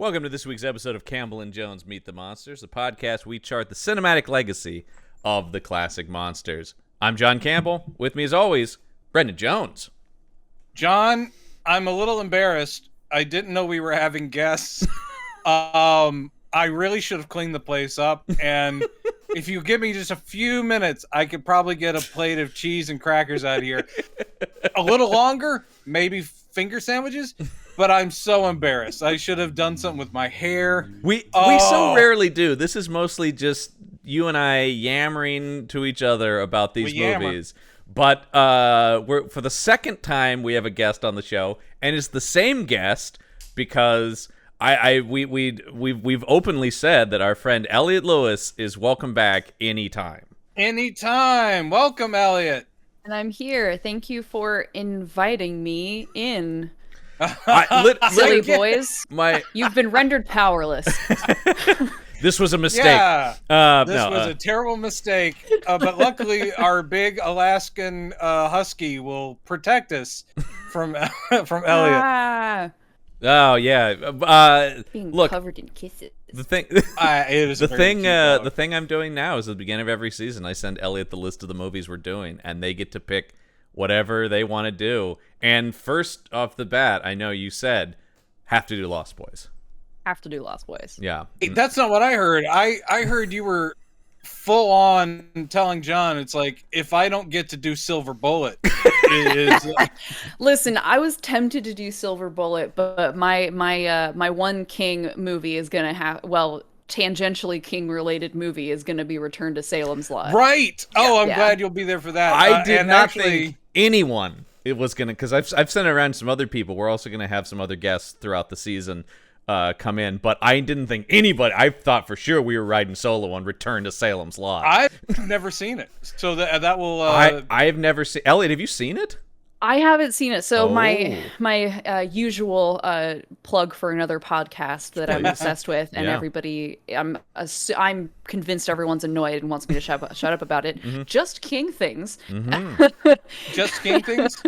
Welcome to this week's episode of Campbell and Jones Meet the Monsters, the podcast we chart the cinematic legacy of the classic monsters. I'm John Campbell. With me, as always, Brendan Jones. John, I'm a little embarrassed. I didn't know we were having guests. I really should have cleaned the place up, and if you give me just a few minutes, I could probably get a plate of cheese and crackers out of here. A little longer, maybe finger sandwiches, but I'm so embarrassed. I should have done something with my hair. We so rarely do. This is mostly just you and I yammering to each other about these movies. But we're for the second time we have a guest on the show, and it's the same guest because we've openly said that our friend Elliott Lewis is welcome back anytime. Anytime. Welcome, Elliott. And I'm here. Thank you for inviting me in. Silly boys. You've been rendered powerless. This was a mistake. Yeah, this was a terrible mistake. But luckily, our big Alaskan husky will protect us from Elliott. Oh yeah. Being look, covered in kisses. The thing, the thing I'm doing now is at the beginning of every season, I send Elliott the list of the movies we're doing, and they get to pick whatever they want to do. And first off the bat, I know you said have to do Lost Boys. Have to do Lost Boys. Yeah, that's not what I heard. I heard you were full on telling John, it's like, if I don't get to do Silver Bullet, it is. Listen, I was tempted to do Silver Bullet, but my one King movie is gonna have tangentially King related movie is gonna be Return to Salem's Lot. Right. Oh, I'm glad you'll be there for that. I did not think anyone it was gonna, because I've sent it around to some other people. We're also gonna have some other guests throughout the season come in, but I didn't think anybody. I thought for sure we were riding solo on Return to Salem's Lot. I've never seen it, so that will. I've never seen. Elliott, have you seen it? I haven't seen it. So my usual plug for another podcast that I'm obsessed with, and everybody, I'm convinced everyone's annoyed and wants me to shut up about it. Mm-hmm. Just King Things. Mm-hmm. Just King Things.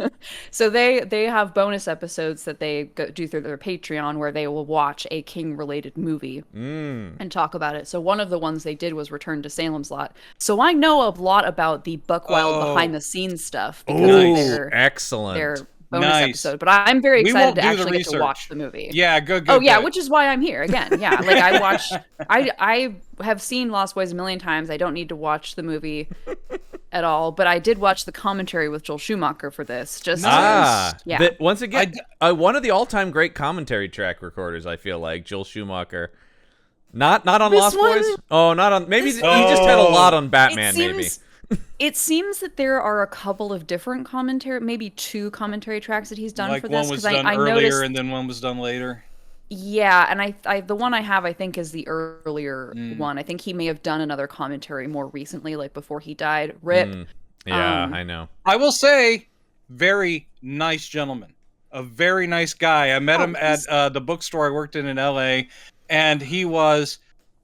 So they have bonus episodes that they do through their Patreon where they will watch a King related movie and talk about it. So one of the ones they did was Return to Salem's Lot. So I know a lot about the Buck Wild behind the scenes stuff because excellent. Their bonus episode, but I'm very excited to actually get to watch the movie. Yeah, good. Oh yeah, which is why I'm here again. Yeah, like I have seen Lost Boys a million times. I don't need to watch the movie at all, but I did watch the commentary with Joel Schumacher for this. Once again, one of the all-time great commentary track recorders. I feel like Joel Schumacher. Not on Lost Boys. Oh, not on. Maybe he just had a lot on Batman. It seems that there are a couple of different maybe two commentary tracks that he's done for this. Like one was done earlier and then one was done later. Yeah, and I the one I have, I think, is the earlier one. I think he may have done another commentary more recently, like before he died. RIP. Yeah, I know. I will say, very nice gentleman. A very nice guy. I met him at the bookstore I worked in L.A., and he was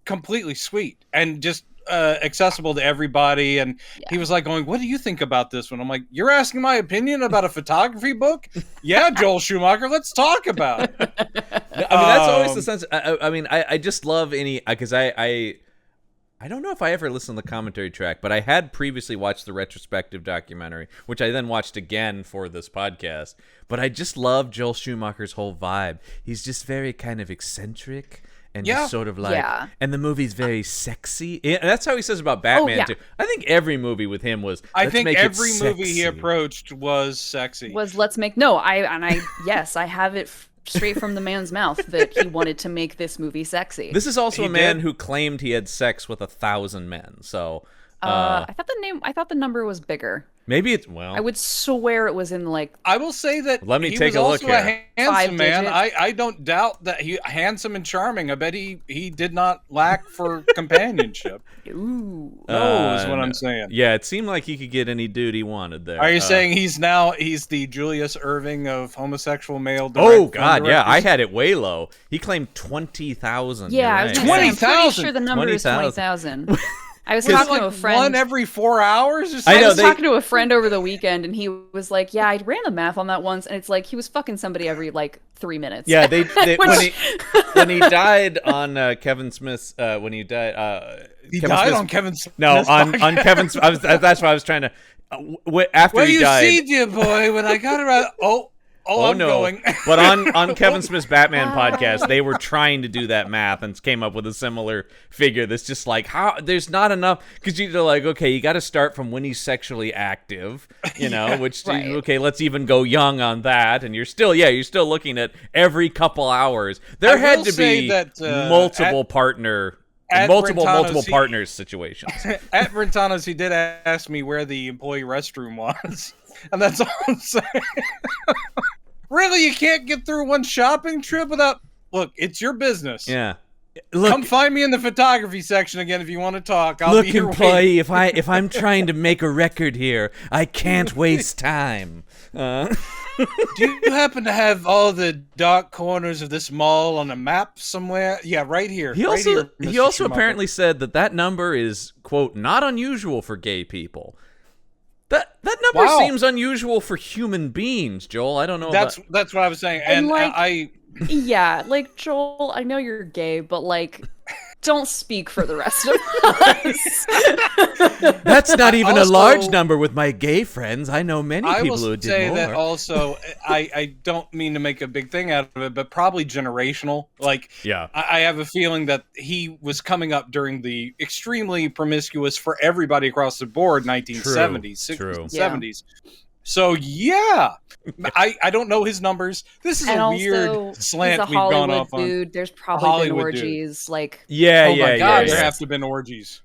completely sweet and just accessible to everybody, and he was like going, what do you think about this one? I'm like, you're asking my opinion about a photography book? Yeah, Joel Schumacher, let's talk about it. I mean, that's always the sense. I just love any, because I don't know if I ever listened to the commentary track, but I had previously watched the retrospective documentary, which I then watched again for this podcast. But I just love Joel Schumacher's whole vibe. He's just very kind of eccentric. And just sort of like, and the movie's very sexy. And that's how he says about Batman, too. I think every movie with him was, I think every movie he approached was sexy. I have it straight from the man's mouth that he wanted to make this movie sexy. This is also a man who claimed he had sex with 1,000 men, so... I thought the number was bigger. Maybe it's, I would swear it was in like... I will say that let me take a look here. A handsome man. I don't doubt that he handsome and charming. I bet he did not lack for companionship. Ooh. Is what I'm saying. Yeah, it seemed like he could get any dude he wanted there. Are you saying he's the Julius Erving of homosexual male Oh, God, yeah. I had it way low. He claimed 20,000. Yeah, I was 20,000? I'm pretty sure the number is 20,000. I was Was it talking like to a friend. one every 4 hours or I something? know, I was they- talking to a friend over the weekend, and he was like, "Yeah, I ran the math on that once, and it's like he was fucking somebody every like 3 minutes." Yeah, they Which- when he died on Kevin Smith's when he died He Kevin died Smith's- on Kevin Smith's no on podcast. Kevin. That's why I was trying to after Well, he you died. see, dear boy, when I got around. Oh, I'm no! going. But on Kevin Smith's Batman podcast, they were trying to do that math and came up with a similar figure. That's just like how there's not enough because you're like, okay, you got to start from when he's sexually active, which right. okay, let's even go young on that, and you're still looking at every couple hours. There I had will to say be that, multiple Brentano's, multiple partners situations. At Brentano's, he did ask me where the employee restroom was, and that's all I'm saying. Really, you can't get through one shopping trip without. Look, it's your business. Yeah. Come find me in the photography section again if you want to talk. I'll be here employee, waiting. if I'm trying to make a record here, I can't waste time. Do you happen to have all the dark corners of this mall on a map somewhere? Yeah, right here. He right also here, he Mr. also Schumacher. apparently said that number is, quote, not unusual for gay people. That number Wow. seems unusual for human beings, Joel. I don't know. That's what I was saying, And, and like, I. Yeah, like Joel, I know you're gay, but like, don't speak for the rest of us. That's not even Also- a large number with my gay friends. I know many I people will who did say more. that also. I don't mean to make a big thing out of it, but probably generational. Like, Yeah. I have a feeling that he was coming up during the extremely promiscuous for everybody across the board 1970s, 60s, True. and Yeah. 70s. So yeah, I don't know his numbers. This is And a also, weird slant he's a we've gone Hollywood off on. dude. There's probably Hollywood been dude. orgies. Like, Yeah, Oh yeah, my God, yeah, there yeah. have to have been orgies.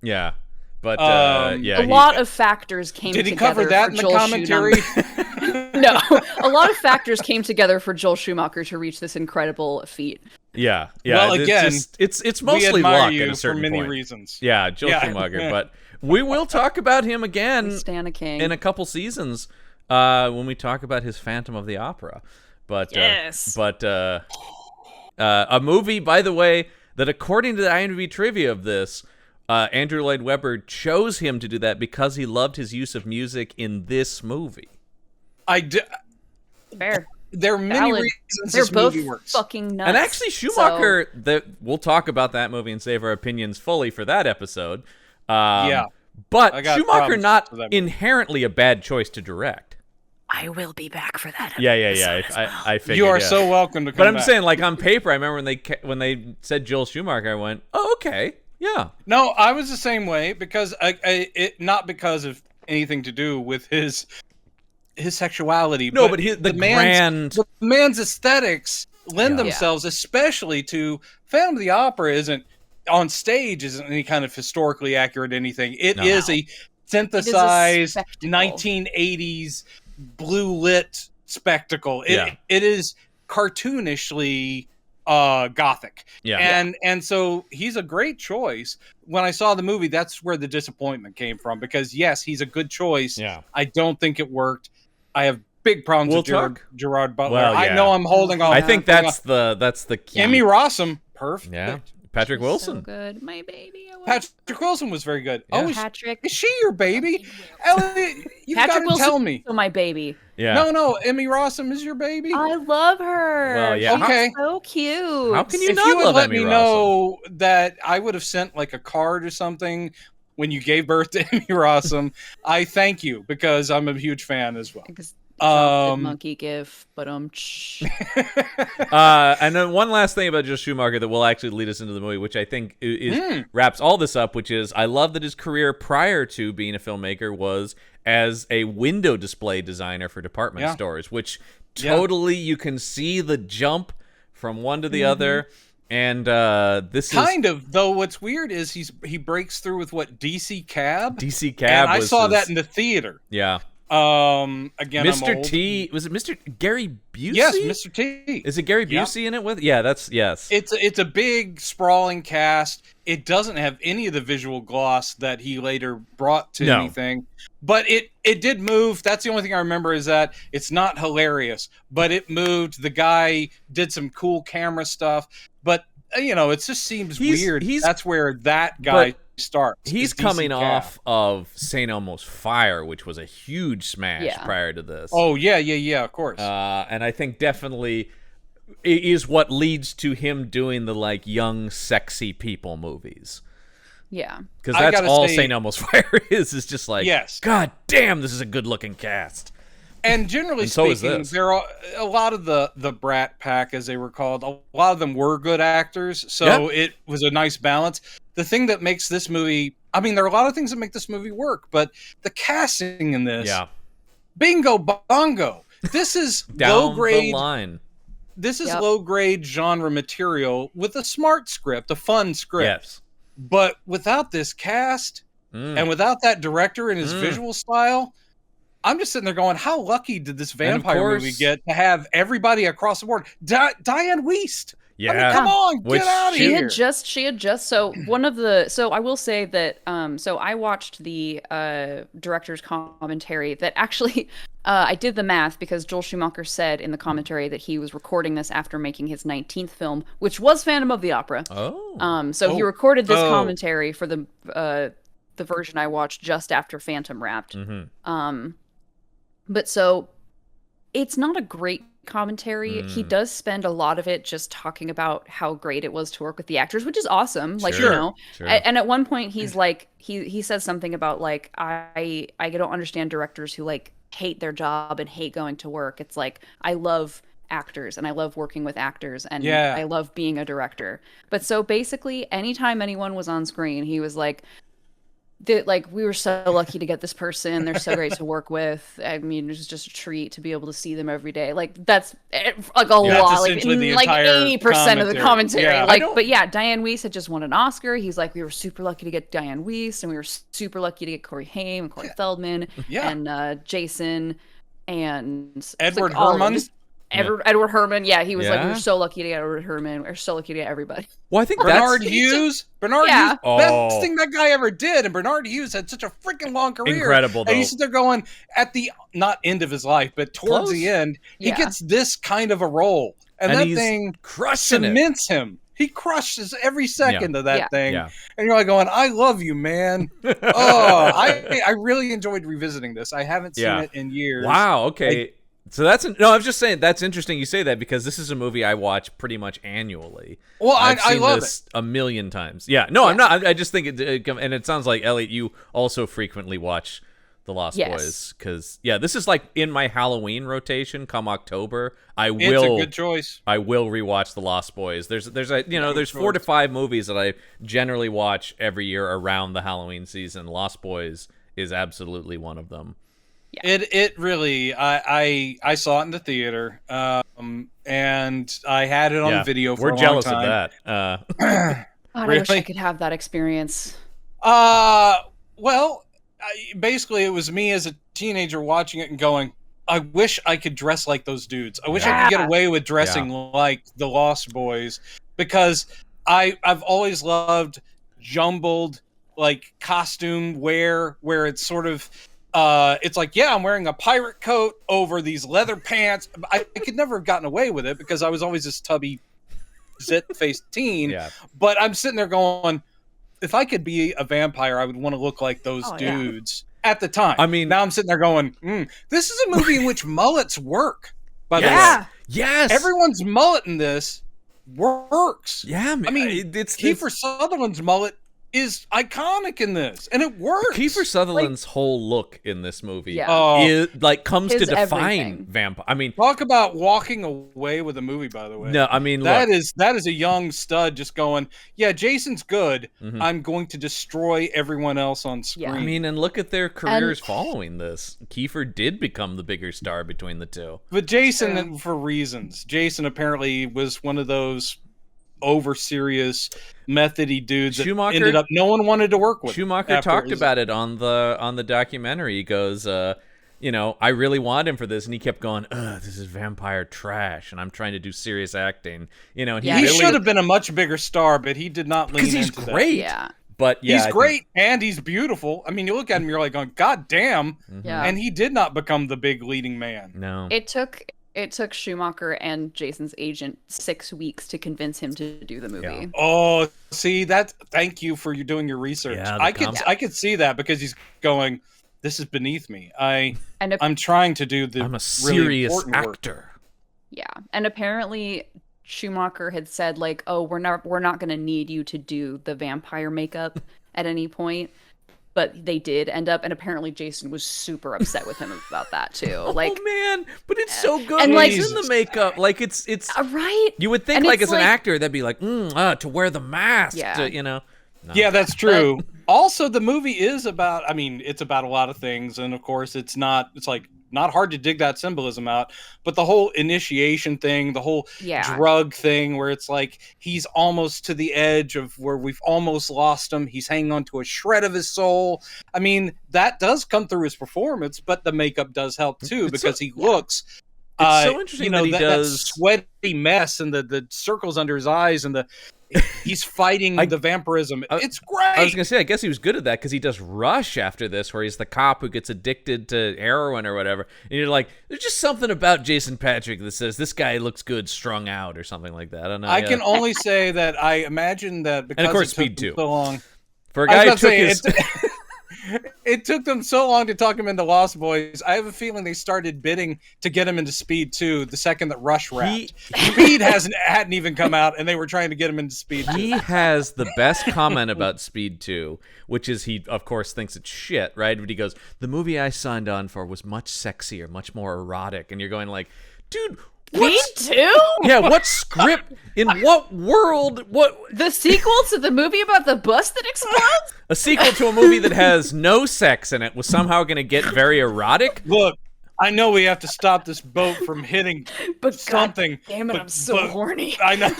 Yeah. But Yeah, a lot of factors came Did he together cover that for in the Joel commentary? Schumacher. No, a lot of factors came together for Joel Schumacher to reach this incredible feat. yeah. Well, it's again, just- it's we mostly admire luck you at a certain for many point. reasons. Yeah, Joel Yeah. Schumacher. But we will talk about him again Stan a king. in a couple seasons when we talk about his Phantom of the Opera. But Yes. a movie, by the way, that according to the IMDb trivia of this, Andrew Lloyd Webber chose him to do that because he loved his use of music in this movie. Fair. There are many Valid. reasons They're this both movie works. fucking nuts. And actually, Schumacher, we'll talk about that movie and save our opinions fully for that episode. Yeah. But I got Schumacher problems not with that movie. inherently a bad choice to direct. I will be back for that. Yeah. episode as well. I figured. You are yeah. so welcome to come But I'm back. saying, like on paper, I remember when they said Joel Schumacher, I went, "Oh, okay, yeah." No, I was the same way because it not because of anything to do with his sexuality. No, but the man's aesthetics lend Yeah. themselves, especially to Phantom of the Opera. Isn't on stage isn't any kind of historically accurate anything. It No. is a synthesized spectacle. 1980s blue lit spectacle. Yeah. It is cartoonishly gothic. Yeah. And so he's a great choice. When I saw the movie, that's where the disappointment came from because yes, he's a good choice. Yeah. I don't think it worked. I have big problems We'll with talk. Gerard Butler. Well, I yeah. know I'm holding on. I think that's the key. Emmy Rossum. Perfect. Yeah. Patrick So Wilson. good, my baby. I love Patrick Wilson was very good. Yeah. Oh, Patrick. is she your baby? Elliot, you've got Patrick to Wilson. tell me. So my baby. Yeah. No, Emmy Rossum is your baby? I love her. Well, yeah. She's Okay. so cute. How can you If not you would love let Emmy me Rossum? know that I would have sent like a card or something when you gave birth to Emmy Rossum, I thank you because I'm a huge fan as well. Because Um, monkey gif, but And then one last thing about Joel Schumacher that will actually lead us into the movie, which I think wraps all this up, which is I love that his career prior to being a filmmaker was as a window display designer for department Yeah. stores, which totally you can see the jump from one to the other. And this kind of, though what's weird is he breaks through with what DC Cab? DC Cab. And I was saw his- that in the theater. Yeah. Again, I'm Mr. old. T. Was it Mr. Gary Busey? Yes, Mr. T. Is it Gary Yeah. Busey in it with? Yeah, that's yes. It's a big sprawling cast. It doesn't have any of the visual gloss that he later brought to No. anything, but it did move. That's the only thing I remember is that it's not hilarious, but it moved. The guy did some cool camera stuff, but it just seems weird. That's where that guy starts. He's is DC coming Cap. off of St. Elmo's Fire, which was a huge smash prior to this. Oh, yeah, of course. And I think definitely is what leads to him doing the like young, sexy people movies. Yeah. Because that's all St. Elmo's Fire is just like, God damn, this is a good-looking cast. And generally speaking, there are a lot of the Brat Pack, as they were called. A lot of them were good actors, so it was a nice balance. The thing that makes this movie, I mean, there are a lot of things that make this movie work, but the casting in this, bingo bongo. This is low grade line. This is low grade genre material with a smart script, a fun script. Yes. But without this cast and without that director and his visual style, I'm just sitting there going, how lucky did this vampire movie get to have everybody across the board? Diane Wiest. Yeah. I mean, come on, get out of here. She had just, so I will say that, so I watched the director's commentary that actually, I did the math because Joel Schumacher said in the commentary that he was recording this after making his 19th film, which was Phantom of the Opera. He recorded this commentary for the version I watched just after Phantom wrapped. But so it's not a great commentary. He does spend a lot of it just talking about how great it was to work with the actors, which is awesome. Like, you know, and at one point he's like, he says something about like, I don't understand directors who like hate their job and hate going to work. It's like, I love actors and I love working with actors and I love being a director. But so basically anytime anyone was on screen, he was like, we were so lucky to get this person. They're so great to work with. I mean, it's just a treat to be able to see them every day. Like that's like a lot, like 80% of the commentary. Yeah. But yeah, Diane Wiest had just won an Oscar. He's like, we were super lucky to get Diane Wiest, and we were super lucky to get Corey Haim and Corey Feldman and Jason and Edward Herrmann. Edward Herrmann, he was like, we were so lucky to get Edward Herrmann. We're so lucky to get everybody. Well, I think Bernard Hughes. Bernard Hughes, best thing that guy ever did. And Bernard Hughes had such a freaking long career. Incredible, though. And he's there going at the not end of his life, but towards the end, he gets this kind of a role, and that thing cements him. He crushes every second of that thing, and you're like going, "I love you, man." I really enjoyed revisiting this. I haven't seen it in years. Wow. Okay. So I was just saying that's interesting you say that because this is a movie I watch pretty much annually. Well, I love this a million times. Yeah, no, I'm not. I just think and it sounds like Elliot, you also frequently watch The Lost Boys because this is like in my Halloween rotation. Come October, it's a good choice. I will rewatch The Lost Boys. There's 4 to 5 movies that I generally watch every year around the Halloween season. Lost Boys is absolutely one of them. It really I saw it in the theater and I had it on video for a long time. We're jealous of that. I wish I could have that experience. Well, basically it was me as a teenager watching it and going, I wish I could dress like those dudes. I wish I could get away with dressing like the Lost Boys because I've always loved jumbled like costume wear where it's sort of it's like, I'm wearing a pirate coat over these leather pants. I could never have gotten away with it because I was always this tubby, zit-faced teen. Yeah. But I'm sitting there going, if I could be a vampire, I would want to look like those dudes at the time. I mean, now I'm sitting there going, this is a movie in which mullets work, by the way. Yes. Everyone's mullet in this works. Yeah, I mean, Kiefer Sutherland's mullet is iconic in this, and it works. Kiefer Sutherland's whole look in this movie comes to define vampire. I mean, talk about walking away with a movie. By the way, no, I mean that is a young stud just going, Jason's good. Mm-hmm. I'm going to destroy everyone else on screen. I mean, and look at their careers following this. Kiefer did become the bigger star between the two, but Jason, for reasons, Jason apparently was one of those over serious methody dudes that ended up no one wanted to work with. Schumacher talked about it on the documentary. He goes, I really want him for this, and he kept going, this is vampire trash, and I'm trying to do serious acting. And he should have been a much bigger star, but he did not lean into that. Because he's great. Yeah. But he's great and he's beautiful. I mean, you look at him, you're like going, God damn. Yeah. And he did not become the big leading man. No. It took It took Schumacher and Jason's agent 6 weeks to convince him to do the movie. Yeah. Oh, see, thank you for you doing your research. Yeah, I could see that because he's going, this is beneath me. And I'm trying to do the I'm a really serious important work. actor. Yeah, and apparently Schumacher had said like, "Oh, we're not going to need you to do the vampire makeup at any point." But they did end up, and apparently Jason was super upset with him about that too. Like, oh man, but it's so good. And, And like- he's in the makeup. Like it's right? you would think And like it's as an actor that'd be like to wear the mask. Yeah. To, you know. No. Yeah, that's true. Also, the movie is about, I mean, it's about a lot of things. And of course, it's not hard to dig that symbolism out. But the whole initiation thing, the whole drug thing where it's like he's almost to the edge of where we've almost lost him. He's hanging on to a shred of his soul. I mean, that does come through his performance, but the makeup does help too because he looks... It's so interesting that he does that sweaty mess and the circles under his eyes and he's fighting the vampirism. It's great. I was gonna say, I guess he was good at that because he does Rush after this, where he's the cop who gets addicted to heroin or whatever. And you're like, there's just something about Jason Patrick that says this guy looks good, strung out, or something like that. I don't know. I can only say that I imagine that because and of course, it took Speed 2. so long. For a guy who took his. It took them so long to talk him into Lost Boys. I have a feeling they started bidding to get him into Speed 2 the second that Rush wrapped. Speed hadn't even come out, and they were trying to get him into Speed 2. He has the best comment about Speed 2, which is he, of course, thinks it's shit, right? But he goes, the movie I signed on for was much sexier, much more erotic. And you're going like, dude... Me too? Yeah, what script? In what world? What The sequel to the movie about the bus that explodes? a sequel to a movie that has no sex in it was somehow going to get very erotic? Look, I know we have to stop this boat from hitting But something. God damn it, I'm so horny. I know.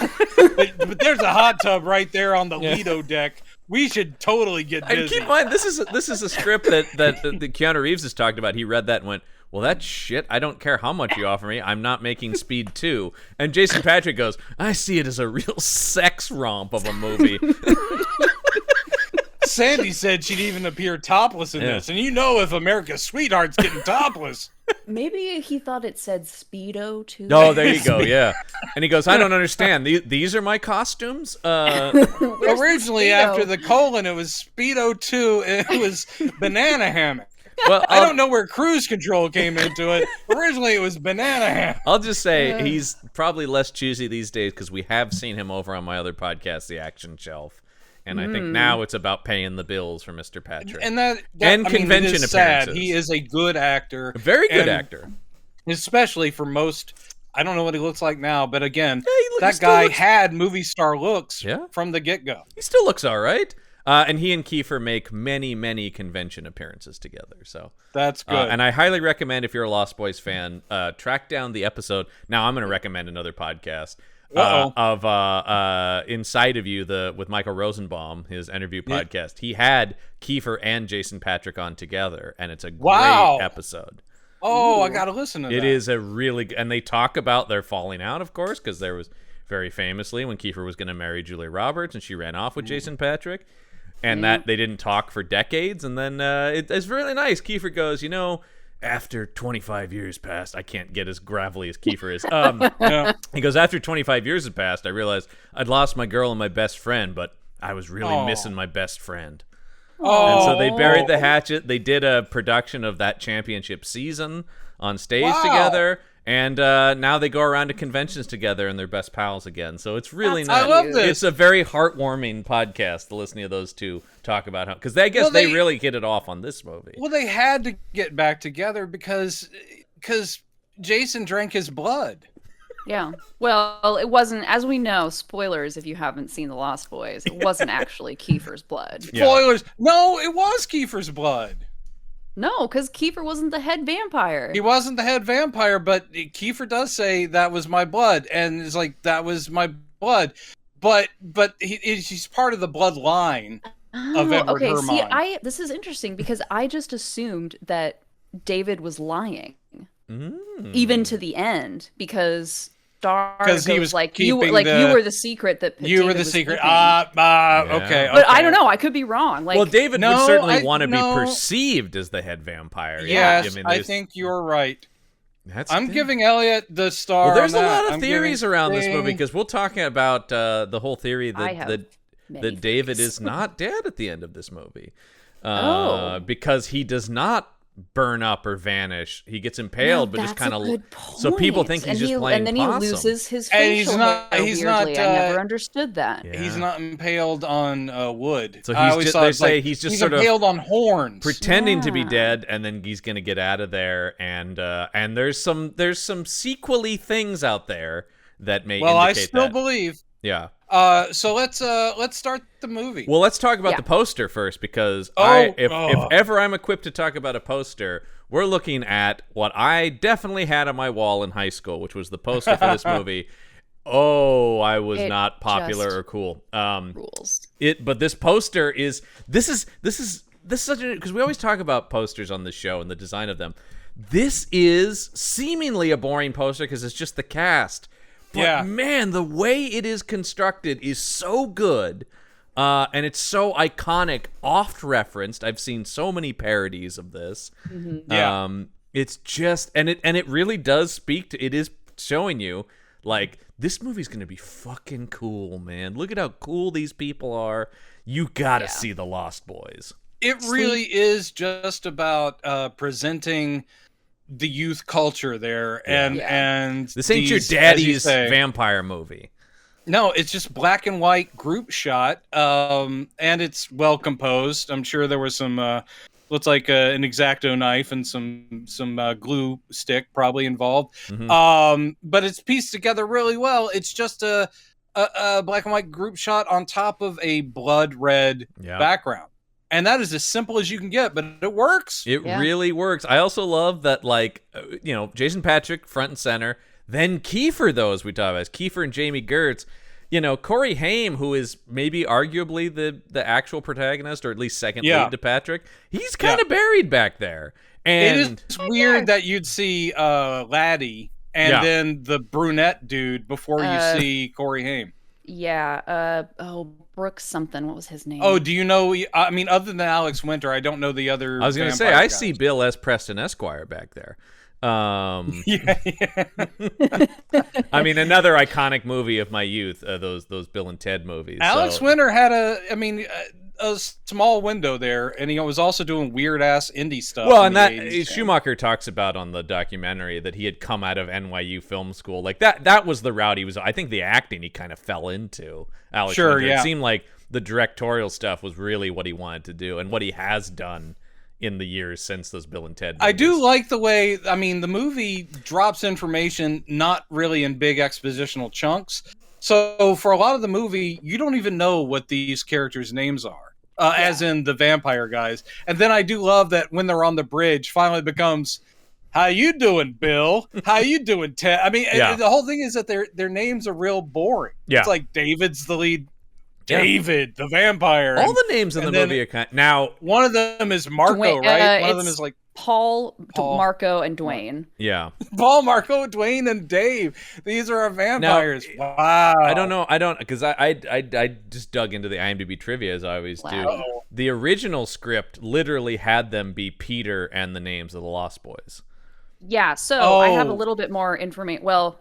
but there's a hot tub right there on the Lido deck. We should totally get busy. And keep in mind, this is a script that Keanu Reeves has talked about. He read that and went, well, that's shit. I don't care how much you offer me. I'm not making Speed 2. And Jason Patrick goes, I see it as a real sex romp of a movie. Sandy said she'd even appear topless in this. And you know if America's Sweetheart's getting topless. Maybe he thought it said Speedo too. Oh, there you go, yeah. And he goes, I don't understand. These are my costumes? Originally, Speedo? after the colon, it was Speedo 2. It was Banana Hammock. Well, I don't know where cruise control came into it. Originally, it was Banana Hammock. I'll just say he's probably less choosy these days because we have seen him over on my other podcast, The Action Shelf. And I think now it's about paying the bills for Mr. Patrick. And that convention it is appearances. sad. He is a good actor. A very good actor. Especially for most... I don't know what he looks like now, but again, he that still guy looks- had movie star looks Yeah. from the get-go. He still looks all right. And he and Kiefer make many, many convention appearances together. So That's good. and I highly recommend, if you're a Lost Boys fan, track down the episode. Now I'm going to recommend another podcast of Inside of You, with Michael Rosenbaum, his interview podcast. He had Kiefer and Jason Patrick on together, and it's a great episode. Oh, I got to listen to that. It is a really and they talk about their falling out, of course, because there was very famously when Kiefer was going to marry Julia Roberts and she ran off with Jason Patrick, and that they didn't talk for decades. And then it's really nice. Kiefer goes, after 25 years passed, I can't get as gravelly as Kiefer is. He goes, after 25 years had passed, I realized I'd lost my girl and my best friend, but I was really missing my best friend. And so they buried the hatchet. They did a production of that championship season on stage together. And now they go around to conventions together and they're best pals again. So it's really nice. I love this. It's a very heartwarming podcast, listening to those two talk about how... Because I guess they really hit it off on this movie. Well, they had to get back together because Jason drank his blood. Yeah. Well, it wasn't, as we know, spoilers if you haven't seen The Lost Boys, it wasn't actually Kiefer's blood. Yeah. Spoilers. No, it was Kiefer's blood. No, because Kiefer wasn't the head vampire. He wasn't the head vampire, but Kiefer does say that was my blood, and it's like that was my blood. But he's part of the bloodline of Edward Herman. See, this is interesting because I just assumed that David was lying, even to the end, because he was like keeping you were the secret that you David were the was secret. keeping. Okay. But I don't know. I could be wrong. Like, well, David would No, certainly I- want to no. be perceived as the head vampire. Yes, I there's- think you're right. I'm giving Elliott the star. Well, there's on a that. lot of I'm theories giving around this Sting- movie because we're talking about the whole theory I have that many David theories. is not dead at the end of this movie. Oh. Because he does not burn up or vanish. He gets impaled, but just kind of. So people think he's just playing and then possum. he loses his And facial hair he's weirdly. not, I never understood that. Yeah. He's not impaled on wood. So I he's always just, thought they it's say like, he's just he's sort of impaled on horns. pretending to be Yeah. dead, and then he's gonna get out of there. And there's some sequely things out there that may Well, I indicate still that. believe. Yeah. So let's start the movie. Well, let's talk about Yeah. the poster first, because Oh, if oh. ever I'm equipped to talk about a poster, we're looking at what I definitely had on my wall in high school, which was the poster for this movie. Oh, I was It not popular just or cool. Rules. But this poster is such a, because we always talk about posters on the show and the design of them. This is seemingly a boring poster because it's just the cast. But Yeah. man, the way it is constructed is so good. And it's so iconic, oft referenced. I've seen so many parodies of this. Yeah. It's just, and it really does speak to, it is showing you, like, this movie's gonna be fucking cool, man. Look at how cool these people are. You gotta Yeah. see The Lost Boys. It really is just about presenting the youth culture there, and Yeah. and This ain't your these, as you daddy's say- vampire movie. No, it's just black and white group shot, and it's well composed. I'm sure there was some looks like an X-Acto knife and some glue stick probably involved. Mhm. But it's pieced together really well. It's just a black and white group shot on top of a blood red Yeah. background, and that is as simple as you can get, but it works. It Yeah. really works. I also love that, like, Jason Patrick front and center. Then Kiefer, though, as we talk about, Kiefer and Jamie Gertz. Corey Haim, who is maybe arguably the actual protagonist, or at least second Yeah. lead to Patrick, he's kind of buried back there. And It is weird that you'd see Laddie and Yeah. then the brunette dude before you see Corey Haim. Yeah. Brooks something. What was his name? Oh, do you know? I mean, other than Alex Winter, I don't know the other. I was going to say, vampire I guys. see Bill S. Preston Esquire back there. Yeah, yeah. I mean, another iconic movie of my youth, those Bill and Ted movies. Alex So- Winter had a small window there, and he was also doing weird ass indie stuff. Well, in and the that 80s. Schumacher talks about on the documentary that he had come out of NYU film school. Like that was the route he was. I think the acting he kind of fell into. Alex Sure, Winter. yeah. It seemed like the directorial stuff was really what he wanted to do and what he has done in the years since those Bill and Ted movies. I do like the way, the movie drops information not really in big expositional chunks. So for a lot of the movie, you don't even know what these characters' names are, as in the vampire guys. And then I do love that when they're on the bridge, finally becomes, "How you doing, Bill? How you doing, Ted?" I mean, Yeah. the whole thing is that their names are real boring. Yeah. It's like David's the lead. Yeah. David, the vampire. All the names in the and then- movie are kind. Now, One of them is Marco, Dwayne- right? One of them it's is like Paul, Paul. Marco, and Dwayne. yeah. Paul, Marco, Dwayne, and Dave. These are our vampires. Wow. I don't know, because I just dug into the IMDb trivia as I always do. Wow. The original script literally had them be Peter and the names of the Lost Boys. Yeah, so I have a Oh. little bit more information. Well,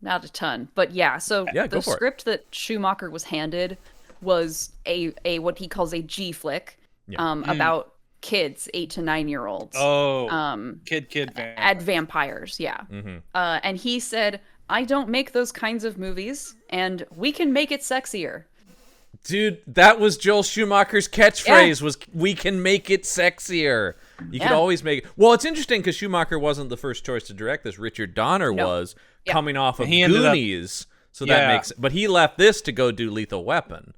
not a ton, but yeah. So Yeah, go the for it. script that Schumacher was handed was a what he calls a G flick, about kids, 8 to 9-year-olds. Oh, kid vampire. At vampires, yeah. Mm-hmm. And he said, "I don't make those kinds of movies, and we can make it sexier." Dude, that was Joel Schumacher's catchphrase, was "we can make it sexier." You could Yeah. always make it. Well, it's interesting because Schumacher wasn't the first choice to direct this. Richard Donner No. was, Yeah. coming off of He ended up- Goonies. So that Yeah. makes, but he left this to go do Lethal Weapon.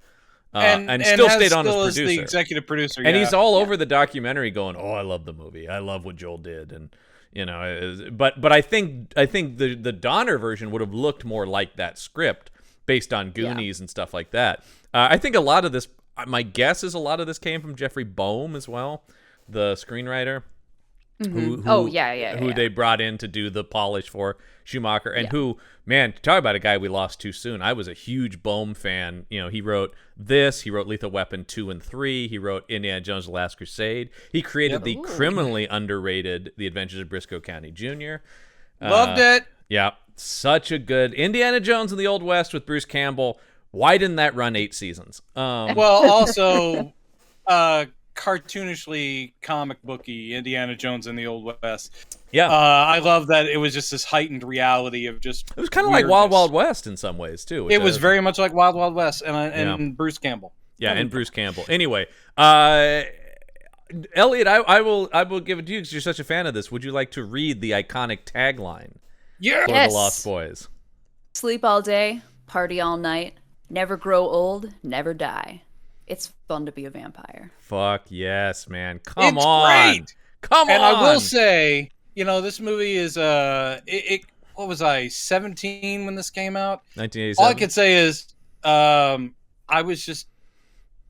And still has stayed on still as is producer. the executive producer. And yeah. he's all over the documentary going, "Oh, I love the movie. I love what Joel did." And but I think the Donner version would have looked more like that script based on Goonies and stuff like that. I think a lot of this, my guess is a lot of this came from Jeffrey Boehm as well, the screenwriter. Who they brought in to do the polish for Schumacher, and who, man, talk about a guy we lost too soon. I was a huge Boehm fan. He wrote this. He wrote Lethal Weapon 2 and 3. He wrote Indiana Jones: The Last Crusade. He created the criminally underrated The Adventures of Briscoe County Jr. Loved it. Yeah, such a good Indiana Jones in the Old West with Bruce Campbell. Why didn't that run 8 seasons? Well, also, cartoonishly comic booky Indiana Jones in the Old West. Yeah. I love that it was just this heightened reality of just. It was kind of like Wild Wild West in some ways too. It was very much like Wild Wild West and Bruce Campbell. Yeah, and Bruce Campbell. Anyway, Elliot, I will give it to you because you're such a fan of this. Would you like to read the iconic tagline for Yes. The Lost Boys? Sleep all day, party all night, never grow old, never die. It's fun to be a vampire. Fuck yes, man. Come It's on. great. Come And on. I will say, this movie is what was I, 17 when this came out? 1987. All I could say is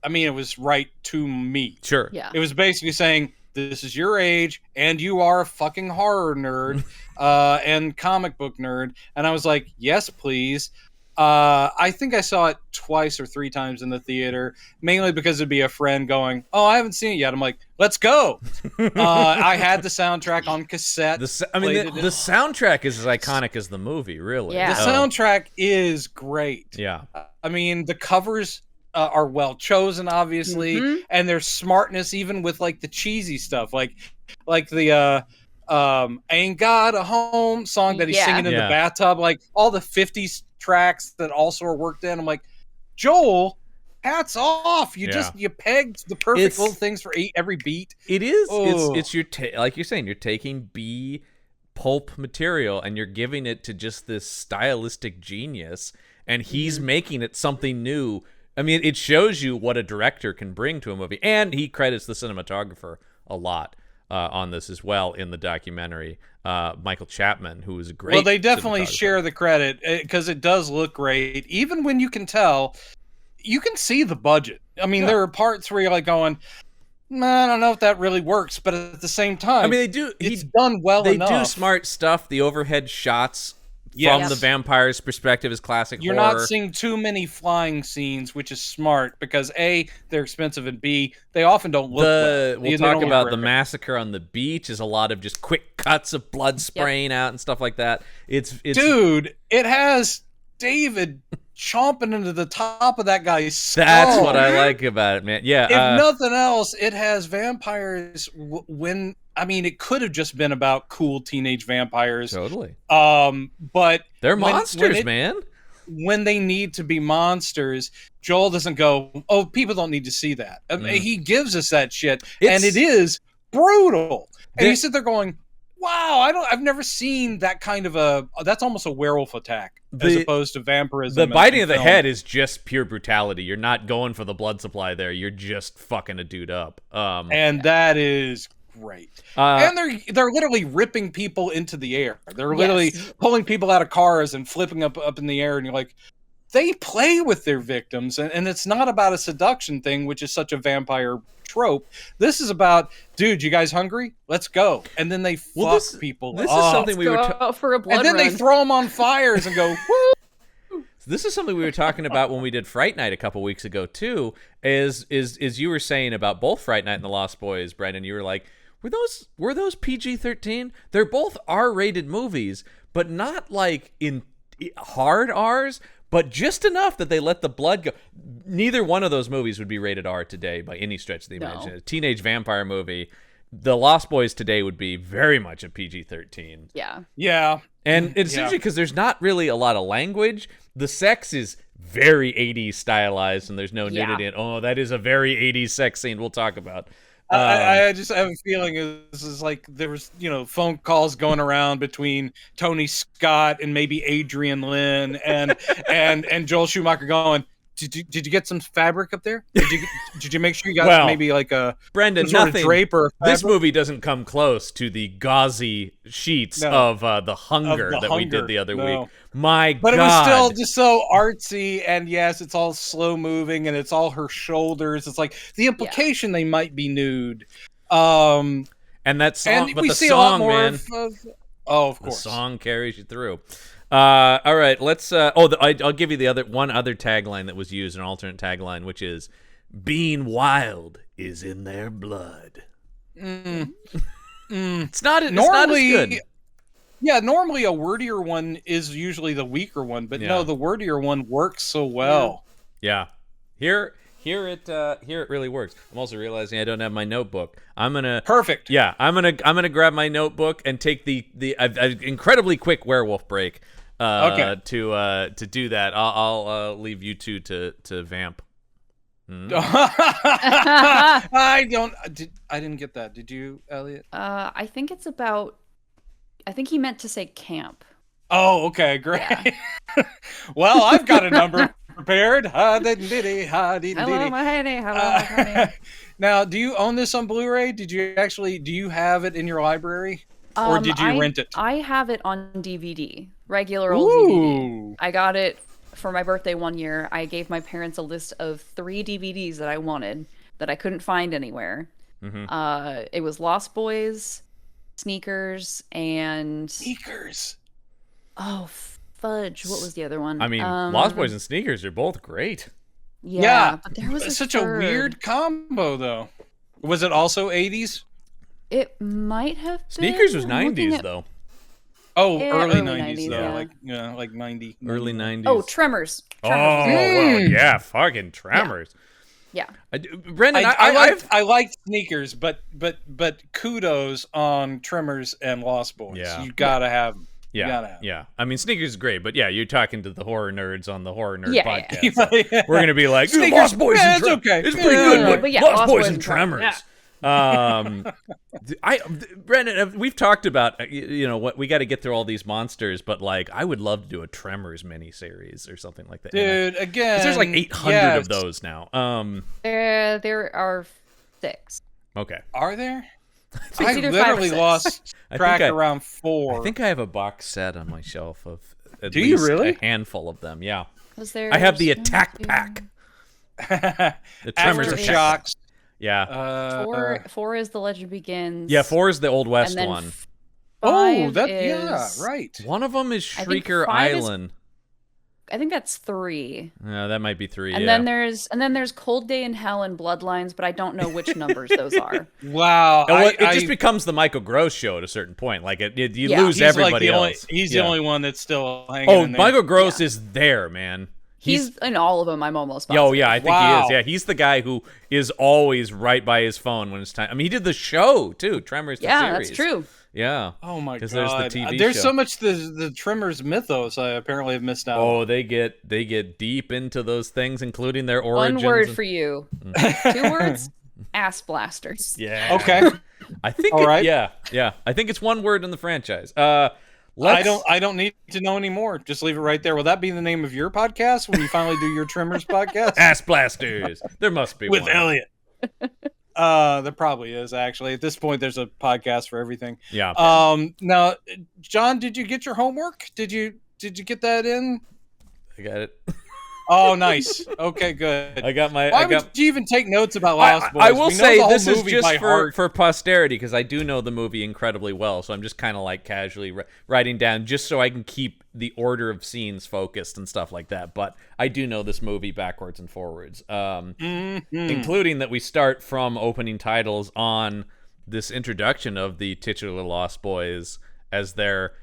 it was right to me. Sure. Yeah. It was basically saying, this is your age, and you are a fucking horror nerd and comic book nerd. And I was like, yes, please. I think I saw it twice or 3 times in the theater, mainly because it'd be a friend going, oh, I haven't seen it yet. I'm like, let's go. I had the soundtrack on cassette. The soundtrack is as iconic as the movie, really. Yeah. The soundtrack is great. Yeah. I mean, the covers are well chosen, obviously, and there's smartness even with like the cheesy stuff, like the "Ain't Got a Home" song that he's singing in the bathtub, like all the '50s tracks that also are worked in. I'm like, Joel, hats off! You pegged the perfect little things for every beat. It is. Oh. It's your like you're saying, you're taking B pulp material and you're giving it to just this stylistic genius, and he's making it something new. I mean, it shows you what a director can bring to a movie, and he credits the cinematographer a lot on this as well in the documentary. Michael Chapman, who was a great. Well, they definitely share the credit because it does look great, even when you can see the budget. I mean, there are parts where you're like going, man, I don't know if that really works, but at the same time, I mean, they do. It's done well enough. They do smart stuff. The overhead shots. From the vampire's perspective is classic You're horror. not seeing too many flying scenes, which is smart because A, they're expensive, and B, they often don't look well. We'll talk about the massacre on the beach is a lot of just quick cuts of blood spraying out and stuff like that. Dude, it has David chomping into the top of that guy's skull. That's what I like about it, man. Yeah. If nothing else, it has vampires it could have just been about cool teenage vampires. Totally. But they're monsters, man. When they need to be monsters, Joel doesn't go, oh, people don't need to see that. I mean, he gives us that shit, and it is brutal. And you sit there going, wow, I've never seen that kind of that's almost a werewolf attack as opposed to vampirism. The biting of the head is just pure brutality. You're not going for the blood supply there. You're just fucking a dude up. And that is great. And they're literally ripping people into the air. They're literally pulling people out of cars and flipping up in the air, and you're like, they play with their victims, and it's not about a seduction thing, which is such a vampire trope. This is about, dude, you guys hungry? Let's go. And then they fuck people. This is something we were for a blood and then run. they throw them on fires and go, woo! This is something we were talking about when we did Fright Night a couple weeks ago too. Is you were saying about both Fright Night and The Lost Boys, Brendan? You were like, were those PG-13? They're both R-rated movies, but not like in hard R's, but just enough that they let the blood go. Neither one of those movies would be rated R today by any stretch of the imagination. No. A teenage vampire movie, The Lost Boys today would be very much a PG-13. Yeah. Yeah. And it's interesting because there's not really a lot of language. The sex is very 80s stylized, and there's no nudity. Oh, that is a very 80s sex scene we'll talk about. I just have a feeling this is like there was, phone calls going around between Tony Scott and maybe Adrian Lynn and Joel Schumacher going, Did you get some fabric up there? Did you make sure you got maybe like a Brendan, nothing. Drape or this movie doesn't come close to the gauzy sheets of the hunger we did the other week. My God. But it was still just so artsy, and yes, it's all slow moving, and it's all her shoulders. It's like the implication they might be nude. And that song, and but we the see song, a lot more man. Of course. The song carries you through. All right, let's. I'll give you the one other tagline that was used, an alternate tagline, which is "Being wild is in their blood." It's not as good. Yeah, normally a wordier one is usually the weaker one, but no, the wordier one works so well. Yeah. Here it really works. I'm also realizing I don't have my notebook. Perfect. Yeah, I'm gonna grab my notebook and take the incredibly quick werewolf break. Okay. To do that, I'll leave you two to vamp. I didn't get that. Did you, Elliot? I think it's about. I think he meant to say camp. Oh, okay, great. Yeah. Well, I've got a number prepared. Hello, my honey. Now, do you own this on Blu-ray? Do you have it in your library? Or did you rent it? I have it on DVD. Regular old DVD. I got it for my birthday one year. I gave my parents a list of 3 DVDs that I wanted that I couldn't find anywhere. Mm-hmm. It was Lost Boys, Sneakers, and... Sneakers? Oh, fudge. What was the other one? I mean, Lost Boys and Sneakers are both great. Yeah, but there was such a weird combo, though. Was it also 80s? It might have been. Sneakers was 90s, though. Oh, Yeah, early early 90s, though. yeah. Like 90. Early 90s. Oh, Tremors. Oh, well, yeah, fucking Tremors. Yeah. Brendan, I liked Sneakers, but kudos on Tremors and Lost Boys. Yeah. You gotta have them. Yeah. I mean, Sneakers is great, but yeah, you're talking to the horror nerds on the Horror Nerd Yeah, podcast. So we're gonna be like, Sneakers, Lost Boys and it's okay. It's pretty good, but yeah, Lost Boys and Tremors. Yeah. Brendan, we've talked about what we got to get through all these monsters, but like I would love to do a Tremors miniseries or something like that. Dude, again, 'cause there's like 800 of those now. There are 6. Okay. Are there? It's I either 5 or literally 6. lost track around 4. I think I have a box set on my shelf of at Do you least really? a handful of them. Yeah. I I have the Attack Pack. The Tremors Aftershocks. Yeah. 4 is The Legend Begins. Yeah, 4 is the Old West and then one. 5 yeah, is, right. One of them is I think Shrieker 5 is- Island. I think that's 3. No, that might be 3. And yeah. then there's Cold Day in Hell and Bloodlines, but I don't know which numbers those are. Wow. It just becomes the Michael Gross show at a certain point. Like you lose He's everybody else. He's the only one that's still hanging in there. Michael Gross is there, man. He's in all of them. I'm almost Oh positive. yeah, I think he is. Yeah, he's the guy who is always right by his phone when it's time. I mean, he did the show too, Tremors. The series. That's true. Yeah. Oh my god. Because there's the TV There's show. so much the Tremors mythos I apparently have missed out. Oh, they get deep into those things, including their origins. One word for you. 2 words. Ass blasters. Yeah. Okay. I think. All right. Yeah. I think it's one word in the franchise. I don't need to know anymore. Just leave it right there. Will that be the name of your podcast when you finally do your Tremors podcast? Ass blasters. There must be With one. Elliot. There probably is actually. At this point, there's a podcast for everything. Yeah. Now, John, did you get your homework? Did you get that in? I got it. Oh, nice. Okay, good. I got my. Why would you even take notes about Lost Boys? I will We know say the whole this is movie just by heart. for posterity because I do know the movie incredibly well, so I'm just kind of like casually writing down just so I can keep the order of scenes focused and stuff like that. But I do know this movie backwards and forwards, including that we start from opening titles on this introduction of the titular Lost Boys as they're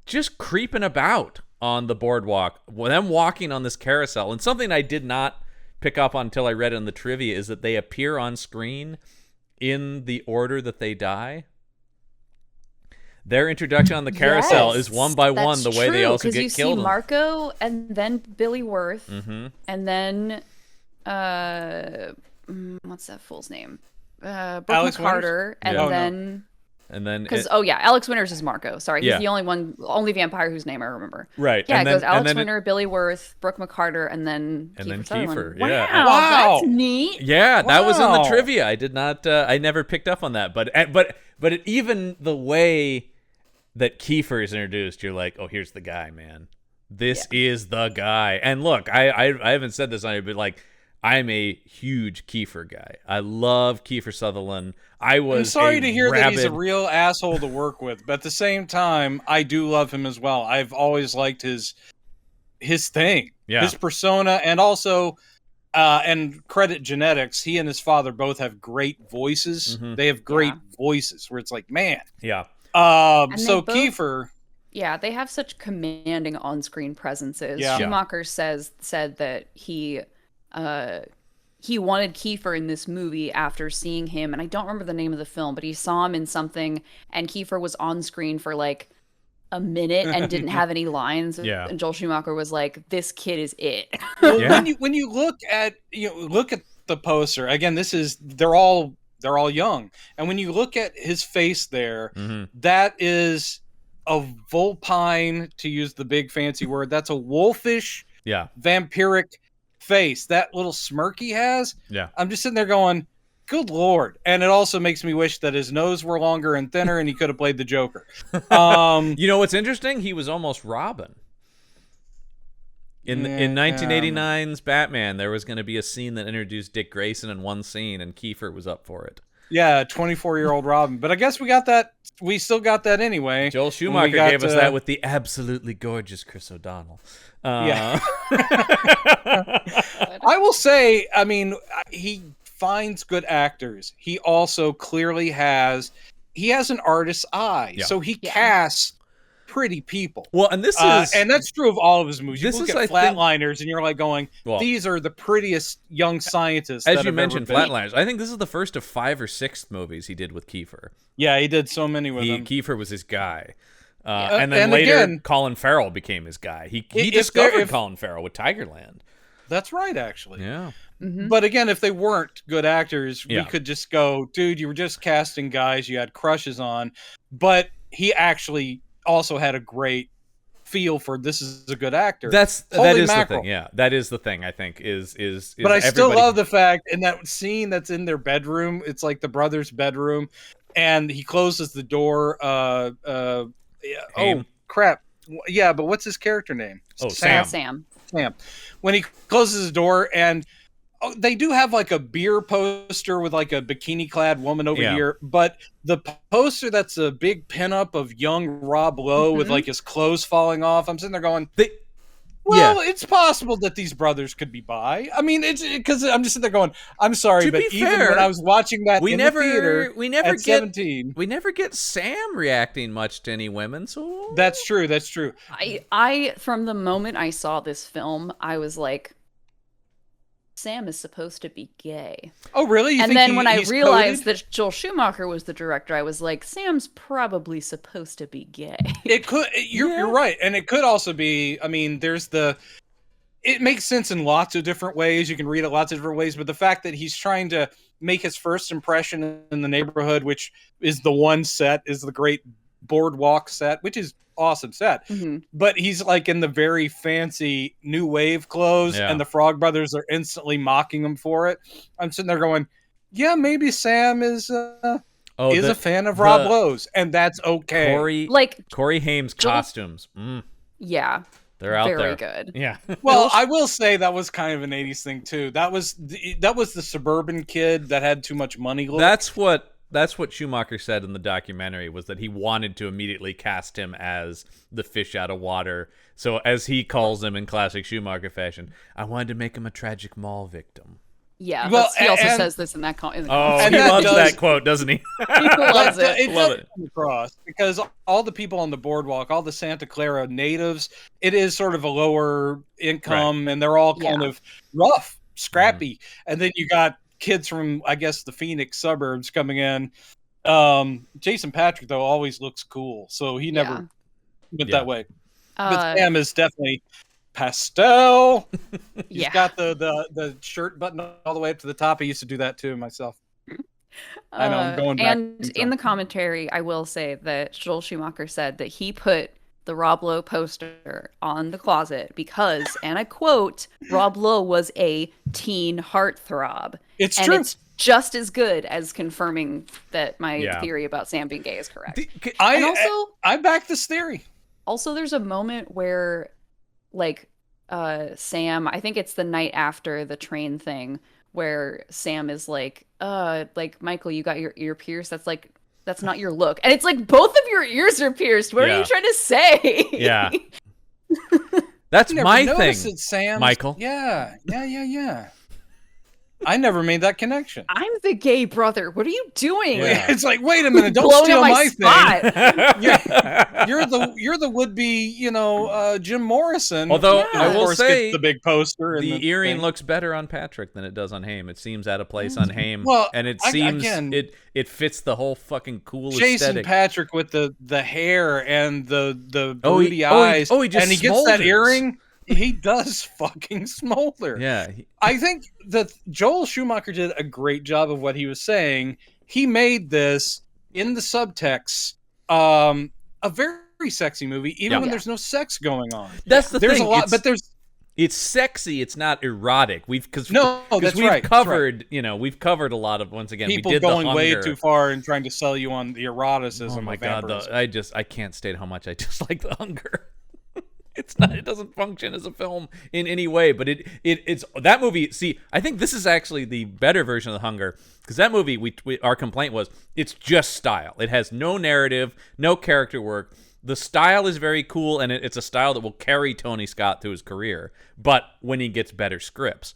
just creeping about on the boardwalk, them walking on this carousel. And something I did not pick up on until I read it in the trivia is that they appear on screen in the order that they die. Their introduction on the carousel is one by one the way they also get killed. You see Marco and then Billy Worth, and then what's that fool's name? Brooke Alex Carter, Winters? and then because Alex Winters is Marco. Sorry, he's the only vampire whose name I remember. Right. Yeah, and it goes then, Alex Winter, Billy Worth, Brooke McCarter, and then Kiefer Sutherland. Yeah. Wow, that's neat. Yeah, that was in the trivia. I did not. I never picked up on that. But even the way that Kiefer is introduced, you're like, oh, here's the guy, man. This is the guy. And look, I haven't said this on here, but like, I'm a huge Kiefer guy. I love Kiefer Sutherland. I'm sorry to hear that he's a real asshole to work with, but at the same time, I do love him as well. I've always liked his thing, his persona, and also, and credit genetics. He and his father both have great voices. They have great voices where it's like, man. Yeah. So Kiefer. Yeah, they have such commanding on-screen presences. Yeah. Schumacher said that he wanted Kiefer in this movie after seeing him, and I don't remember the name of the film, but he saw him in something, and Kiefer was on screen for like a minute and didn't have any lines. Yeah. And Joel Schumacher was like, "This kid is it." Well, Yeah. when you look at the poster again, they're all young, and when you look at his face there, that is a vulpine, to use the big fancy word. That's a wolfish, vampiric face. That little smirk he has. Yeah. I'm just sitting there going, good Lord. And it also makes me wish that his nose were longer and thinner and he could have played the Joker. You know what's interesting? He was almost Robin. In 1989's Batman, there was going to be a scene that introduced Dick Grayson in one scene, and Kiefer was up for it. Yeah, 24-year-old Robin. But I guess we still got that anyway. Joel Schumacher gave us that with the absolutely gorgeous Chris O'Donnell. Yeah. I will say, I mean, he finds good actors. He also clearly has an artist's eye. Yeah. So he casts pretty people. Well, and this is... and that's true of all of his movies. You look at I Flatliners, and you're like going, these are the prettiest young scientists as you mentioned, Flatliners. I think this is the first of 5 or 6 movies he did with Kiefer. Yeah, he did so many with him. Kiefer was his guy. And then later, again, Colin Farrell became his guy. He discovered Colin Farrell with Tigerland. That's right, actually. Yeah. Mm-hmm. But again, if they weren't good actors, we could just go, dude, you were just casting guys you had crushes on. But he actually also had a great feel for this is a good actor. That is the thing. Yeah, that is the thing. I think is. But I still love the fact in that scene that's in their bedroom. It's like the brother's bedroom, and he closes the door. Oh crap! Yeah, but what's his character name? Oh, Sam. When he closes the door and. Oh, they do have like a beer poster with like a bikini-clad woman over here, but the poster that's a big pinup of young Rob Lowe with like his clothes falling off. I'm sitting there going, it's possible that these brothers could be bi. I mean, it's because I'm just sitting there going, I'm sorry, but even when I was watching that in the theater at 17, we never get Sam reacting much to any women. So that's true. That's true. I from the moment I saw this film, I was like, Sam is supposed to be gay. Oh, really? And then when I realized that Joel Schumacher was the director, I was like, Sam's probably supposed to be gay. It could. You're right, and it could also be. I mean, it makes sense in lots of different ways. You can read it lots of different ways, but the fact that he's trying to make his first impression in the neighborhood, which is the one set, is the great boardwalk set, which is awesome set, but he's like in the very fancy new wave clothes, and the Frog Brothers are instantly mocking him for it. I'm sitting there going, yeah, maybe Sam is a fan of Rob Lowe's, and that's okay. Corey Haim's costumes. Yeah, they're out very there. Good. Yeah. Well, I will say that was kind of an 80s thing too. That was the suburban kid that had too much money look. That's what Schumacher said in the documentary, was that he wanted to immediately cast him as the fish out of water. So as he calls him in classic Schumacher fashion, I wanted to make him a tragic mall victim. Yeah, well, he also says this in that comment. And he loves that quote, doesn't he? He loves it. It does come across, because all the people on the boardwalk, all the Santa Clara natives, it is sort of a lower income, and they're all kind of rough, scrappy. And then you got kids from, I guess, the Phoenix suburbs coming in. Jason Patrick, though, always looks cool, so he never went that way. But Sam is definitely pastel. He's got the shirt button all the way up to the top. I used to do that too myself. I know, I'm going back. And in the commentary, I will say that Joel Schumacher said that he put the Rob Lowe poster on the closet because, and I quote, Rob Lowe was a teen heartthrob. It's true. And it's just as good as confirming that my theory about Sam being gay is correct. I back this theory. Also, there's a moment where, like, Sam, I think it's the night after the train thing, where Sam is like, Michael, you got your ear pierced. That's not your look. And it's like, both of your ears are pierced. What are you trying to say? Yeah. That's my thing, Sam. Michael. Yeah. I never made that connection. I'm the gay brother. What are you doing? Yeah. It's like, wait a minute, don't Blowing steal up my spot. thing. You're the would be, Jim Morrison. Although, Yeah. I of will course, say, gets the big poster. And the earring thing. looks better on Patrick than it does on Haim. It seems out of place on Haim. Well, and it seems again, it fits the whole fucking cool Jason aesthetic. Patrick with the hair and the Oh, broody he eyes. just and he gets that smolders. earring. He does fucking smolder. Yeah. I think that Joel Schumacher did a great job of what he was saying. He made this in the subtext a very sexy movie, even when there's no sex going on. That's the there's thing. A lot, but it's sexy. It's not erotic. That's we've right. covered. We've covered a lot of, once again, People we did going the way Hunger. too far and trying to sell you on the eroticism. Oh my of god! vampirism. I can't state how much I dislike the Hunger. It doesn't function as a film in any way, but it's that movie. See, I think this is actually the better version of the Hunger, because that movie, our complaint was it's just style. It has no narrative, no character work. The style is very cool, and it's a style that will carry Tony Scott through his career, but when he gets better scripts.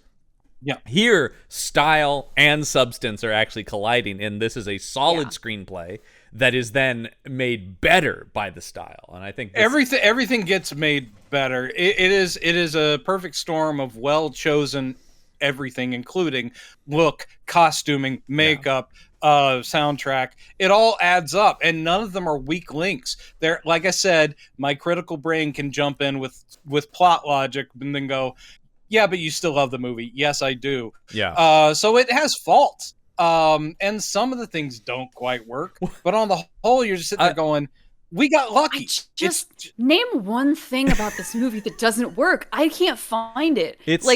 Yeah. Here, style and substance are actually colliding, and this is a solid screenplay that is then made better by the style. And I think everything gets made better. It is a perfect storm of well-chosen everything, including look, costuming, makeup, soundtrack. It all adds up, and none of them are weak links. They're, like I said, my critical brain can jump in with plot logic and then go, yeah, but you still love the movie. Yes, I do. Yeah. So it has faults. And some of the things don't quite work. But on the whole, you're just sitting there going, we got lucky. Just name one thing about this movie that doesn't work. I can't find it. It's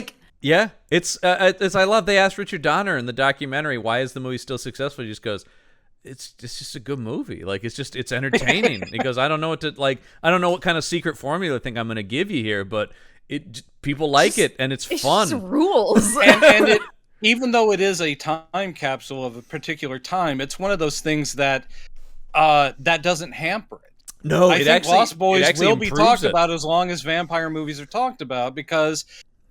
I love they asked Richard Donner in the documentary, why is the movie still successful? He just goes, it's just a good movie. Like, it's entertaining. He goes, I don't know what kind of secret formula thing I'm going to give you here, but people like it, and it's fun. Just rules. and it, even though it is a time capsule of a particular time, it's one of those things that that doesn't hamper it. No, I think Lost Boys will be talked it. about as long as vampire movies are talked about, because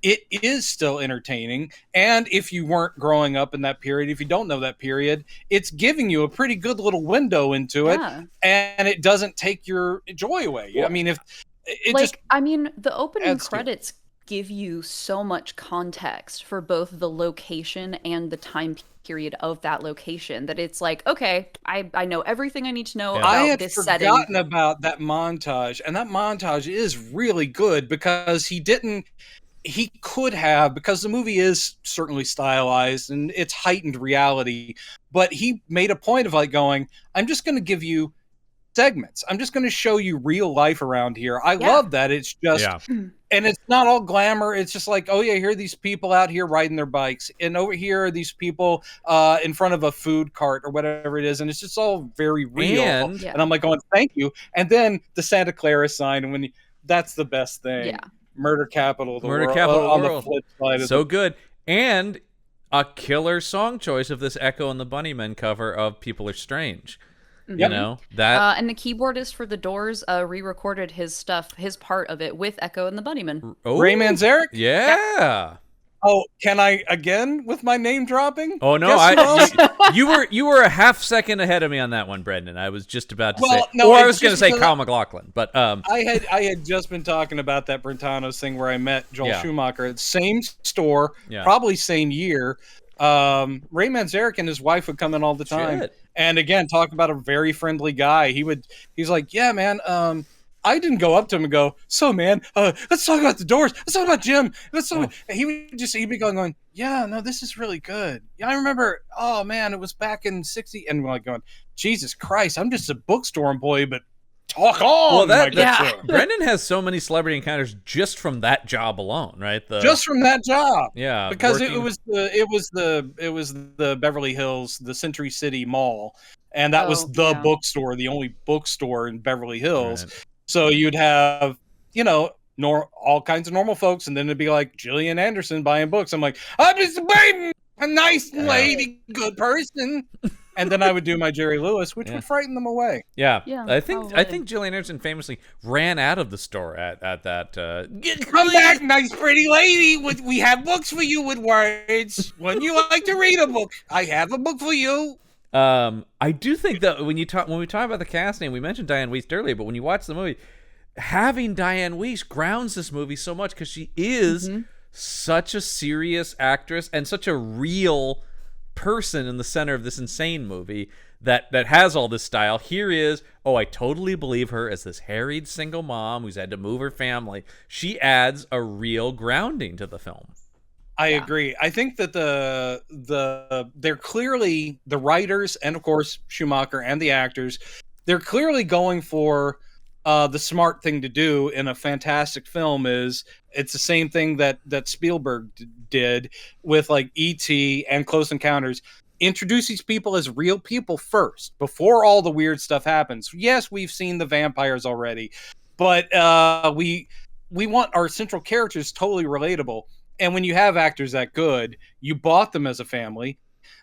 it is still entertaining. And if you weren't growing up in that period, if you don't know that period, it's giving you a pretty good little window into it, and it doesn't take your joy away. Well, I mean, the opening credits give you so much context for both the location and the time period of that location that it's like, okay, I know everything I need to know about this setting. I had forgotten about that montage, and that montage is really good because he could have, because the movie is certainly stylized and it's heightened reality, but he made a point of like going, I'm just going to give you segments. I'm just going to show you real life around here. I love that. It's just, and it's not all glamour. It's just like, oh yeah, here are these people out here riding their bikes, and over here are these people in front of a food cart or whatever it is, and it's just all very real. And I'm like going, thank you. And then the Santa Clara sign, and that's the best thing. Yeah. Murder Capital of the World. On the flip side, so good. And a killer song choice of this Echo and the Bunnymen cover of People Are Strange. You know that, and the keyboardist for the Doors re-recorded his part of it with Echo and the Bunnymen. Ray Manzarek? Yeah. Oh, can I again with my name dropping? Oh no, you were a half second ahead of me on that one, Brendan. I was just about to say, I was going to say Kyle MacLachlan, but I had just been talking about that Brentanos thing where I met Joel Schumacher, same store, probably same year. Ray Manzarek and his wife would come in all the time. Shit. And again, talk about a very friendly guy. He's like, yeah, man, I didn't go up to him and go, so man, let's talk about the Doors. Let's talk about Jim. He'd be going, yeah, no, this is really good. Yeah, I remember, oh man, it was back in 60. And we're like going, Jesus Christ, I'm just a bookstore employee, but talk on. Well, Brendan has so many celebrity encounters just from that job alone, right? Just from that job. Yeah. Because it was the Beverly Hills, the Century City Mall. And that was the bookstore, the only bookstore in Beverly Hills. Right. So you'd have, all kinds of normal folks, and then it'd be like Gillian Anderson buying books. I'm like, I'm just a nice lady, good person. And then I would do my Jerry Lewis, which would frighten them away. Yeah. Yeah, I think probably. Gillian Anderson famously ran out of the store at that. Come back, nice pretty lady. We have books for you with words. Wouldn't you like to read a book? I have a book for you. I do think that when we talk about the casting, we mentioned Diane Wiest earlier, but when you watch the movie, having Diane Wiest grounds this movie so much because she is such a serious actress and such a real person in the center of this insane movie that has all this style. Here is, I totally believe her as this harried single mom who's had to move her family. She adds a real grounding to the film. I agree. I think that they're clearly, the writers and of course Schumacher and the actors, they're clearly going for the smart thing to do in a fantastic film. It's the same thing that Spielberg did with like E.T. and Close Encounters. Introduce these people as real people first before all the weird stuff happens. Yes, we've seen the vampires already, but we want our central characters totally relatable. And when you have actors that good, you bought them as a family.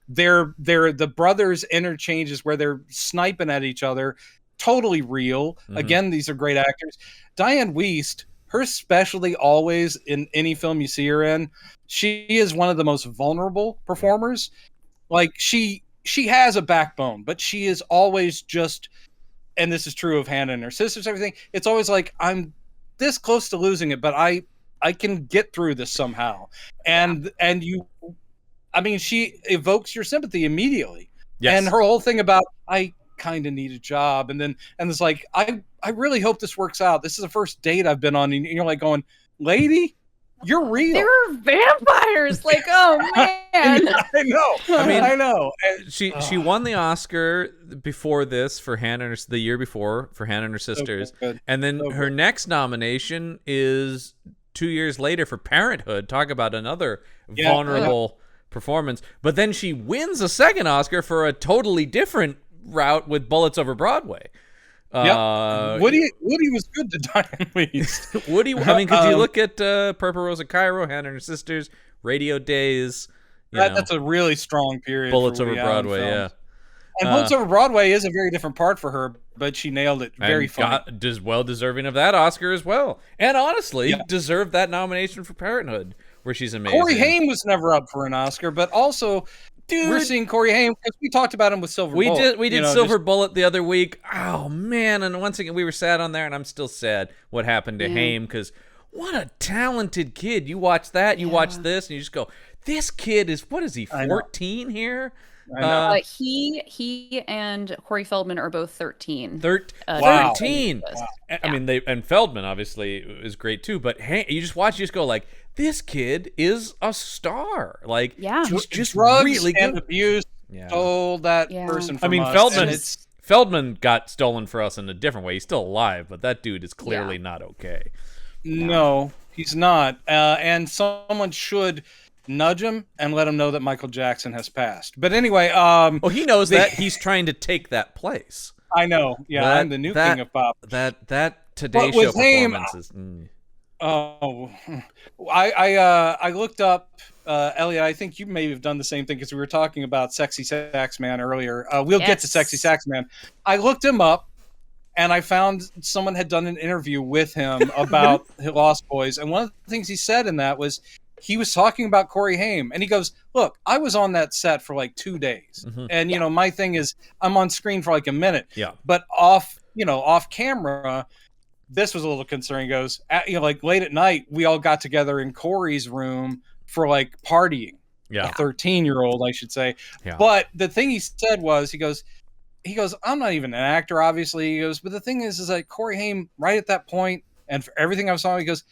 They're the brothers interchanges where they're sniping at each other, totally real. Again, these are great actors. Diane Wiest, her specialty always in any film you see her in, she is one of the most vulnerable performers. Like she has a backbone, but she is always just, and this is true of Hannah and her sisters, everything. It's always like, I'm this close to losing it, but I can get through this somehow. And she evokes your sympathy immediately. Yes. And her whole thing about, I kind of need a job. And it's like, I really hope this works out. This is the first date I've been on. And you're like going, lady, you're real. There are vampires. Like, oh man. I know. I know. She won the Oscar before this for Hannah, the year before for Hannah and Her Sisters. And then her next nomination is 2 years later for Parenthood. Talk about another vulnerable performance. But then she wins a second Oscar for a totally different route with Bullets Over Broadway. Woody was good to Diane Wiest. Woody, I mean, could you look at Purple Rose of Cairo, Hannah and Her Sisters, Radio Days? That's a really strong period. Bullets Over Broadway, yeah. And Bullets Over Broadway is a very different part for her, but she nailed it. Very funny. Well deserving of that Oscar as well. And honestly, deserved that nomination for Parenthood, where she's amazing. Corey Haim was never up for an Oscar, but also, we're seeing Corey Haim because we talked about him with Silver Bullet. We did Silver Bullet the other week. Oh, man. And once again, we were sad on there, and I'm still sad what happened to Haim, because what a talented kid. You watch that, you watch this, and you just go, this kid is, what is he, 14 here? He and Corey Feldman are both 13. 13. Wow. I mean, and Feldman obviously is great too. But you just watch, you just go like, this kid is a star. Like, he's just drugs really good. And abuse stole that person from us. Feldman got stolen for us in a different way. He's still alive, but that dude is clearly not okay. No, he's not. And someone should nudge him and let him know that Michael Jackson has passed. But anyway, he knows that he's trying to take that place. I know. Yeah, I'm the new king of pop. That Today Show performance is. I looked up Elliot. I think you may have done the same thing because we were talking about Sexy Sax Man earlier. We'll get to Sexy Sax Man. I looked him up, and I found someone had done an interview with him about Lost Boys, and one of the things he said in that was, he was talking about Corey Haim, and he goes, look, I was on that set for like 2 days. And, my thing is I'm on screen for like a minute. Yeah. But off camera, this was a little concerning. He goes, like late at night, we all got together in Corey's room for like partying. Yeah. A 13-year-old, I should say. Yeah. But the thing he said was, he goes, I'm not even an actor, obviously. He goes, but the thing is like Corey Haim, right at that point, and for everything I saw, he goes,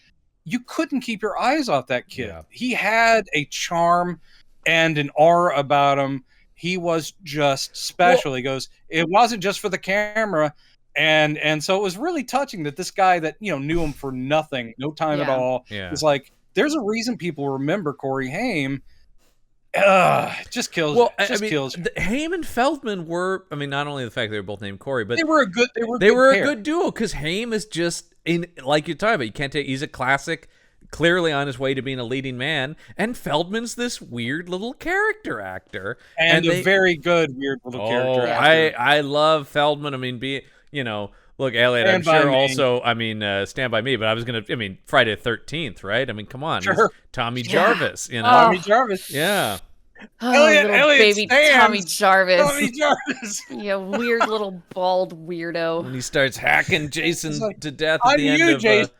you couldn't keep your eyes off that kid. Yeah. He had a charm and an aura about him. He was just special. He goes, it wasn't just for the camera. And so it was really touching that this guy that, knew him for nothing, no time at all. Yeah. Was like, there's a reason people remember Corey Haim. It just kills. Well, kills. Haim and Feldman were, not only the fact they were both named Corey, but they were a good good duo, because Haim is just like you're talking about. You can't take. He's a classic clearly on his way to being a leading man, and Feldman's this weird little character actor. And a very good weird little character actor. I love Feldman. I mean, look, Elliot, I'm sure also, Stand By Me, but Friday the 13th, right? I mean, come on. Sure. Tommy Jarvis, Tommy Jarvis. Yeah. Elliot baby stands. Tommy Jarvis. Tommy Jarvis. Yeah, weird little bald weirdo. When he starts hacking Jason to death at the end of... Jason.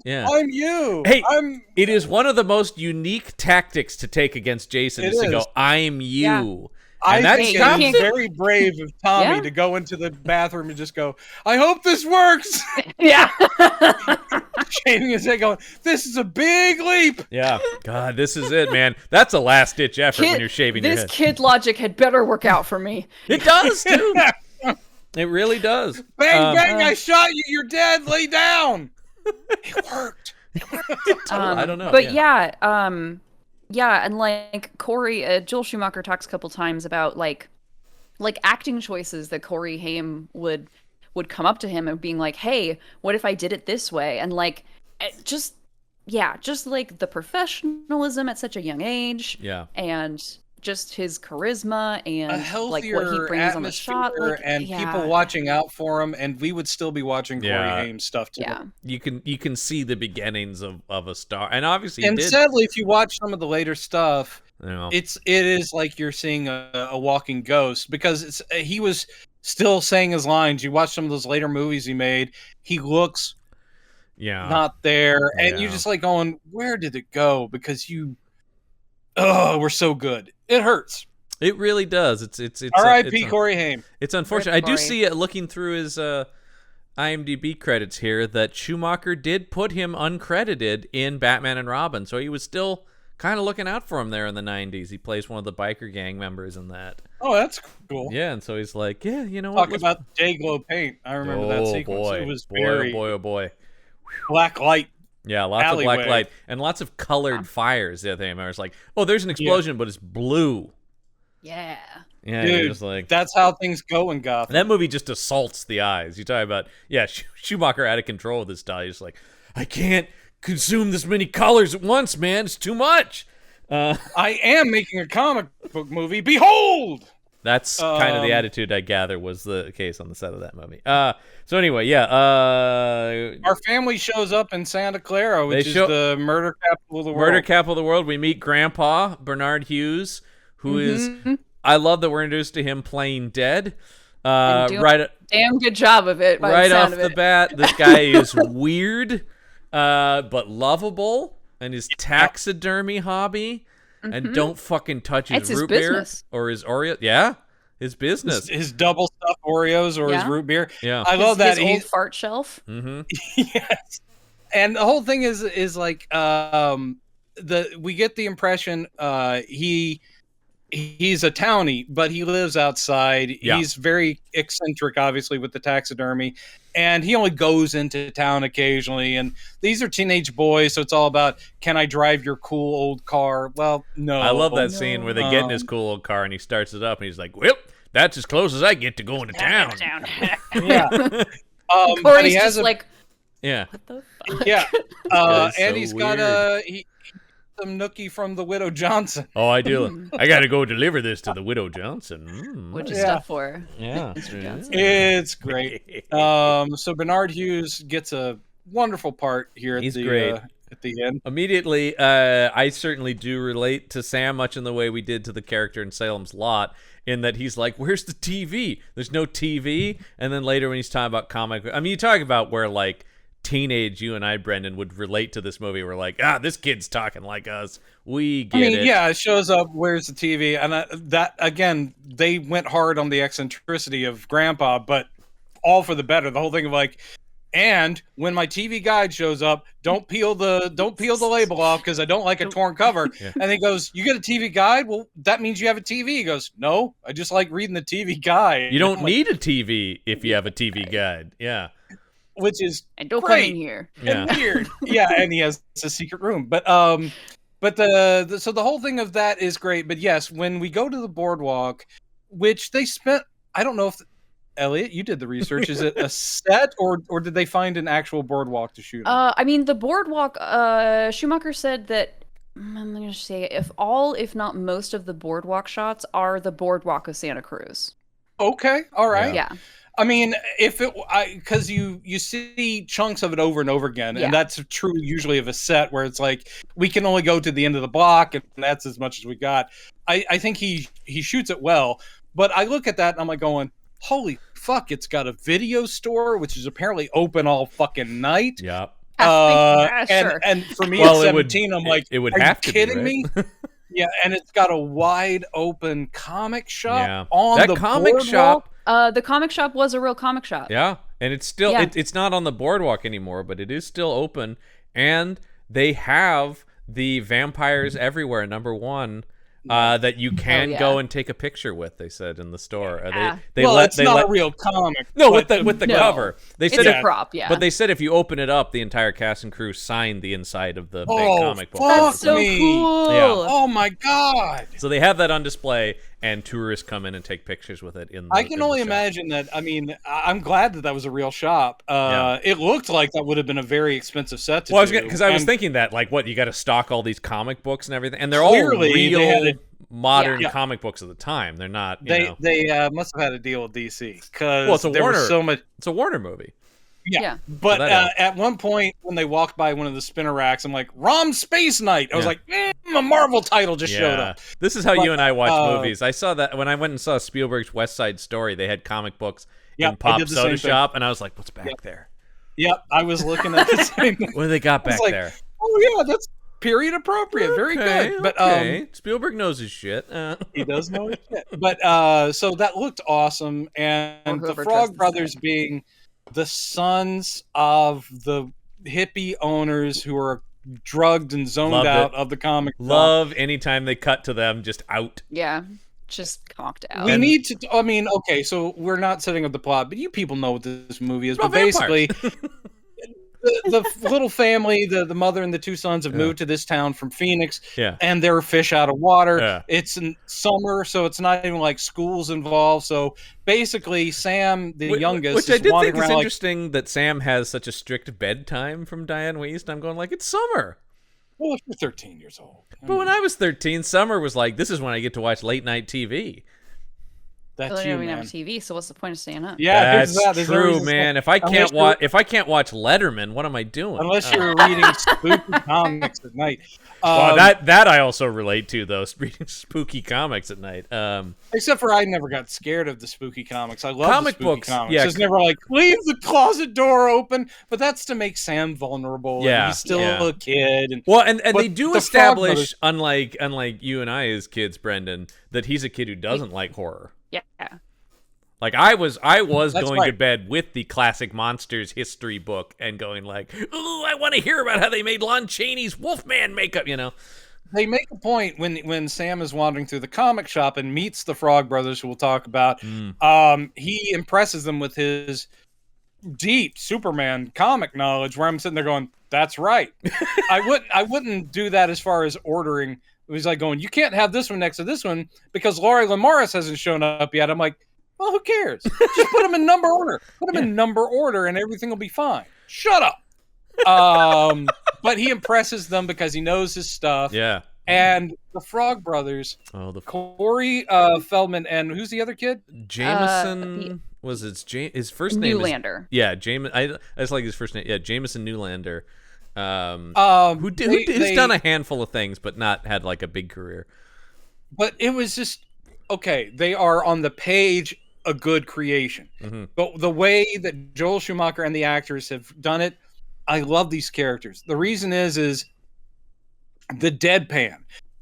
Yeah. I'm you. Hey, it is one of the most unique tactics to take against Jason is to go, I'm you. Yeah. I think it's very brave of Tommy to go into the bathroom and just go, I hope this works. Yeah. Shaving his head going, this is a big leap. Yeah. God, this is it, man. That's a last-ditch effort when you're shaving your head. This kid logic had better work out for me. It does, too. It really does. Bang, bang, I shot you. You're dead. Lay down. It worked. I don't know. But yeah, and like Corey, Joel Schumacher talks a couple times about like acting choices that Corey Haim would come up to him and being like, "Hey, what if I did it this way?" And like, just like the professionalism at such a young age, and just his charisma and a healthier like what he brings on the shot, and people watching out for him, and we would still be watching Corey Haim stuff too. Yeah, you can see the beginnings of a star, and obviously, sadly, if you watch some of the later stuff, it is like you're seeing a walking ghost because he was still saying his lines. You watch some of those later movies he made, he looks not there, and you're just like going, where did it go? Because we're so good. It hurts. It really does. It's R.I.P. Corey Haim. It's unfortunate. I do see it looking through his IMDb credits here that Schumacher did put him uncredited in Batman and Robin, so he was still kind of looking out for him there in the 90s. He plays one of the biker gang members in that. Oh, that's cool. Yeah, and so he's like, yeah, you know what? Talk about Day-Glow paint. I remember that sequence. Boy. It was Oh, boy. Black light. Yeah, lots of black light and lots of colored fires. The other thing I remember, it's like, oh, there's an explosion, but it's blue. Yeah. Yeah, dude, just like, that's how things go in Gotham. That movie just assaults the eyes. You talk about, Schumacher out of control with this style. He's like, I can't consume this many colors at once, man. It's too much. I am making a comic book movie. Behold! That's kind of the attitude I gather was the case on the set of that movie. So anyway, our family shows up in Santa Clara, which is the murder capital of the world. Murder capital of the world. We meet Grandpa, Bernard Hughes, who is... I love that we're introduced to him playing dead. Damn good job of it. Right off the bat, this guy is weird, but lovable, and his taxidermy hobby... And don't fucking touch his root beer or his Oreo. Yeah, his business. His double stuffed Oreos or his root beer. Yeah, I love that. His old fart shelf. Mm-hmm. Yes, and the whole thing is like we get the impression he's a townie, but he lives outside. Yeah. He's very eccentric, obviously, with the taxidermy. And he only goes into town occasionally. And these are teenage boys, so it's all about, can I drive your cool old car? Well, no. I love that scene where they get in his cool old car and he starts it up and he's like, well, that's as close as I get to going to town. Yeah. Corey's just like, yeah. What the fuck? Yeah. And he's got some nookie from the Widow Johnson. Oh, I do. I got to go deliver this to the Widow Johnson. What'd you stuff for? Yeah. It's great. So Bernard Hughes gets a wonderful part here at the end. Immediately, I certainly do relate to Sam much in the way we did to the character in Salem's Lot, in that he's like, where's the TV? There's no TV. And then later when he's talking about comic, I mean, you talk about where like teenage you and I, Brendan, would relate to this movie. We're like, this kid's talking like us. We get it. Yeah, it shows up, where's the TV? And that, again, they went hard on the eccentricity of Grandpa, but all for the better. The whole thing of like, and when my TV guide shows up, don't peel the label off because I don't like a torn cover. Yeah. And he goes, you get a TV guide? Well, that means you have a TV. He goes, no, I just like reading the TV guide. You don't need a TV if you have a TV guide. Yeah. Which is and don't great come in here. And weird. Yeah, and he has a secret room. But so the whole thing of that is great. But yes, when we go to the boardwalk, which they spent, I don't know if Elliot, you did the research. Is it a set, or did they find an actual boardwalk to shoot on? I mean, the boardwalk, Schumacher said that, I'm going to say, if not most of the boardwalk shots are the boardwalk of Santa Cruz. Okay, all right. Yeah. I mean, because you see chunks of it over and over again, and that's true usually of a set where it's like we can only go to the end of the block, and that's as much as we got. I think he shoots it well, but I look at that and I'm like going, holy fuck! It's got a video store which is apparently open all fucking night. Yeah. Sure. And for me at 17, I'm like, it would are have you to kidding be, right? me? Yeah, and it's got a wide open comic shop on that the comic boardwalk. shop. The comic shop was a real comic shop. Yeah, and it's still it's not on the boardwalk anymore, but it is still open, and they have the Vampires Everywhere #1 that you can go and take a picture with. They said in the store. It's not a real comic. No, with the cover. They said it's a prop. Yeah, but they said if you open it up, the entire cast and crew signed the inside of the big comic book. That's so cool. Yeah. Oh my god! So they have that on display, and tourists come in and take pictures with it. I can only imagine that. I mean, I'm glad that was a real shop. It looked like that would have been a very expensive set to do. Because I was thinking that, like, what, you got to stock all these comic books and everything, and they're all real modern comic books of the time. They're not. They must have had a deal with DC because it's a Warner. Was so much. It's a Warner movie. Yeah. But at one point when they walked by one of the spinner racks, I'm like, ROM Space Knight. I was like, a Marvel title just showed up. This is how you and I watch movies. I saw that when I went and saw Spielberg's West Side Story. They had comic books in Pop Soda Shop, and I was like, what's back there? Yep, I was looking at the same thing. What do they got back there? Oh, yeah, that's period appropriate. Very good. But Spielberg knows his shit. He does know his shit. But so that looked awesome. And the Frog Brothers being the sons of the hippie owners who are drugged and zoned out of the comic. Love anytime they cut to them just out. Yeah, just conked out. We need to. I mean, okay, so we're not setting up the plot, but you people know what this movie is. But basically, the little family, the mother and the two sons have moved to this town from Phoenix, and they're fish out of water. Yeah. It's in summer, so it's not even like school's involved. So basically, Sam, the youngest, which I did think is around interesting that Sam has such a strict bedtime from Diane Wiest. I'm going like, it's summer. Well, if you're 13 years old. But when I was 13, summer was like, this is when I get to watch late night TV. That's you, man. man. Have TV, so what's the point of staying up? Yeah, that's true, man. If I can't watch Letterman, what am I doing? Unless you're reading spooky comics at night. Well, that I also relate to, though, reading spooky comics at night. Except for I never got scared of the spooky comics. I love comic the spooky books. Comics. Yeah, it's never like leave the closet door open, but that's to make Sam vulnerable. Yeah, and he's still a kid. And they do establish, unlike you and I as kids, Brendan, that he's a kid who doesn't like horror. Yeah. Like I was going to bed with the classic Monsters history book and going like, "Ooh, I want to hear about how they made Lon Chaney's Wolfman makeup," They make a point when Sam is wandering through the comic shop and meets the Frog Brothers, who we'll talk about. He impresses them with his deep Superman comic knowledge, where I'm sitting there going, "That's right." I wouldn't do that as far as ordering. It was like going, "You can't have this one next to this one because Laurie Lamaris hasn't shown up yet." I'm like, well, who cares? Just put them in number order. Put them in number order, and everything will be fine. Shut up. But he impresses them because he knows his stuff. Yeah. And the Frog Brothers, Corey Feldman, and who's the other kid? Jameson. His first name Newlander. I just like his first name. Yeah, Jameson Newlander. Who's done a handful of things, but not had like a big career. But it was just okay. They are on the page a good creation, but the way that Joel Schumacher and the actors have done it, I love these characters. The reason is the deadpan.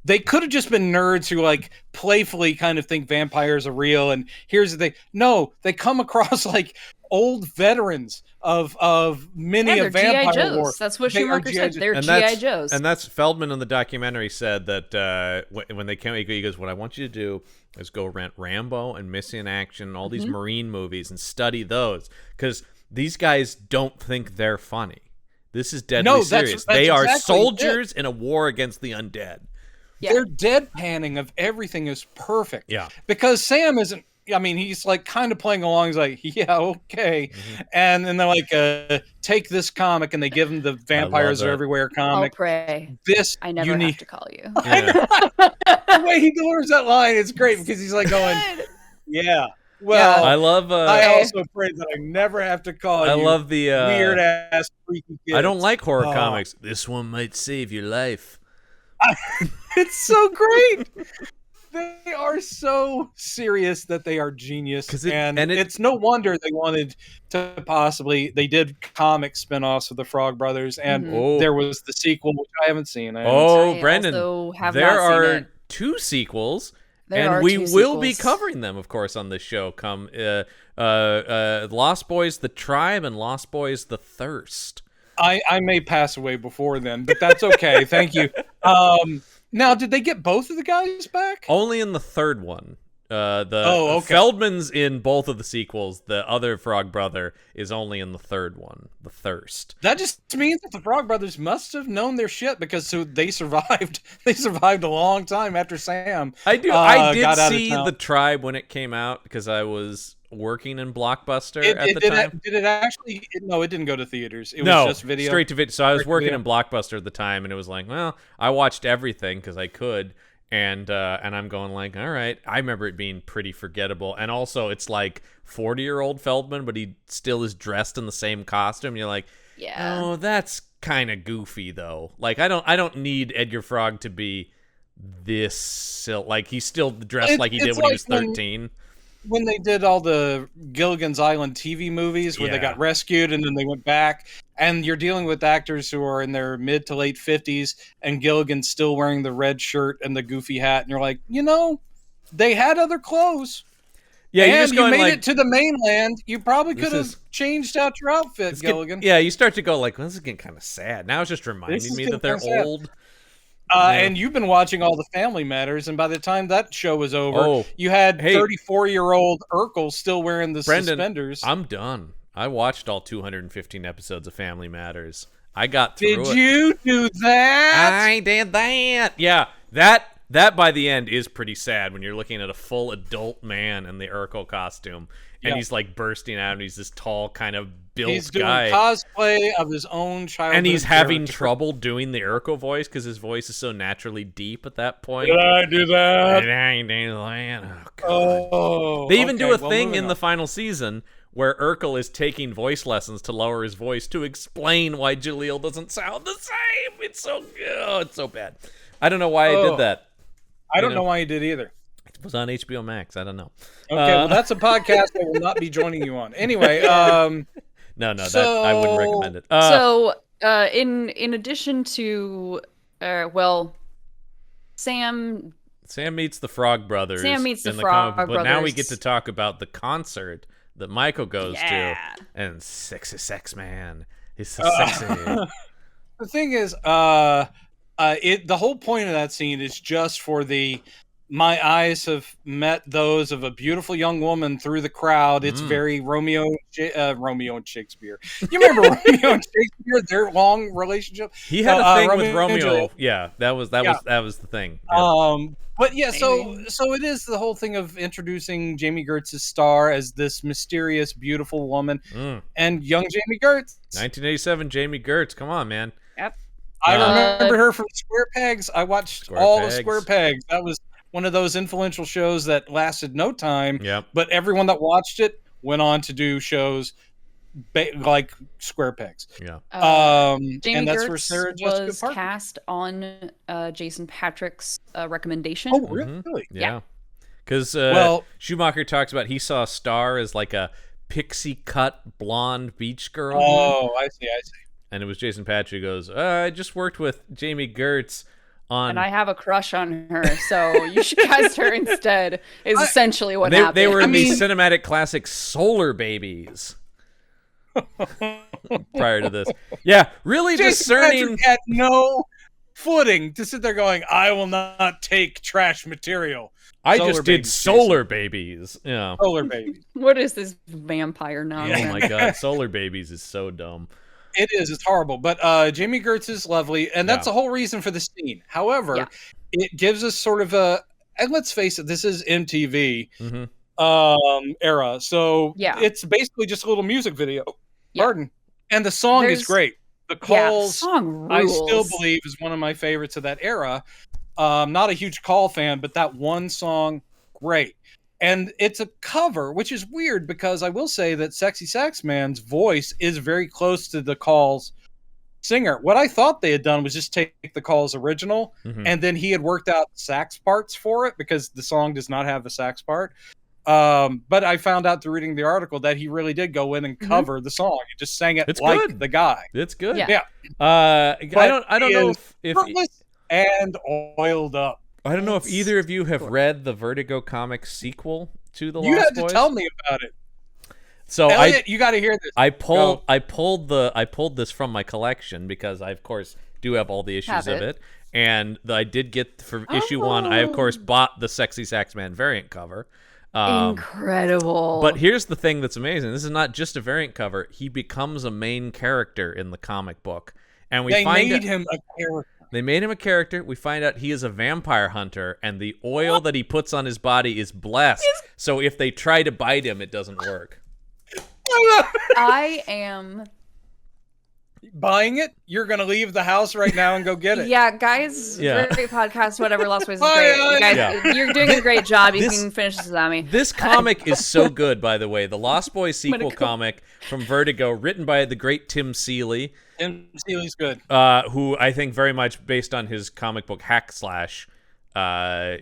They could have just been nerds who like playfully kind of think vampires are real. And here's the thing. No, they come across like old veterans of many of vampire wars. That's what Schumacher said. They're G.I. Joes. And that's Feldman in the documentary said that when they came, he goes, "What I want you to do is go rent Rambo and Missing in Action, all these Marine movies, and study those, because these guys don't think they're funny. This is deadly serious. They are soldiers in a war against the undead." Yeah. Their deadpanning of everything is perfect. Yeah. Because Sam isn't, I mean, he's like kind of playing along. He's like, yeah, okay. And then they're like, take this comic, and they give him the Vampires Are Everywhere comic. I'll pray. This I never have to call you. Yeah. The way he delivers that line is great because he's like going, yeah. Well, I love. I also pray that I never have to call you. I love the weird ass freaky kids. I don't like horror comics. This one might save your life. It's so great. They are so serious that they are genius, and it's no wonder they wanted to possibly. They did comic spinoffs of the Frog Brothers, and there was the sequel, which I haven't seen. Brendan, there are 2 sequels. And we will be covering them, of course, on this show. Come Lost Boys: The Tribe and Lost Boys: The Thirst. I may pass away before then, but that's okay. Thank you. Now, did they get both of the guys back? Only in the third one. Feldman's in both of the sequels. The other Frog Brother is only in the third one, The Thirst. That just means that the Frog Brothers must have known their shit because they survived. They survived a long time after Sam. I did see The Tribe when it came out because I was working in Blockbuster at the time. Did it actually? No, it didn't go to theaters. It was just video. Straight to video. So I was working in Blockbuster at the time, and it was like, well, I watched everything because I could. And I'm going like, all right. I remember it being pretty forgettable. And also, it's like 40-year-old Feldman, but he still is dressed in the same costume. You're like, yeah. Oh, that's kind of goofy though. Like I don't need Edgar Frog to be this like he's still dressed like he did when he was 13. When they did all the Gilligan's Island TV movies where they got rescued and then they went back, and you're dealing with actors who are in their mid to late 50s, and Gilligan's still wearing the red shirt and the goofy hat, and you're like, they had other clothes. Yeah, and you made it to the mainland. You probably could have changed out your outfit, Gilligan. You start to go like, well, this is getting kind of sad. Now it's just reminding me that they're old. And you've been watching all the Family Matters, and by the time that show was over, you had 34-year-old Urkel still wearing the suspenders. I'm done. I watched all 215 episodes of Family Matters. I got through it. Did you do that? I did that. Yeah, that by the end is pretty sad when you're looking at a full adult man in the Urkel costume, and he's like bursting out, and he's this tall kind of built he's doing guy. Cosplay of his own childhood, and he's having trouble doing the Urkel voice because his voice is so naturally deep at that point. Did I do that? Did I do that? Oh, God. They even do a thing in the final season where Urkel is taking voice lessons to lower his voice to explain why Jaleel doesn't sound the same. It's so good. It's so bad. I don't know why I did that. I don't know why you did either. It was on HBO Max. I don't know. Okay, well, that's a podcast I will not be joining you on. Anyway, no, that I wouldn't recommend it. In addition to, Sam meets the Frog Brothers. Sam meets the Frog Brothers. But now we get to talk about the concert that Michael goes to, and sexy sex man. He's so sexy. The thing is, the whole point of that scene is just for my eyes have met those of a beautiful young woman through the crowd. It's very Romeo and Shakespeare. You remember Romeo and Shakespeare, their long relationship? He had a thing with Romeo. Yeah, that was the thing. Yeah. But yeah, so it is the whole thing of introducing Jamie Gertz's star as this mysterious, beautiful woman, and young Jamie Gertz. 1987 Jamie Gertz. Come on, man. Yep. I remember her from Square Pegs. I watched all the Square Pegs. That was one of those influential shows that lasted no time. Yep. But everyone that watched it went on to do shows like Square Pegs. Yeah. Jamie and that's Gertz where Sarah Jessica was Parker cast on Jason Patrick's recommendation. Oh, really? Yeah. Because Schumacher talks about he saw Star as like a pixie cut blonde beach girl. Oh, I see. And it was Jason Patrick who goes, I just worked with Jamie Gertz on... And I have a crush on her, so you should cast her instead, is essentially what happened. They were in the cinematic classic Solar Babies prior to this. Yeah, really Jason discerning... Patrick had no footing to sit there going, I will not take trash material. I just did Solar Babies. Yeah. Solar Babies. What is this vampire nonsense? Oh my God, Solar Babies is so dumb. It is. It's horrible. But Jamie Gertz is lovely, and that's the whole reason for the scene. However, it gives us sort of a... And let's face it, this is MTV. era. So it's basically just a little music video. Pardon. And the song is great. The Calls, song rules. I still believe, is one of my favorites of that era. Not a huge Call fan, but that one song, great. And it's a cover, which is weird because I will say that Sexy Sax Man's voice is very close to the Calls singer. What I thought they had done was just take the Calls original, and then he had worked out sax parts for it because the song does not have a sax part. But I found out through reading the article that he really did go in and cover the song. He just sang it the guy. It's good. Yeah. I don't know if and oiled up. I don't know if either of you have read the Vertigo Comics sequel to the Lost Boys. You had to tell me about it. So Elliott, you got to hear this. I pulled this from my collection because I of course do have all the issues of it. And I did get for issue 1, I of course bought the Sexy Sax Man variant cover. Incredible. But here's the thing that's amazing. This is not just a variant cover. He becomes a main character in the comic book. And they made him a character. They made him a character. We find out he is a vampire hunter, and the oil that he puts on his body is blessed. So if they try to bite him, it doesn't work. I am buying it. You're gonna leave the house right now and go get it. Yeah, guys. Great podcast. Whatever. Lost Boys is great. Guys, you're doing a great job. You can finish this without me. This comic is so good, by the way. The Lost Boys sequel comic from Vertigo, written by the great Tim Seeley. Tim Seeley's good. Who I think very much based on his comic book Hack Slash,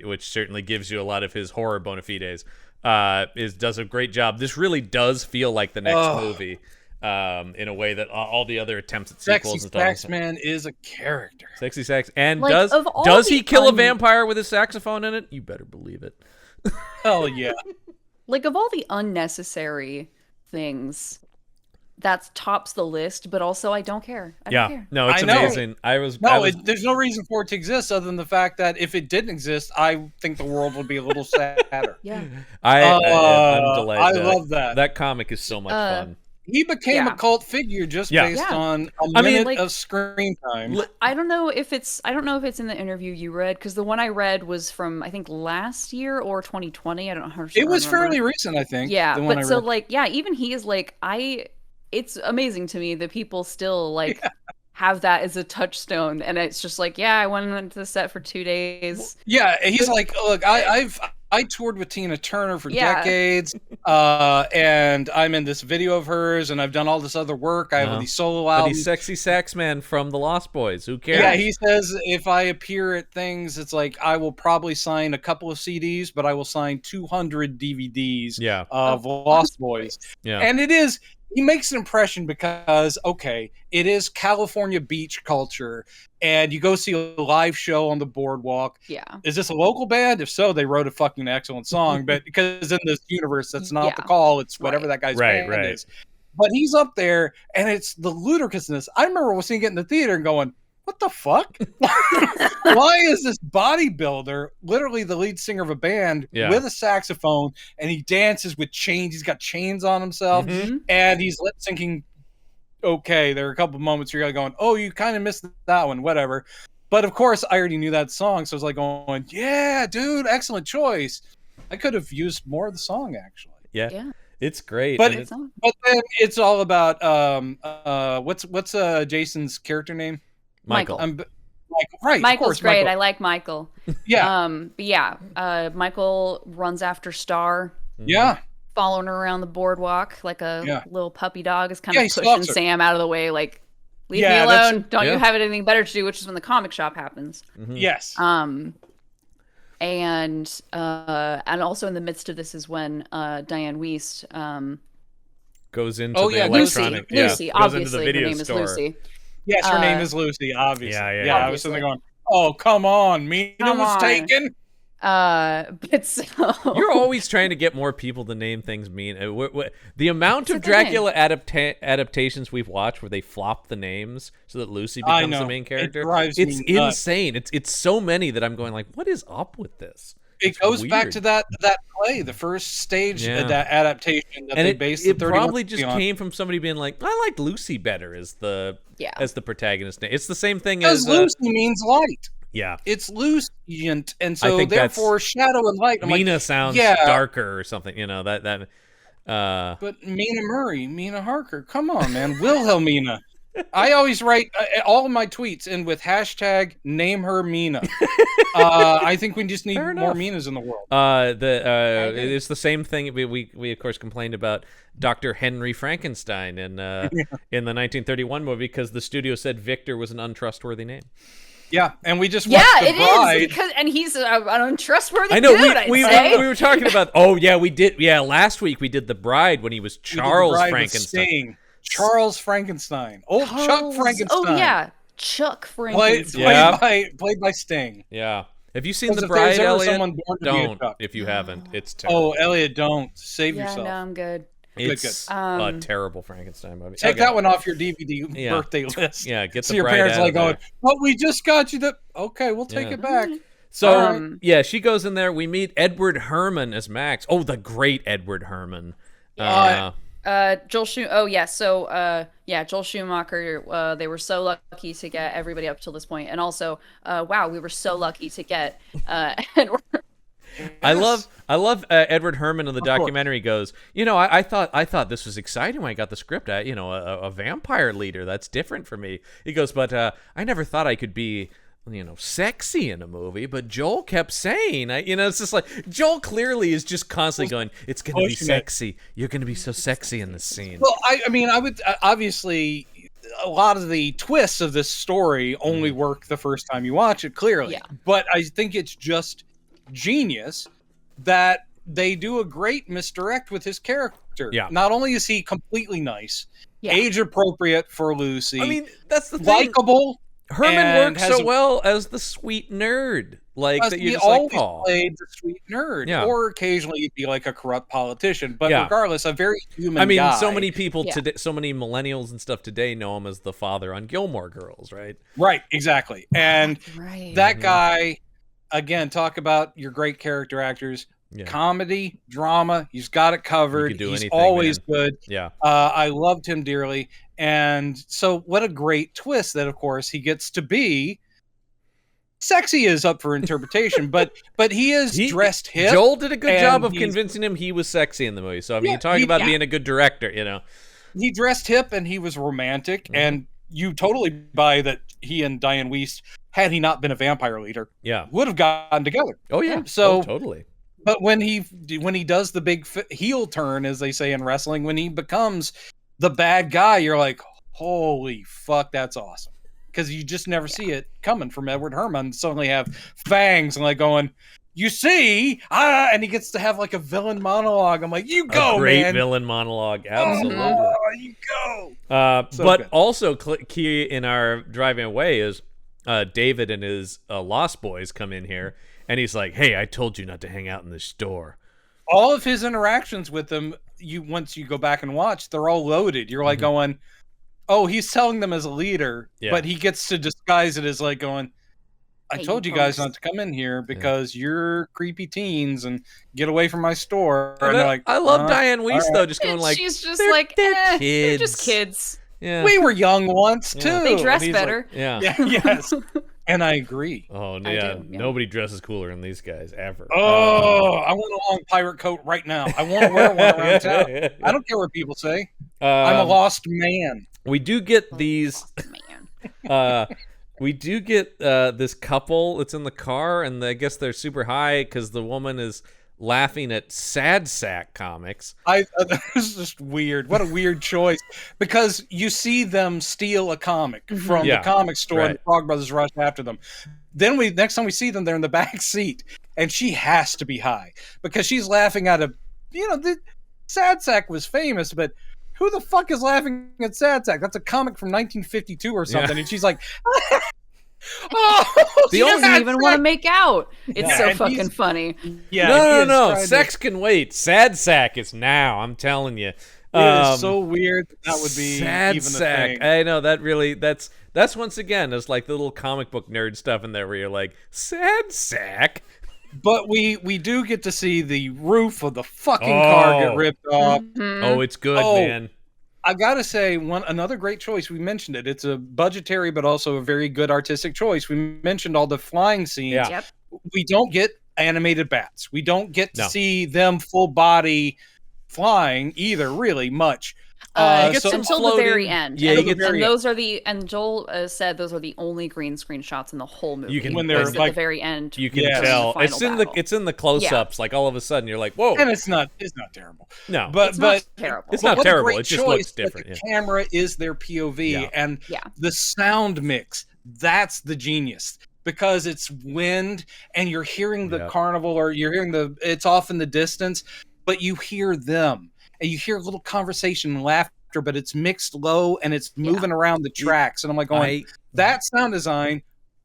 which certainly gives you a lot of his horror bona fides. Does a great job. This really does feel like the next movie. In a way that all the other attempts at sequels and stuff. Sexy Sax Man is a character. Sexy Sax, and does he kill a vampire with his saxophone in it? You better believe it. Hell yeah! Like of all the unnecessary things, that tops the list. But also, I don't care. I don't care. No, it's amazing. There's no reason for it to exist other than the fact that if it didn't exist, I think the world would be a little sadder. I'm delighted. I love that. That comic is so much fun. He became a cult figure just based on a minute of screen time. I don't know if it's in the interview you read, because the one I read was from I think last year or 2020. I don't know how. It was fairly recent, I think. Yeah, but so even he is it's amazing to me that people still have that as a touchstone, and it's just I went into the set for 2 days. Yeah, he's like, look, I toured with Tina Turner for decades, and I'm in this video of hers, and I've done all this other work. I have these solo albums. But he's Sexy Sax Man from the Lost Boys. Who cares? Yeah, he says if I appear at things, it's like I will probably sign a couple of CDs, but I will sign 200 DVDs of Lost Boys. Yeah, and it is. He makes an impression because, okay, it is California beach culture, and you go see a live show on the boardwalk. Yeah. Is this a local band? If so, they wrote a fucking excellent song, but because in this universe, that's not the call. It's whatever that guy's band is. But he's up there, and it's the ludicrousness. I remember seeing it in the theater and going, what the fuck? Why is this bodybuilder literally the lead singer of a band with a saxophone, and he dances with chains? He's got chains on himself, and he's lip syncing. Okay, there are a couple moments where you're going, oh, you kind of missed that one, whatever. But of course, I already knew that song, so I was like going, yeah, dude, excellent choice. I could have used more of the song, actually. Yeah. It's great. But then it's all about what's Jason's character name? Michael. Right. Michael's great. Michael. I like Michael. Yeah. Michael runs after Star. Yeah. Following her around the boardwalk like a little puppy dog, is kind of pushing Sam out of the way, like, leave me alone. Don't you have anything better to do? Which is when the comic shop happens. Yes. And also in the midst of this is when Diane Wiest goes into the electronic. Lucy, obviously, her name is Lucy. Yes, her name is Lucy, obviously. Yeah. I was sitting there going, oh, come on, Mina was taken. But so you're always trying to get more people to name things Mina. The amount of Dracula adaptations we've watched where they flop the names so that Lucy becomes the main character, it's insane. It's so many that I'm going like, what is up with this? It goes back to that play, the first stage adaptation that they based the 31 it probably just came from somebody being like, I liked Lucy better as the protagonist name. It's the same thing as Lucy means light. Yeah. It's Lucient, and I so think therefore shadow and light. I'm Mina like, sounds yeah, darker or something, but Mina Murray, Mina Harker, come on, man, Wilhelmina. I always write all of my tweets in with hashtag name her Mina. I think we just need more Minas in the world. It's the same thing. We of course complained about Dr. Henry Frankenstein in the 1931 movie because the studio said Victor was an untrustworthy name. Yeah, and we just watched The Bride. Is because he's an untrustworthy I know dude. we were talking about. We did. Yeah, last week we did The Bride when he was Charles Frankenstein. Charles Frankenstein. Chuck Frankenstein. Oh yeah, Chuck Frankenstein. Played by Sting. Yeah. Have you seen The Bride, Elliott? Don't. If you haven't, it's terrible. Oh, Elliott, don't. Save yourself. Yeah, no, I'm good. It's a terrible Frankenstein movie. Take that one off your DVD birthday list. Yeah, get so The your Bride parents out like of there. going, "But we just got you the." Okay, we'll take it back. So she goes in there. We meet Edward Herrmann as Max. Oh, the great Edward Herrmann. Joel Schumacher. They were so lucky to get everybody up till this point, and also, we were so lucky to get Edward. I love Edward Herrmann in the documentary. Goes, I thought this was exciting when I got the script. A vampire leader, that's different for me. He goes, but I never thought I could be, sexy in a movie. But Joel kept saying, it's just like Joel clearly is just constantly going, it's going to be sexy. You're going to be so sexy in this scene. Well, I would obviously. A lot of the twists of this story only work the first time you watch it, clearly. Yeah. But I think it's just genius that they do a great misdirect with his character. Yeah. Not only is he completely nice, age appropriate for Lucy. I mean, that's the thing. Likable. Herman works so well as the sweet nerd, that you just like Paul. Played the sweet nerd, or occasionally he'd be like a corrupt politician. But regardless, a very human guy. So many people today, so many millennials and stuff today know him as the father on Gilmore Girls, right? Right, exactly. And that guy, again, talk about your great character actors. Yeah. Comedy, drama, he's got it covered. He's always good. Yeah. I loved him dearly. And so what a great twist that, of course, he gets to be sexy is up for interpretation, but he is dressed hip. Joel did a good job of convincing him he was sexy in the movie. So, you talk about being a good director, He dressed hip and he was romantic, and you totally buy that he and Diane Wiest, had he not been a vampire leader, would have gotten together. Oh, yeah. So totally. But when he does the big heel turn, as they say in wrestling, when he becomes the bad guy, you're like, holy fuck, that's awesome. Because you just never see it coming from Edward Herrmann. Suddenly have fangs and going, you see, and he gets to have like a villain monologue. I'm like, you go, man. Great villain monologue, absolutely. You go. But good. Also key in our driving away is David and his Lost Boys come in here, and he's like, hey, I told you not to hang out in this store. All of his interactions with them, once you go back and watch, they're all loaded. You're like going, oh, he's telling them as a leader, but he gets to disguise it as like going, I told you guys not to come in here because you're creepy teens and get away from my store. And they're like, I love Diane Wiest though, just going like, she's just like, they're just kids. Yeah. We were young once too. They dress better. Like, yes. And I agree. Oh, yeah. Nobody dresses cooler than these guys ever. Oh, I want a long pirate coat right now. I want to wear one around town. I don't care what people say. I'm a lost man. We do get these. We do get this couple that's in the car, and I guess they're super high because the woman is laughing at Sad Sack comics. It's just weird. What a weird choice. Because you see them steal a comic from the comic store, and the Frog Brothers rush after them. Then next time we see them, they're in the back seat, and she has to be high because she's laughing at Sad Sack was famous, but who the fuck is laughing at Sad Sack? That's a comic from 1952 or something, and she's like. He doesn't even want to make out. It's so fucking funny. Yeah, no. Sex can wait. Sad Sack is now. I'm telling you. It is so weird that would be Sad even Sack. a thing. I know that really. That's once again. There's like the little comic book nerd stuff in there where you're like Sad Sack. But we do get to see the roof of the fucking car get ripped off. Oh, it's good, man. I gotta say, another great choice. We mentioned it. It's a budgetary, but also a very good artistic choice. We mentioned all the flying scenes. Yeah. Yep. We don't get animated bats. We don't get to No. see them full body flying either, really much. You get so- some Until floating- the very end. Yeah, and, you get and very those are the and Joel said those are the only green screen shots in the whole movie. You can- When they're It's at like- the very end. You can Yeah. tell during it's final in the battle. close-ups. Like all of a sudden, you're like, whoa. and it's not terrible. No, But It's not but terrible. It's but not what a terrible, great it just choice looks that different, The yeah. camera is their POV, Yeah. and Yeah. the sound mix. That's the genius, because it's wind, and you're hearing the Yep. carnival, or you're hearing it's off in the distance, but you hear them, and you hear a little conversation and laughter, but it's mixed low and it's moving around the tracks, and I'm like going, that sound design,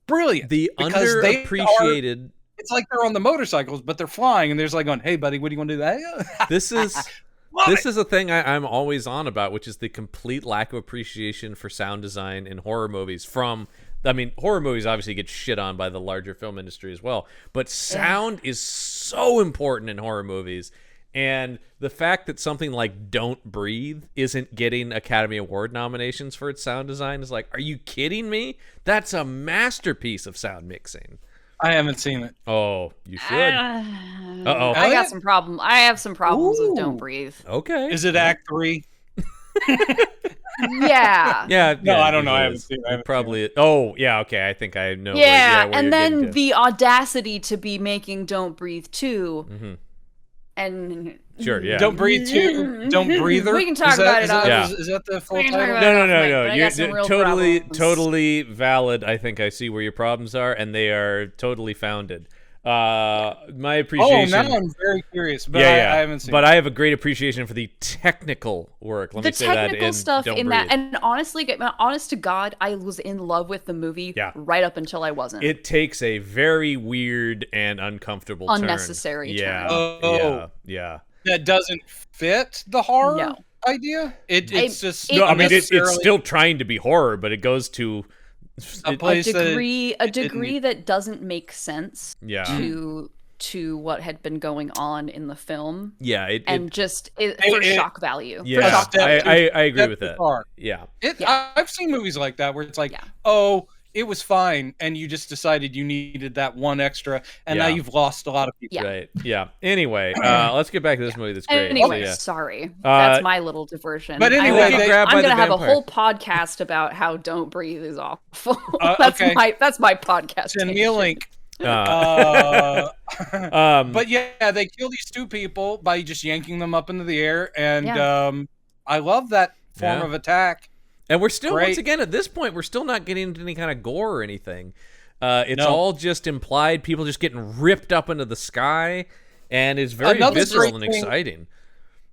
brilliant. The because they underappreciated. It's like they're on the motorcycles, but they're flying, and there's like going, "Hey, buddy, what do you want to do?" That This is Love this it. is a thing I'm always on about, which is the complete lack of appreciation for sound design in horror movies. Horror movies obviously get shit on by the larger film industry as well, but sound is so important in horror movies. And the fact that something like Don't Breathe isn't getting Academy Award nominations for its sound design is like, are you kidding me? That's a masterpiece of sound mixing. I haven't seen it. Oh, you should. Uh-oh. I got some problem. I have some problems with Don't Ooh. Breathe. Okay. Is it Act 3? Yeah. Yeah. No, yeah, I don't know. usually I haven't is. seen it. I haven't Probably. Oh, yeah. Okay. I think I know. Yeah, where and you're then getting to. the audacity to be making Don't Breathe 2. Mhm. And Sure. Yeah. Don't Breathe 2. Don't Breather. We can talk about it on- Is that the full We can talk title? about it. No. But I You're got some real totally, problems. totally valid. I think I see where your problems are, and they are totally founded. My Oh, appreciation. now I'm very curious, but yeah. I haven't seen But it. I have a great appreciation for the technical work. Let the me say that technical in stuff Don't in Breathe. that, and honestly, honest to God, I was in love with the movie Yeah. right up until I wasn't. It takes a very weird and uncomfortable Unnecessary turn. Yeah. turn. Oh. Yeah. That doesn't fit the horror No. idea? It's just... it- No, I mean it's necessarily still trying to be horror, but it goes to a it- place a that degree that doesn't make sense yeah. to what had been going on in the film, Yeah, and just for it- shock value. For yeah, shock step value. I agree step with too that. far. Yeah. I've seen movies like that where it's like, Yeah. oh, it was fine, and you just decided you needed that one extra, and now Yeah. you've lost a lot of people. Yeah. Right. Yeah. Anyway, let's get back to this movie that's great. Anyway, So, yeah. sorry, that's my little diversion. but anyway, I'm they gonna, get grabbed by I'm the gonna have a vampire. whole podcast about how Don't Breathe is awful. Okay. That's my podcast. Send me a link. Uh, But yeah, they kill these two people by just yanking them up into the air, and Yeah. I love that form Yeah. of attack. and we're still Great. once again at this point, we're still not getting into any kind of gore or anything. It's No. all just implied. People just getting ripped up into the sky, and it's very Another visceral great and thing- exciting.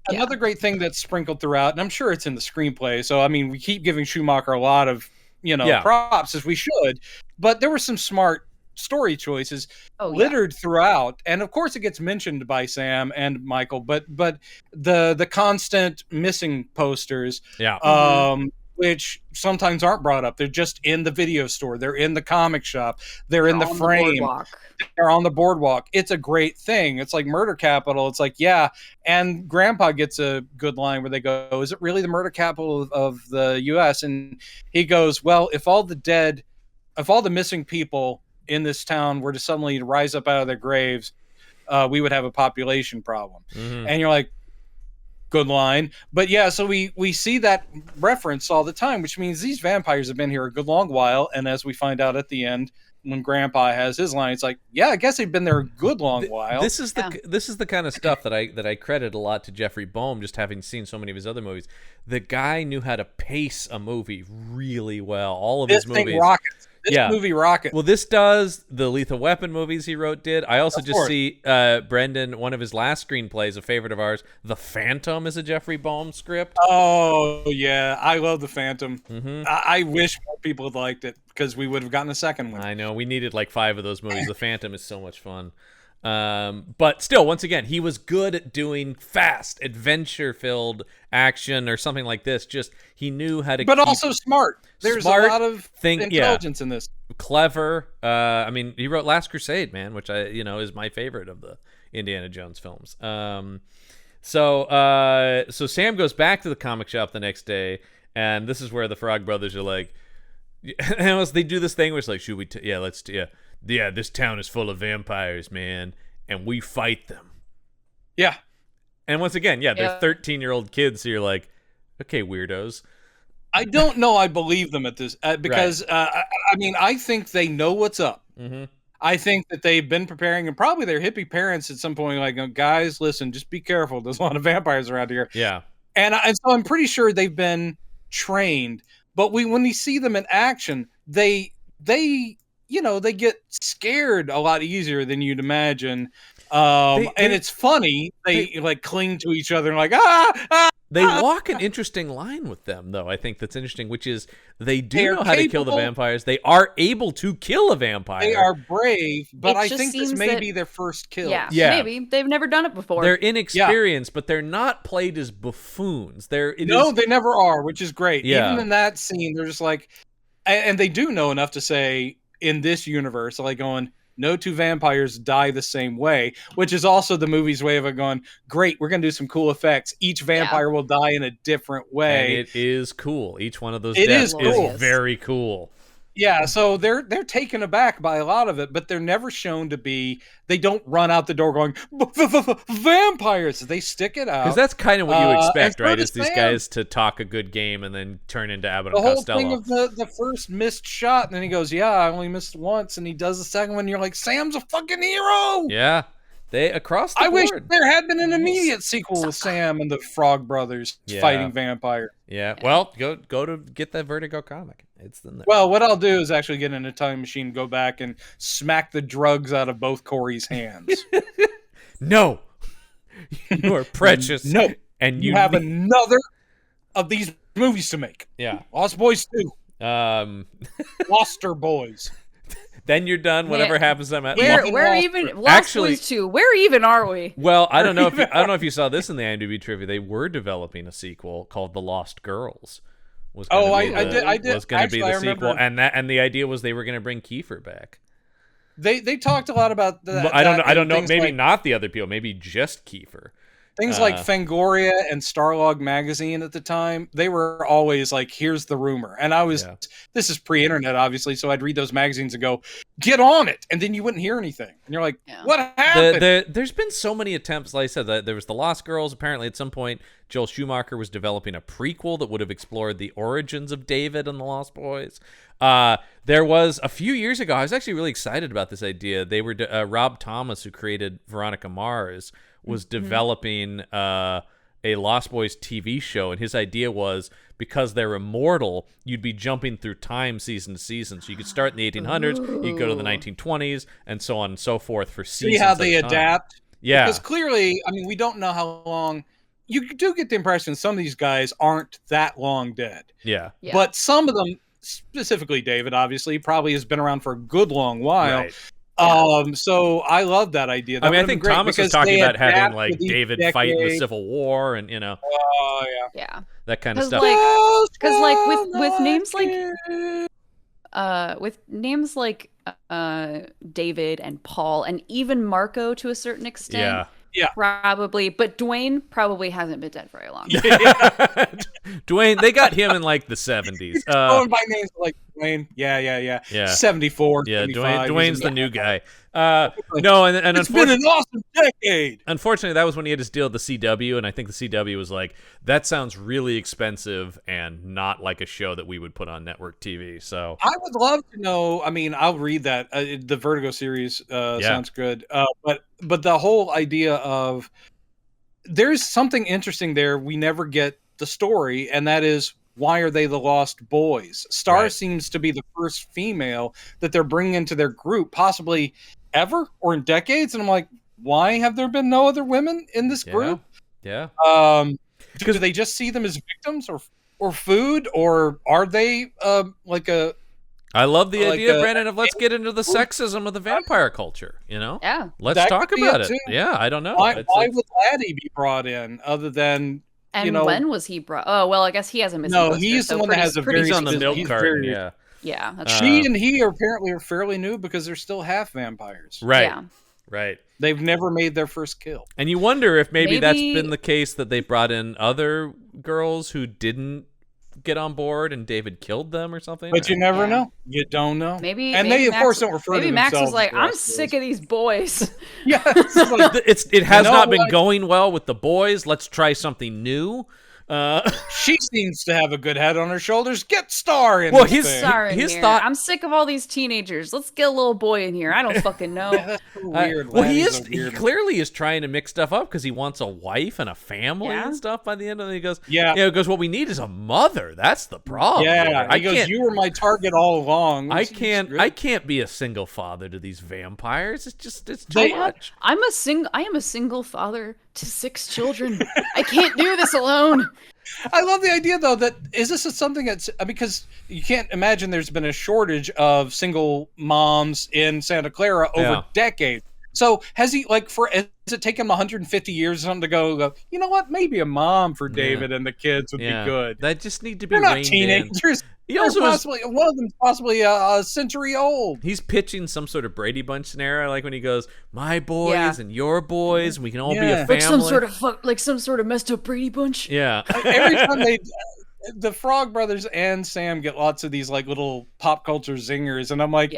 Another great thing that's sprinkled throughout, and I'm sure it's in the screenplay. So I mean, we keep giving Schumacher a lot of Yeah. props, as we should. But there were some smart story choices Oh, yeah. littered throughout, and of course it gets mentioned by Sam and Michael. But the constant missing posters, Yeah. which sometimes aren't brought up. They're just in the video store. They're in the comic shop. They're in the on frame. boardwalk. They're on the boardwalk. It's a great thing. It's like Murder Capital. It's like, yeah. And Grandpa gets a good line where they go, "Is it really the murder capital of the U.S.?" And he goes, "Well, if all the missing people in this town were to suddenly rise up out of their graves, we would have a population problem." Mhm. And you're like, good line. But yeah, so we see that reference all the time, which means these vampires have been here a good long while. And as we find out at the end, when Grandpa has his line, it's like, yeah, I guess they've been there a good long while. This is the kind of stuff that I credit a lot to Jeffrey Boehm, just having seen so many of his other movies. The guy knew how to pace a movie really well. All of This his thing movies. rockets. This Yeah. movie rockets. Well, this does. The Lethal Weapon movies he wrote did. I also Of just course. see Brendan, one of his last screenplays, a favorite of ours, The Phantom is a Jeffrey Boehm script. Oh yeah, I love the Phantom. Mhm. I wish more people had liked it, because we would have gotten a second one. I know. We needed like 5 of those movies. The Phantom is so much fun. But still, once again, he was good at doing fast, adventure-filled action or something like this. Just he knew how to But keep also smart. There's Smart a lot of thing- yeah. intelligence in this. clever. I mean, he wrote Last Crusade, man, which is my favorite of the Indiana Jones films. So Sam goes back to the comic shop the next day, and this is where the Frog Brothers are like, and they do this thing where it's like, should we? This town is full of vampires, man, and we fight them. Yeah. And once again, they're 13-year-old kids, so you're like, okay, weirdos. I don't know. I believe them at this because I mean, I think they know what's up. Mm-hmm. I think that they've been preparing, and probably their hippie parents at some point, like, guys, listen, just be careful. There's a lot of vampires around here. Yeah. And so I'm pretty sure they've been trained. But when we see them in action, they get scared a lot easier than you'd imagine. And it's funny. They like cling to each other and like, They walk an interesting line with them, though, I think that's interesting, which is they know how to kill the vampires. They are able to kill a vampire. They are brave, but I think this may be their first kill. Yeah, maybe. They've never done it before. They're inexperienced, but they're not played as buffoons. They never are, which is great. Yeah. Even in that scene, they're just like, and they do know enough to say, in this universe, like going, no two vampires die the same way, which is also the movie's way of going, great, we're going to do some cool effects. Each vampire will die in a different way. And it is cool. Each one of those deaths is very cool. Yeah, so they're taken aback by a lot of it, but they're never shown to be. They don't run out the door going vampires. They stick it out because that's kind of what you expect, right? Is these guys to talk a good game and then turn into Abbott and Costello. The whole thing of the first missed shot, and then he goes, "Yeah, I only missed once," and he does the second one. And you're like, Sam's a fucking hero. Yeah, they across the board. I wish there had been an immediate sequel with Sam and the Frog Brothers fighting vampire. Yeah, well, go to get that Vertigo comic. It's in there. Well, what I'll do is actually get in a time machine, go back, and smack the drugs out of both Corey's hands. No, you are precious. No, and you have another of these movies to make. Yeah, Lost Boys 2. Loster Boys. Then you're done. Whatever happens, I'm at. We're even Lost Boys 2. Where even are we? Well, I don't know if you saw this in the IMDb trivia. They were developing a sequel called The Lost Girls. I did. Was going to be the sequel, and the idea was they were going to bring Kiefer back. They talked a lot about that. I don't know. Maybe not the other people. Maybe just Kiefer. Things like Fangoria and Starlog magazine at the time, they were always like, here's the rumor. And this is pre-internet, obviously, so I'd read those magazines and go, get on it. And then you wouldn't hear anything. And you're like, what happened? There's been so many attempts, like I said, there was The Lost Girls. Apparently, at some point, Joel Schumacher was developing a prequel that would have explored the origins of David and the Lost Boys. There was, a few years ago, I was actually really excited about this idea. They were, Rob Thomas, who created Veronica Mars, was developing a Lost Boys TV show, and his idea was, because they're immortal, you'd be jumping through time season to season. So you could start in the 1800s, you could go to the 1920s, and so on and so forth for seasons. See how they adapt? Yeah. Because clearly, I mean, we don't know how long. You do get the impression some of these guys aren't that long dead. Yeah. But some of them, specifically David, obviously, probably has been around for a good long while. Right. So I love that idea. I think Thomas was talking about having like David fight in the Civil War and that kind of stuff. Because with names like David and Paul and even Marco to a certain extent. Yeah. Probably, but Dwayne probably hasn't been dead very long. Dwayne, they got him in like the 70s. Going by names like Dwayne. Yeah. 74. Yeah, 75, Dwayne's the new guy. No, and it's been an awesome decade. Unfortunately, that was when he had his deal at the CW, and I think the CW was like, that sounds really expensive and not like a show that we would put on network TV. So I would love to know. I mean, I'll read that. The Vertigo series sounds good. But the whole idea of there's something interesting there. We never get the story, and that is, why are they the Lost Boys? Star seems to be the first female that they're bringing into their group, possibly ever or in decades. And I'm like, why have there been no other women in this group? Yeah. Do they just see them as victims or food, or are they like a? I love the idea, Brandon, of let's get into the sexism of the vampire culture. Yeah. Let's talk about it. Too. Yeah, I don't know. Why would Laddie be brought in other than? And when was he brought? Oh, well, I guess he hasn't been. No, he's the one that has a very. He's on the milk carton. Yeah. Yeah. She and he apparently are fairly new because they're still half vampires. Right. Yeah. Right. They've never made their first kill. And you wonder if maybe that's been the case, that they brought in other girls who didn't get on board and David killed them or something. But you never know. You don't know. Maybe they, of Max, course, don't refer to maybe Max themselves was like, as I'm sick of these boys. Yeah. It has not been going well with the boys. Let's try something new. She seems to have a good head on her shoulders. Get Star in his thought. I'm sick of all these teenagers. Let's get a little boy in here. I don't fucking know. That's so weird. Well, he clearly is trying to mix stuff up because he wants a wife and a family and stuff. By the end of it, he goes, he goes, what we need is a mother. That's the problem. Yeah, he goes, you were my target all along. I can't be a single father to these vampires. It's too much. I am a single father to 6 children. I can't do this alone. I love the idea, though, that is this something that's because you can't imagine there's been a shortage of single moms in Santa Clara over decades. So has he has it taken him 150 years or something to go, you know what? Maybe a mom for David and the kids would be good. That just need to be They're not teenagers. He also one of them's possibly a century old. He's pitching some sort of Brady Bunch scenario, like when he goes, "My boys and your boys, and we can all be a family." Like some sort of messed up Brady Bunch. Yeah. Every time the Frog Brothers and Sam get lots of these little pop culture zingers, and I'm like,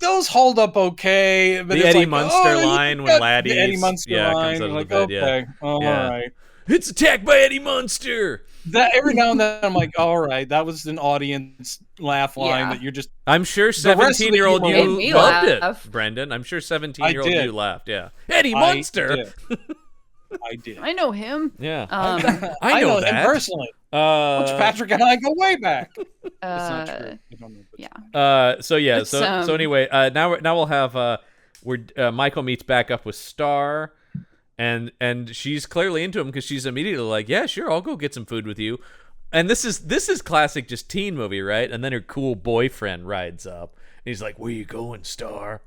those hold up okay. But the Eddie Munster line when Laddie, the Eddie Munster line, comes out of the bed, okay, all right. It's attacked by Eddie Munster. That every now and then I'm like, all right, that was an audience laugh line that you're just. I'm sure 17-year-old you loved it, Brendan. I'm sure 17-year-old you laughed. Yeah, Eddie Munster. I did. I know him. Yeah, I know him personally. Which Patrick and I go way back. That's not true. So anyway, now we'll have Michael meets back up with Star. And she's clearly into him because she's immediately like, yeah, sure, I'll go get some food with you. And this is classic just teen movie, right? And then her cool boyfriend rides up. And he's like, where you going, Star?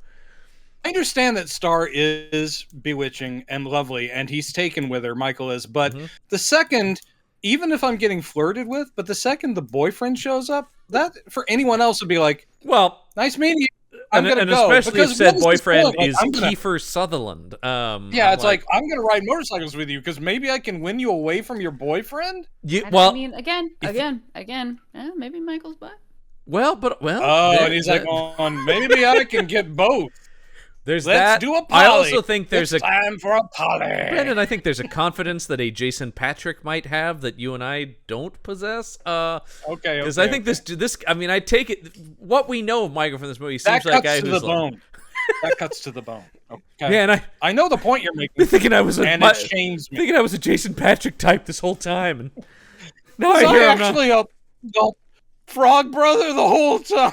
I understand that Star is bewitching and lovely, and he's taken with her, Michael is. But the second, even if I'm getting flirted with, but the second the boyfriend shows up, that for anyone else would be like, well, nice meeting you. I'm gonna go, especially if said boyfriend is Kiefer Sutherland. It's like I'm gonna ride motorcycles with you because maybe I can win you away from your boyfriend. I mean, again, maybe Michael's bi. And he's like, maybe I can get both. Let's do a poly. I also think there's time for a poly. Brandon, I think there's a confidence that a Jason Patrick might have that you and I don't possess. Okay. Because I think this. I mean, I take it. What we know of Michael from this movie seems like a guy who's bone. That cuts to the bone. Okay. Yeah, and I know the point you're making. Thinking I was a Jason Patrick type this whole time, and now I hear actually a Frog Brother the whole time.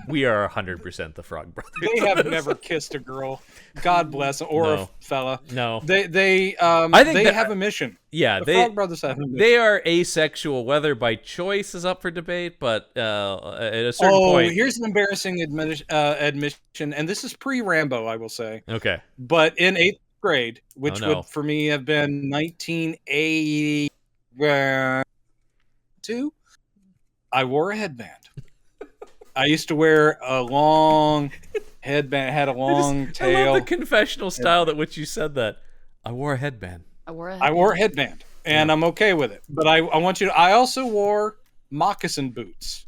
We are 100% the Frog Brothers. They have never kissed a girl. God bless, or a fella. No. They have a mission. Yeah, the Frog Brothers have a mission. They are asexual, whether by choice is up for debate, but at a certain point. Here's an embarrassing admission, and this is pre-Rambo, I will say. Okay. But in 8th grade, which would for me have been 1982, I wore a headband. I used to wear a long headband, had a long tail. I love the confessional style that which you said that. I wore a headband. I wore a headband, and I'm okay with it. But I want you to. I also wore moccasin boots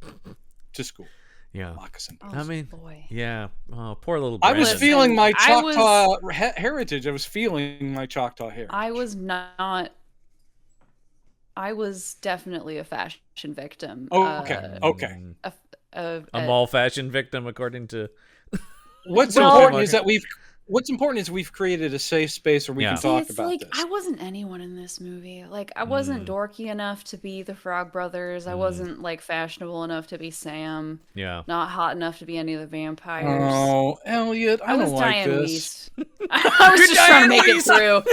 to school. Yeah, moccasin boots. I mean, boy. Yeah. Oh, poor little Brandon. I was feeling my Choctaw heritage. I was feeling my Choctaw heritage. I was not. I was definitely a fashion victim. Oh, okay. A mall fashion victim, according to. What's important is we've created a safe space where we can talk about this. I wasn't anyone in this movie. Like, I wasn't dorky enough to be the Frog Brothers. I wasn't fashionable enough to be Sam. Yeah. Not hot enough to be any of the vampires. Oh, Elliott, I don't like Diane this. Weist. I was just trying to make it through.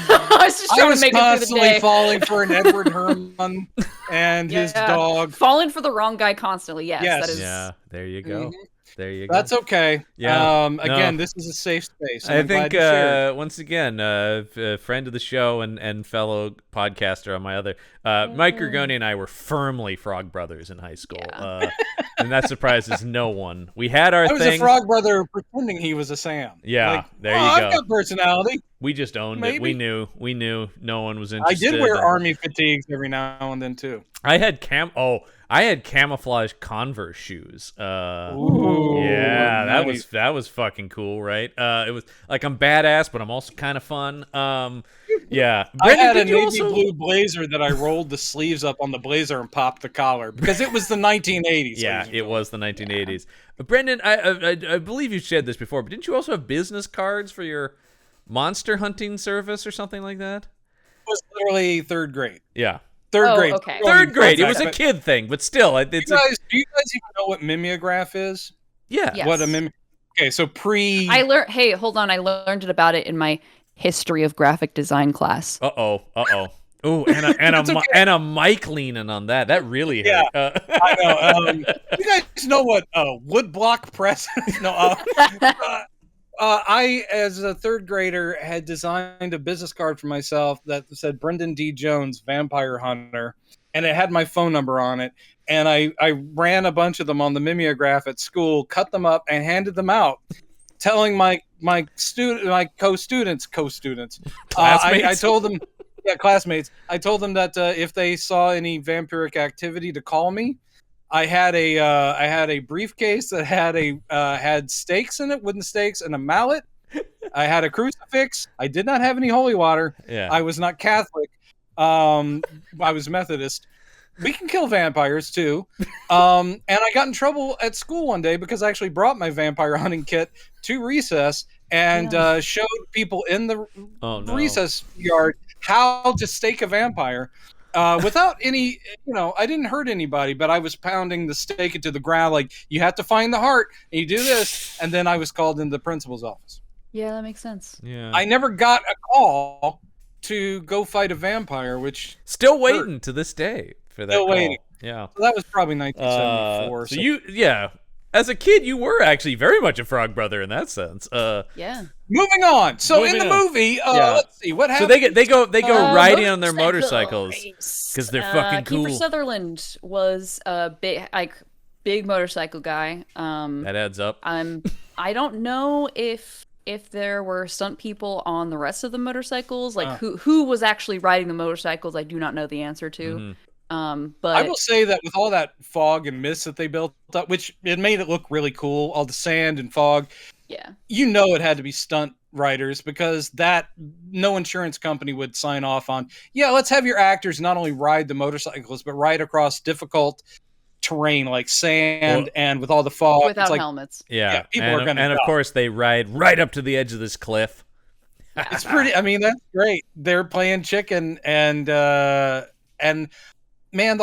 I was just trying to make it through the constantly day. falling for an Edward Herman and his dog. Falling for the wrong guy constantly. Yes. Yes. That is. Yeah, there you go. There you go. That's okay. Yeah. Again, this is a safe space. I think once again, a friend of the show and fellow podcaster on my other, Mike Rigoni and I were firmly Frog Brothers in high school, and that surprises no one. We had our I was thing. a Frog Brother pretending he was a Sam. Yeah, there you go. I've got personality. We just owned Maybe. it. We knew no one was interested. I did wear army fatigues every now and then too. I had camouflage Converse shoes. Ooh, yeah, nice. that was fucking cool, right? It was like I'm badass, but I'm also kind of fun. Yeah. I Brendan, had a did you navy also- blue blazer that I rolled the sleeves up on the blazer and popped the collar because it was the 1980s. Yeah, it was the 1980s. Brendan, I believe you said this before, but didn't you also have business cards for your monster hunting service or something like that? It was literally third grade. Yeah. Third grade. Okay. Third grade. It But- was a kid thing, but still, Do you guys even know what mimeograph is? yeah. Yes. What a Okay, so I learned. Hey, hold on. I learned about it in my history of graphic design class. Oh, and a mic leaning on that. That really hurt. I know. You guys know what woodblock press? No. I, as a third grader, had designed a business card for myself that said Brendan D. Jones, Vampire Hunter, and it had my phone number on it. And I ran a bunch of them on the mimeograph at school, cut them up, and handed them out, telling my co-students. I told them, classmates. I told them that if they saw any vampiric activity, to call me. I had a briefcase that had stakes in it, wooden stakes, and a mallet. I had a crucifix. I did not have any holy water. Yeah. I was not Catholic. I was Methodist. We can kill vampires too. And I got in trouble at school one day because I actually brought my vampire hunting kit to recess and showed people in the recess yard how to stake a vampire. Without any, I didn't hurt anybody, but I was pounding the stake into the ground like, you have to find the heart, and you do this, and then I was called into the principal's office. Yeah, that makes sense. Yeah. I never got a call to go fight a vampire, which Still waiting to this day for that Still call. waiting. Yeah. so that was probably 1974. So you, as a kid, you were actually very much a Frog Brother in that sense. Yeah. Moving on. So in the movie, let's see what So happened. they go riding on their motorcycles race. because they're fucking cool. Kiefer Sutherland was a big motorcycle guy. That adds up. I don't know if there were stunt people on the rest of the motorcycles, like who was actually riding the motorcycles. I do not know the answer to. Mm-hmm. But I will say that with all that fog and mist that they built up, which it made it look really cool, all the sand and fog, yeah, it had to be stunt writers because that no insurance company would sign off on. Yeah, let's have your actors not only ride the motorcycles, but ride across difficult terrain like sand and with all the fog. without it's like, helmets. Yeah, people are gonna and of die. course they ride right up to the edge of this cliff. It's pretty. I mean, that's great. They're playing chicken and man,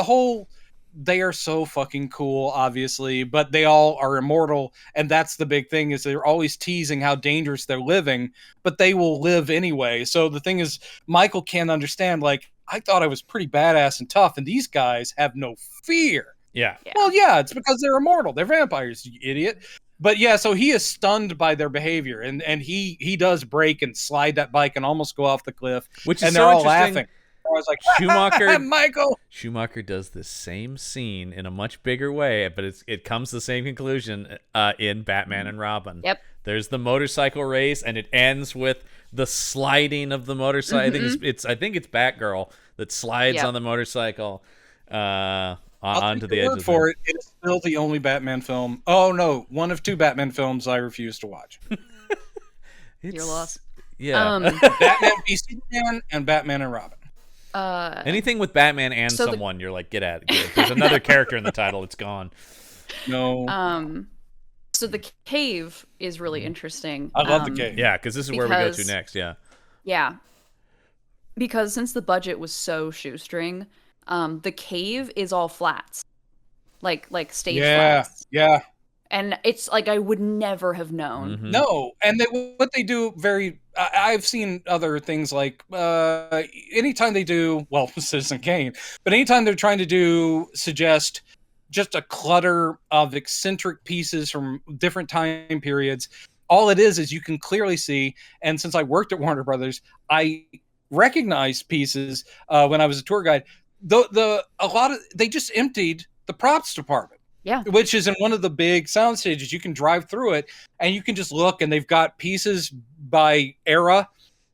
they are so fucking cool, obviously, but they all are immortal, and that's the big thing is they're always teasing how dangerous they're living, but they will live anyway. So the thing is, Michael can't understand, like, I thought I was pretty badass and tough, and these guys have no fear. Yeah. Well, yeah, it's because they're immortal. They're vampires, you idiot. But yeah, so he is stunned by their behavior, and he does break and slide that bike and almost go off the cliff, Which is and so they're all interesting. laughing. I was like, Schumacher Michael. does the same scene in a much bigger way, but it comes to the same conclusion in Batman and Robin. Yep. There's the motorcycle race, and it ends with the sliding of the motorcycle. I think it's Batgirl that slides on the motorcycle onto the edge of for it. It is still the only Batman film. Oh no, one of two Batman films I refuse to watch. You're lost. Yeah. Batman v Superman and Batman and Robin. Anything with Batman and someone, you're like, get at it. There's another character in the title. It's gone. No. So the cave is really interesting. I love the cave. Yeah, because this is where we go to next. Yeah. Yeah. Because since the budget was so shoestring, the cave is all flats. Like stage flats. Yeah. And it's like I would never have known. Mhm. No, and what they do I've seen other things like anytime they do Citizen Kane, but anytime they're trying to suggest just a clutter of eccentric pieces from different time periods, all it is you can clearly see. And since I worked at Warner Brothers, I recognized pieces when I was a tour guide. They just emptied the props department. Yeah. Which is in one of the big sound stages. You can drive through it and you can just look, and they've got pieces by era.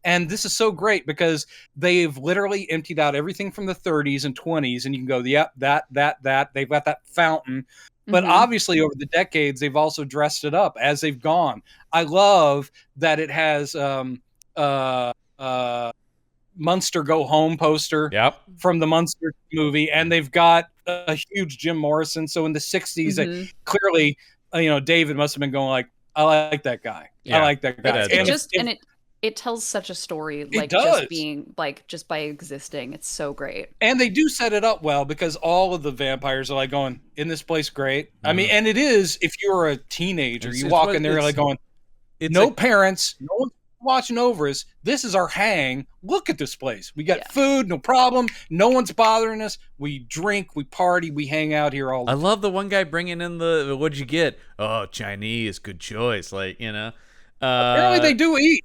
And this is so great because they've literally emptied out everything from the 30s and 20s, and you can go, yep, that. They've got that fountain. But obviously over the decades, they've also dressed it up as they've gone. I love that it has Munster Go Home poster from the Munster movie, and they've got a huge Jim Morrison. So in the 60s, clearly, David must have been going like, I like that guy. I like that guy. It tells such a story, like just being like just by existing. It's so great. And they do set it up well because all of the vampires are like going, in this place great. I mean, and it is, if you're a teenager, you walk in there like going, no parents, no one's watching over us. This is our hang. Look at this place. We got food, no problem. No one's bothering us. We drink, we party, we hang out here all the time. I love the one guy bringing in the what'd you get? Oh, Chinese, good choice. Like, apparently they do eat.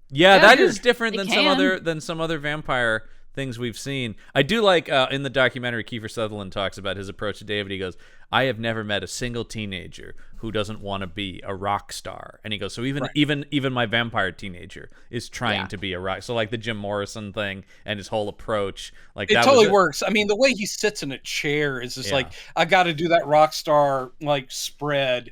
Yeah, that is different than some other vampire things we've seen. I do like in the documentary, Kiefer Sutherland talks about his approach to David. He goes, I have never met a single teenager who doesn't want to be a rock star. And he goes, so even my vampire teenager is trying to be a rock. So like the Jim Morrison thing and his whole approach, like it totally works. I mean, the way he sits in a chair is just like, I got to do that rock star like spread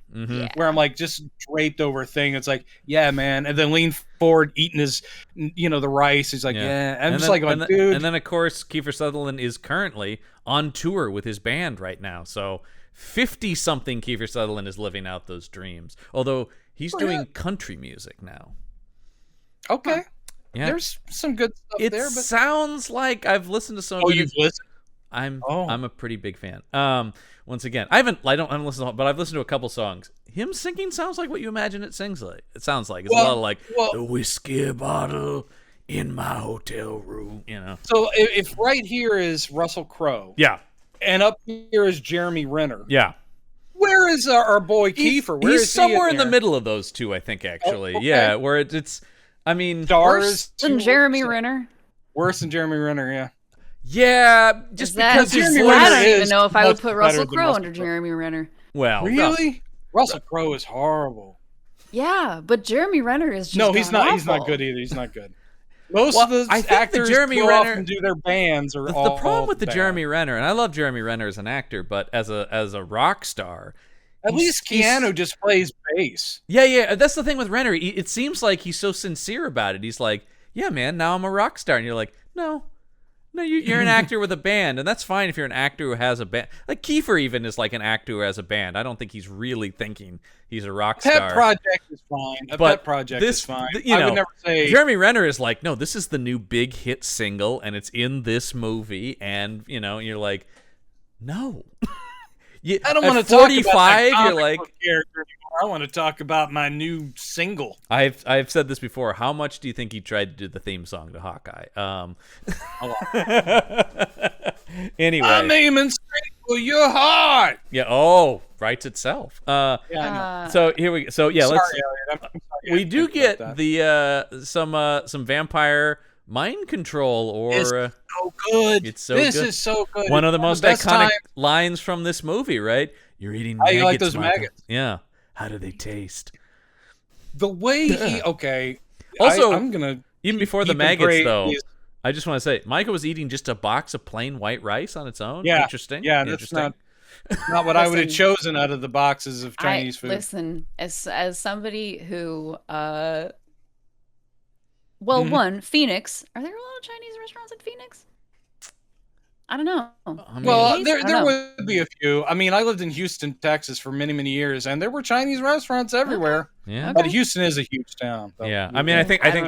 where I'm like just draped over a thing. It's like, yeah, man. And then lean forward, eating his, the rice. He's like, yeah. I'm just dude. And then of course, Kiefer Sutherland is currently on tour with his band right now. So 50-something Kiefer Sutherland is living out those dreams. Although he's doing country music now. Okay. Yeah. There's some good stuff there. But Sounds like I've listened to some of it. You've listened? I'm a pretty big fan. Once again, I haven't listened to it, but I've listened to a couple songs. Him singing sounds like what you imagine it sounds like. It's a lot of like the whiskey bottle in my hotel room, So if right here is Russell Crowe. Yeah. And up here is Jeremy Renner. Yeah. Where is our boy Kiefer? He's somewhere in the middle of those two, I think, actually. Oh, okay. Yeah, where it's I mean... Worse than Jeremy Renner? Worse than Jeremy Renner, yeah. Yeah, just because Jeremy Renner. I don't even know if I would put Russell Crowe under Jeremy Renner. Well, really? Russell Crowe is horrible. Yeah, but Jeremy Renner is just he's not. He's not good either. He's not good. Most of the actors Jeremy Renner off and do their bands are the problem with the Jeremy Renner, and I love Jeremy Renner as an actor, but as a rock star, at least Keanu just plays bass. Yeah. That's the thing with Renner. It seems like he's so sincere about it. He's like, yeah, man, now I'm a rock star, and you're like, no, you're an actor with a band, and that's fine if you're an actor who has a band. Like Kiefer even is like an actor who has a band. I don't think he's really thinking he's a rock star. Pet Project is fine. Pet Project is fine. I would never say Jeremy Renner is like, no, this is the new big hit single, and it's in this movie, and you're like, no. I don't want to talk about that comic book character anymore. I want to talk about my new single. I've said this before. How much do you think he tried to do the theme song to Hawkeye? A lot. Anyway, I'm aiming straight for your heart. Yeah. Oh, writes itself. Yeah. I know. So here we go. So yeah, sorry, Elliot. We do get the some vampire mind control, or it's so good. It's so this good. Is so good. One of the most iconic lines from this movie, right? You're eating maggots. I like those maggots. Yeah. How do they taste? The way he Also, I'm gonna even before the maggots though. I just want to say, Micah was eating just a box of plain white rice on its own. Yeah, interesting. Yeah, that's not what I would have chosen out of the boxes of Chinese food. Listen, as somebody who, one, Phoenix. Are there a lot of Chinese restaurants in Phoenix? I don't know. I mean, Well, Chinese? I there don't know. would be a few. I mean, I lived in Houston, Texas for many, many years, and there were Chinese restaurants everywhere. yeah. But Houston is a huge town. So. Yeah, I mean, I think I don't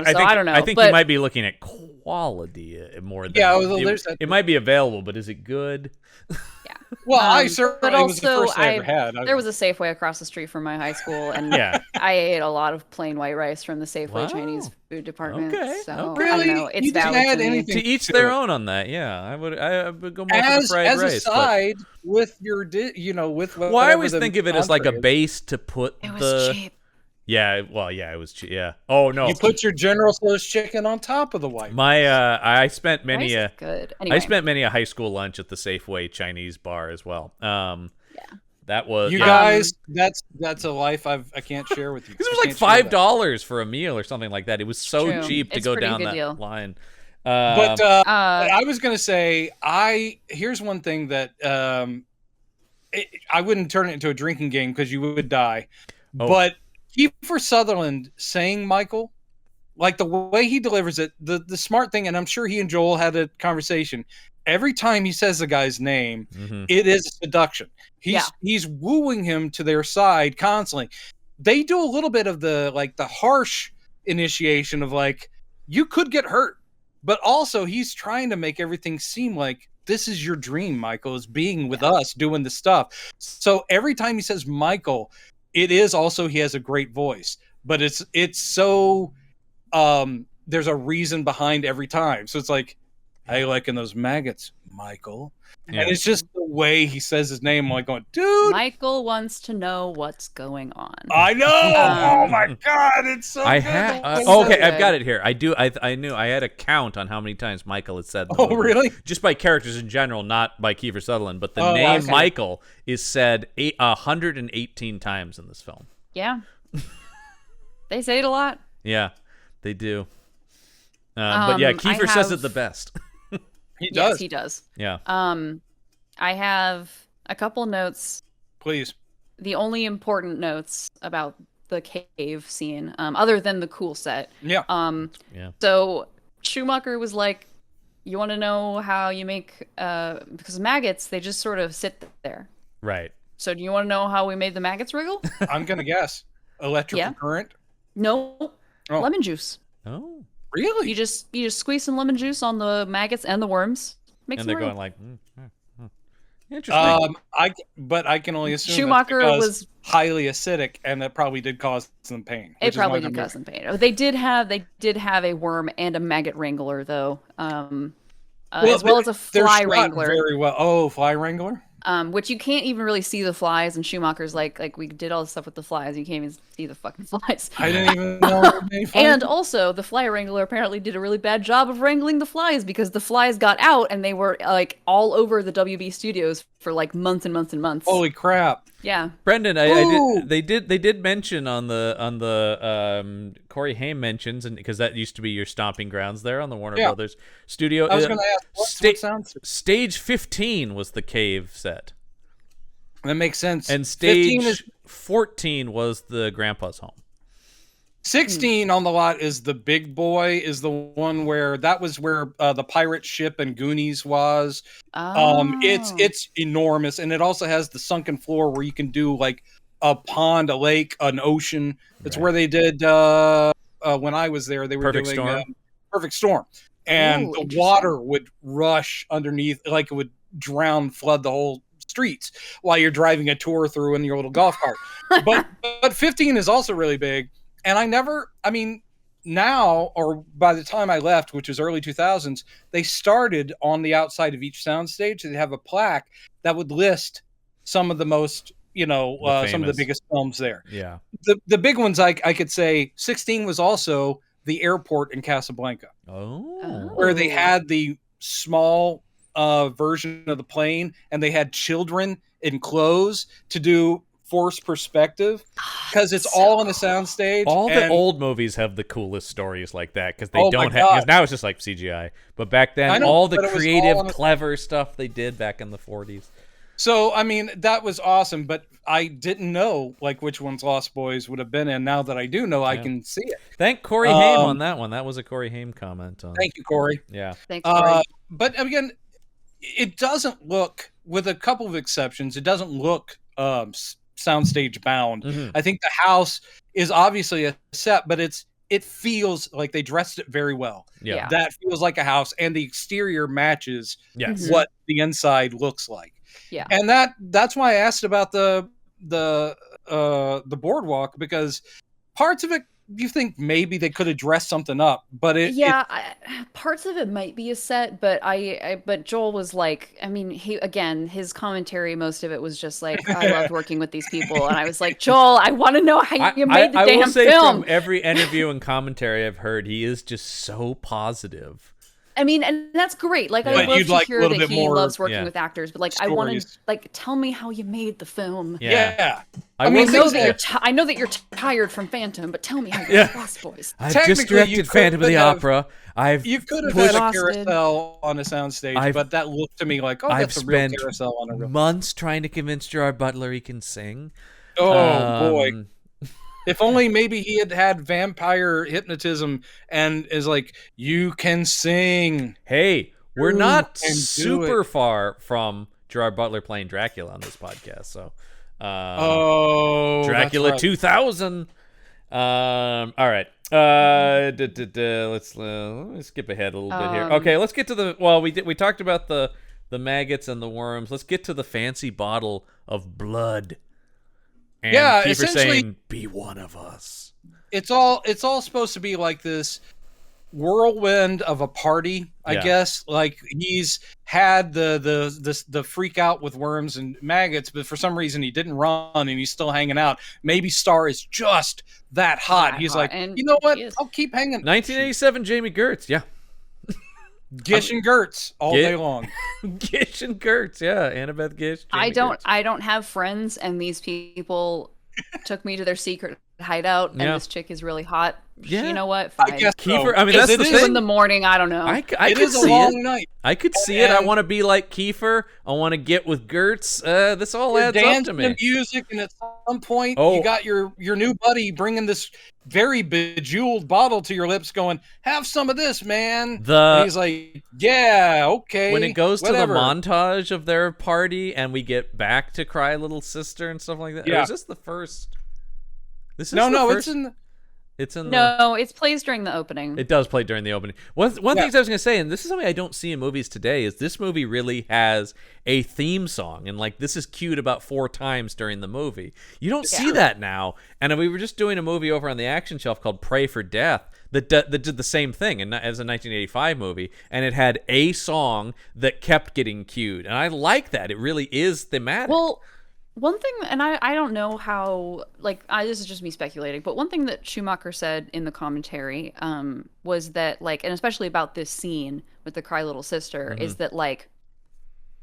know, I think but- you might be looking at quality more than Yeah, well, there's that. it might be available, but is it good? Yeah. Well, I But certainly it was the also, first I ever had. there was a Safeway across the street from my high school, and Yeah. I ate a lot of plain white rice from the Safeway Wow. Chinese food department. Okay, So okay. I don't Really? know. It's You didn't valid add to me. anything To each to their it. own on that. Yeah, I would go more for the as fried as rice. a side with your with well, I whatever always the think of it as like a entree is. base to put It was the. cheap. Yeah, well, yeah, it was cheap. Yeah. Oh no, You put your General Tso's chicken on top of the white. my I spent many Rice a is good. Anyway, I spent many a high school lunch at the Safeway Chinese bar as well. Yeah. That was You yeah. guys, that's a life I can't share with you. Because it was I like can't share that. $5 for a meal or something like that. It was so True. cheap to It's go pretty down good that deal. line. But Uh, I was gonna say, here's one thing that I wouldn't turn it into a drinking game because you would die. Oh. But Kiefer Sutherland saying Michael, like the way he delivers it, the smart thing, and I'm sure he and Joel had a conversation. Every time he says the guy's name, Mhm. it is a seduction. Yeah. He's wooing him to their side constantly. They do a little bit of the harsh initiation of like, you could get hurt, but also he's trying to make everything seem like this is your dream, Michael, is being with us doing the stuff. So every time he says Michael, it is also he has a great voice, but it's so there's a reason behind every time. So it's like, how you liking those maggots, Michael? Yeah. And it's just the way he says his name. I'm like going, dude, Michael wants to know what's going on. I know. Oh my god, it's so I good. had It's okay, so I've good. got it here. I knew I had a count on how many times Michael had said. The Oh, movie. really? Just by characters in general, not by Kiefer Sutherland, but the Oh, name okay. Michael is said 118 times in this film. Yeah. They say it a lot. Yeah, they do. But yeah, I Kiefer says it have- the best. He Yes, does. he does. Yeah. I have a couple notes. Please. The only important notes about the cave scene, other than the cool set. Yeah. Yeah. So Schumacher was like, "You want to know how you make because maggots they just sort of sit there. Right. So do you want to know how we made the maggots wriggle? I'm gonna guess. Electrical Yeah. current. No, Oh. lemon juice. Oh. Really? You just squeeze some lemon juice on the maggots and the worms. Makes And them they're wriggle. going like, interesting. But I can only assume Schumacher that's because was- highly acidic, and that probably did cause some pain. It probably did cause some pain. Oh, they did have a worm and a maggot wrangler though, as well as a they're fly shot wrangler, Very well. Oh, fly wrangler. which you can't even really see the flies. And Schumacher's like we did all this stuff with the flies, you can't even see the fucking flies. I didn't even know. It made fun And of also, the fly wrangler apparently did a really bad job of wrangling the flies because the flies got out and they were like all over the WB studios for like months and months and months. Holy crap! Yeah. Brendan, Ooh. they did mention on the Corey Haim mentions, and because that used to be your stomping grounds there on the Warner Yeah. Brothers studio. I was going to ask, what sounds? Stage 15 was the cave set, That makes sense. and 15 stage is 14 was the grandpa's home. 16 on the lot is the big boy. Is the one where that was where the pirate ship and Goonies was. Oh. It's enormous, and it also has the sunken floor where you can do like a pond, a lake, an ocean. It's Right. where they did when I was there. They were Perfect doing Storm? Perfect Storm, and Ooh, the interesting. water would rush underneath, like it would flood the whole streets while you're driving a tour through in your little golf cart. but 15 is also really big, and now, or by the time I left, which was early 2000s, they started on the outside of each soundstage. They have a plaque that would list some of the most, some of the famous. biggest films there. Yeah. The big ones, I could say, 16 was also the airport in Casablanca, Oh. where they Ooh. had the small version of the plane, and they had children in clothes to do forced perspective because it's So all on a soundstage. All the and- old movies have the coolest stories like that because they Oh my don't have. Because God. now it's just like CGI, but back then I know, all the but it was all creative, on a- clever stuff they did back in the 40s. So, that was awesome, but I didn't know like which ones Lost Boys would have been in. Now that I do know, I Yeah. can see it. Thank Corey Haim on that one. That was a Corey Haim comment on. Thank you, Corey. Yeah. Thanks, Corey. But again, it doesn't look, with a couple of exceptions, it doesn't look soundstage bound. Mhm. I think the house is obviously a set, but it feels like they dressed it very well. Yeah. That feels like a house, and the exterior matches Yes. what the inside looks like. Yeah. And that's why I asked about the boardwalk, because parts of it you think maybe they could have dressed something up, but parts of it might be a set, but but Joel was like, I mean, his commentary, most of it was just like, I loved working with these people, and I was like, Joel, I want to know how you made the I damn will say film. from every interview and commentary I've heard, he is just so positive. I mean, and that's great. Like, Yeah. I But love you'd to like a hear little that bit he more loves working with actors, but like, I want to, stories. like, tell me how you made the film. yeah. I mean, will I say- know that you're tired from Phantom, but tell me how you Yeah. made Lost Boys. I've Technically, just you directed Phantom of the could have- Opera. You could have pushed- had a Exhausted. carousel on a soundstage, but that looked to me like, oh, I've that's a real spent carousel on a real. months trying to convince Gerard Butler he can sing. Oh boy! Um, If only maybe he had vampire hypnotism and is like, you can sing. Hey, we're Ooh, not and do super it. far from Gerard Butler playing Dracula on this podcast. So, Oh, Dracula that's right. 2000. All right. Let's let me skip ahead a little bit here. Okay, let's get to the. Well, we talked about the maggots and the worms. Let's get to the fancy bottle of blood. And Yeah, Kiefer essentially- saying, "Be one of us." It's all supposed to be like this whirlwind of a party, I Yeah. guess. Like, he's had the freak out with worms and maggots, but for some reason he didn't run and he's still hanging out. Maybe Star is just that hot. That He's hot, like, and you know what? he is. I'll keep hanging. 1987, Jamie Gertz. Yeah, Gish and Gertz all Get- day long. Gish and Gertz. Yeah, Annabeth Gish. Jamie Gertz. I don't have friends, and these people took me to their secret hideout, and Yeah. this chick is really hot. Yeah. You know what? I Fine. guess Kiefer. so. I mean, 'Cause that's it the is Two thing. in the morning. I don't know. I It could is a see long it. night. I could see it. I And- want to be like Kiefer. I want to get with Gertz. This all You're adds up to dancing me. to music, and at some point Oh. you got your new buddy bringing this very bejeweled bottle to your lips, going, "Have some of this, man." And he's like, "Yeah, okay." When it goes whatever. to the montage of their party and we get back to Cry Little Sister and stuff like that. Or Yeah. is this the first? This is No, the no, first? it's in. It's in the. No, it plays during the opening. It does play during the opening. One thing I was going to say, and this is something I don't see in movies today, is this movie really has a theme song, and like this is cued about 4 times during the movie. You don't see that now. And we were just doing a movie over on the Action Shelf called Pray for Death that did the same thing, and as a 1985 movie, and it had a song that kept getting cued, and I like that. It really is thematic. Well, one thing, and I don't know how, like, this is just me speculating, but one thing that Schumacher said in the commentary was that, like, and especially about this scene with the Cry Little Sister, is that, like,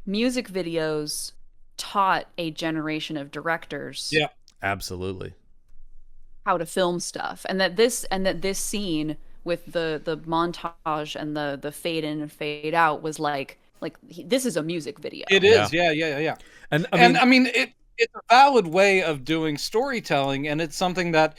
music videos taught a generation of directors Yeah. Absolutely. how to film stuff, and that this scene with the montage and the fade in and fade out was like this is a music video. It is, yeah. And I mean, it's a valid way of doing storytelling, and it's something that,